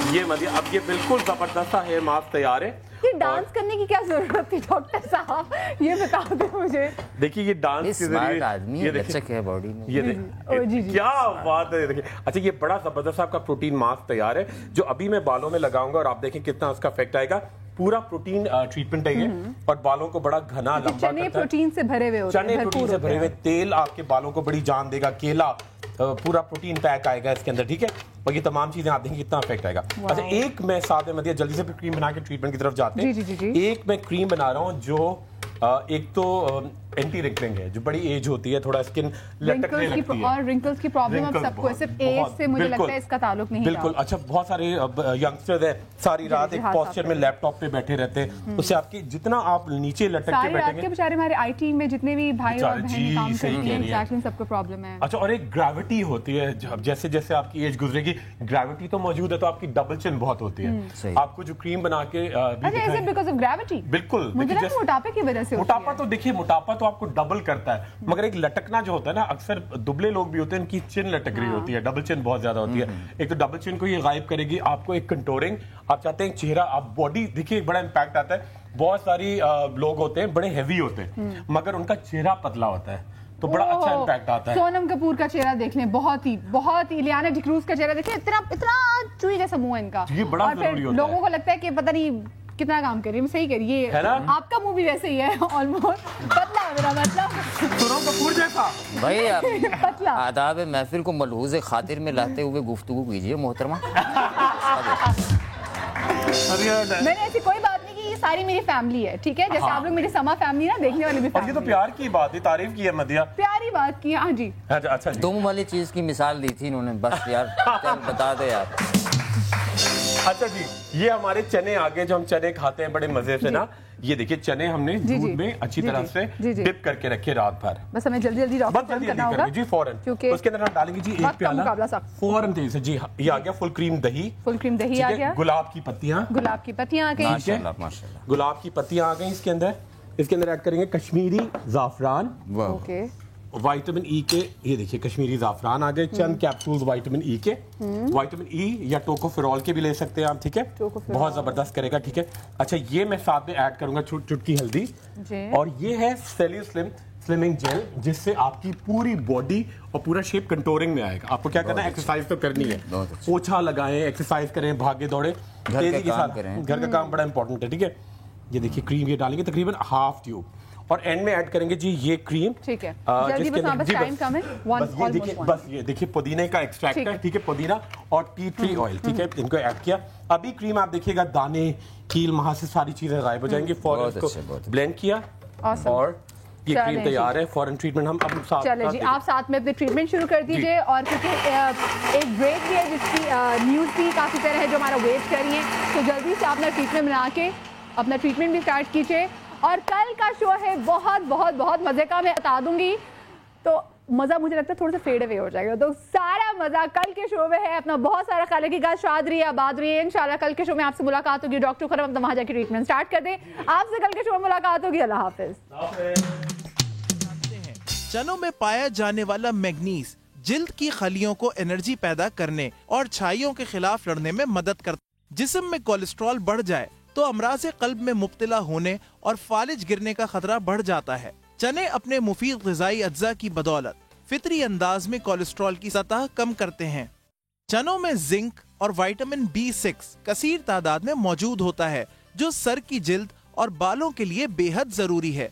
[SPEAKER 12] ये मदिया अब ये बिल्कुल जबरदस्त हेयर मास्क तैयार है।
[SPEAKER 3] ये डांस करने की क्या जरूरत थी डॉक्टर साहब, ये बता दो मुझे।
[SPEAKER 12] देखिए ये डांस के जरिए
[SPEAKER 11] आदमी
[SPEAKER 12] ये
[SPEAKER 11] लचक है बॉडी में,
[SPEAKER 12] ये देखिए क्या बात है। देखिए अच्छा ये बड़ा जबरदस्त आपका प्रोटीन मास्क तैयार है जो अभी मैं बालों में लगाऊंगा और आप देखें कितना उसका इफेक्ट आएगा। पूरा प्रोटीन ट्रीटमेंट है ये और बालों को बड़ा घना लंबा करता है।
[SPEAKER 3] चने प्रोटीन से भरे हुए होते हैं,
[SPEAKER 12] चने प्रोटीन से भरे हुए, तेल आपके बालों को बड़ी जान देगा, केला पूरा प्रोटीन पैक आएगा इसके अंदर, ठीक है। और ये तमाम चीजें आप देखेंगे कितना इफेक्ट आएगा। अच्छा एक मैं साथ में मत जल्दी से क्रीम बना के ट्रीटमेंट की तरफ जाते हैं।
[SPEAKER 3] जी।
[SPEAKER 12] एक मैं क्रीम बना रहा हूँ जो एक तो एंटी रिंकलिंग है, जो बड़ी एज होती है थोड़ा स्किन लटकने लगती है
[SPEAKER 3] और रिंकल्स की प्रॉब्लम अब सबको, सिर्फ एज से मुझे लगता है इसका ताल्लुक नहीं।
[SPEAKER 12] बिल्कुल। अच्छा बहुत सारे यंगस्टर्स हैं सारी रात एक पोस्चर में लैपटॉप पे बैठे रहते हैं, उससे आपकी जितना आप नीचे लटक के बैठेंगे।
[SPEAKER 3] बेचारे हमारे आईटी में जितने भी भाई और बहनें काम करती हैं, एग्जैक्टली सबको प्रॉब्लम है।
[SPEAKER 12] अच्छा और एक ग्रेविटी होती है, जैसे जैसे आपकी एज गुजरेगी ग्रेविटी तो मौजूद है, तो आपकी डबल चिन बहुत होती है। आपको जो क्रीम बना के
[SPEAKER 3] बिकॉज़ ऑफ ग्रेविटी?
[SPEAKER 12] बिल्कुल,
[SPEAKER 3] मुझे लगता है मोटापे की वजह से।
[SPEAKER 12] मोटापा तो देखिए मोटापा तो आपको डबल करता है, मगर एक लटकना जो होता है ना, अक्सर दुबले लोग भी होते हैं इनकी चिन लटक रही होती है, डबल चिन बहुत ज्यादा होती है। एक तो डबल चिन को ये गायब करेगी, आपको एक कंटोरिंग, आप चाहते हैं चेहरा, आप बॉडी देखिए बड़ा इंपैक्ट आता है। बहुत सारी लोग होते हैं बड़े हैवी होते हैं मगर उनका चेहरा पतला होता है, तो बड़ा अच्छा इंपैक्ट आता है।
[SPEAKER 3] सोनम कपूर का चेहरा देख लें, बहुत ही लियाना डिक्रूज का चेहरा देखें, इतना चूही जैसा मुंह है इनका।
[SPEAKER 12] ये बड़ा जरूरी होता है।
[SPEAKER 3] लोगों को लगता है कि पता नहीं कितना काम करिए, मैं सही करिए, आपका मुंह भी वैसे ही है ऑलमोस्ट, पतला है मेरा मतलब
[SPEAKER 12] सोनम कपूर जैसा
[SPEAKER 11] भाई।
[SPEAKER 3] पतला
[SPEAKER 11] आदाब महफिल को मलहूज खातिर में लाते हुए गुफ्तगू कीजिए मोहतरमा।
[SPEAKER 3] मैंने ऐसी कोई बात नहीं की, ये सारी मेरी फैमिली है, ठीक है। जैसे आप लोग मेरी समा फैमिली ना, देखने वाली भी
[SPEAKER 12] ये तो प्यार की बात है, तारीफ की है मदिया,
[SPEAKER 3] प्यारी बात की। हाँ जी।
[SPEAKER 12] अच्छा
[SPEAKER 11] दुम वाली चीज की मिसाल दी थी इन्होंने, बस यार बता दे यार।
[SPEAKER 12] अच्छा जी ये हमारे चने आ गए, जो हम चने खाते हैं बड़े मजे से ना। ये देखिए चने हमने दूध में अच्छी तरह से डिप करके रखे रात भर।
[SPEAKER 3] बस हमें जल्दी जल्दी
[SPEAKER 12] करना होगा जी फौरन, क्योंकि उसके अंदर हम डालेंगे जी एक प्याला फौरन तेजी से। जी ये आ गया फुल क्रीम दही
[SPEAKER 3] आ गया,
[SPEAKER 12] गुलाब की पत्तियां आ गई,
[SPEAKER 11] माशाल्लाह
[SPEAKER 12] गुलाब की पत्तियां आ गई इसके अंदर ऐड करेंगे कश्मीरी जाफरान, विटामिन ई के, ये देखिए कश्मीरी जाफरान आ गए, चंद कैप्सूल्स विटामिन ई के, विटामिन ई या टोकोफेरॉल के भी ले सकते हैं आप, ठीक है, बहुत जबरदस्त करेगा, ठीक है। अच्छा ये मैं साथ में ऐड करूंगा चुटकी हल्दी, और ये है सेल्यूस्लिम स्लिमिंग जेल, जिससे आपकी पूरी बॉडी और पूरा शेप कंटोरिंग में आएगा। आपको क्या करना है, एक्सरसाइज तो करनी है, पोछा लगाएं, एक्सरसाइज करें, भागे दौड़े, तेजी के साथ करें, घर का काम बड़ा इंपॉर्टेंट है, ठीक है। ये देखिए क्रीम ये डालेंगे तकरीबन हाफ ट्यूब, और एंड में ऐड करेंगे जी ये क्रीम,
[SPEAKER 3] ठीक है। जल्दी बस टाइम कम है।
[SPEAKER 12] बस ये देखिए पुदीने का एक्सट्रैक्ट है, ठीक है, पुदीना और टी ट्री ऑयल, ठीक है, इनको ऐड किया। अभी क्रीम आप देखिएगा दाने कील वहां से सारी चीजें गायब हो जाएंगी। फौरन इसको ब्लेंड किया और ये क्रीम तैयार है। फॉरेन ट्रीटमेंट हम अब साथ
[SPEAKER 3] चले जी, आप साथ में अपने ट्रीटमेंट शुरू कर दीजिए। और क्योंकि एक ब्रेक भी है जिसकी न्यूज़ भी काफ़ी तरह है जो हमारा वेट कर रही है, तो जल्दी से अपना ट्रीटमेंट बना के अपना ट्रीटमेंट भी स्टार्ट कीजिए। और कल का शो है बहुत बहुत बहुत मज़े का, मैं बता दूंगी, तो मज़ा मुझे लगता है थोड़ा सा फेड अवे हो जाएगा, तो सारा मज़ा कल के शो में है। अपना बहुत सारा ख्याल रखिएगा, शाद रही है, आबाद रही है। इंशाल्लाह कल के शो में आपसे मुलाकात होगी। डॉक्टर खरम वहाँ जाके ट्रीटमेंट स्टार्ट कर दे। आपसे कल के शो में मुलाकात होगी। अल्लाह हाफिज।
[SPEAKER 2] चनों में पाया जाने वाला मैग्नीज जिल्द की खलियों को एनर्जी पैदा करने और छाइयों के खिलाफ लड़ने में मदद करता है। जिस्म में कोलेस्ट्रॉल बढ़ जाए तो अमराज़े क़ल्ब में मुब्तला होने और फालिज गिरने का खतरा बढ़ जाता है। चने अपने मुफीद ग़िज़ाई अज्जा की बदौलत फितरी अंदाज में कोलेस्ट्रॉल की सतह कम करते हैं। चनों में जिंक और विटामिन B6 कसीर तादाद में मौजूद होता है, जो सर की जिल्द और बालों के लिए बेहद जरूरी है।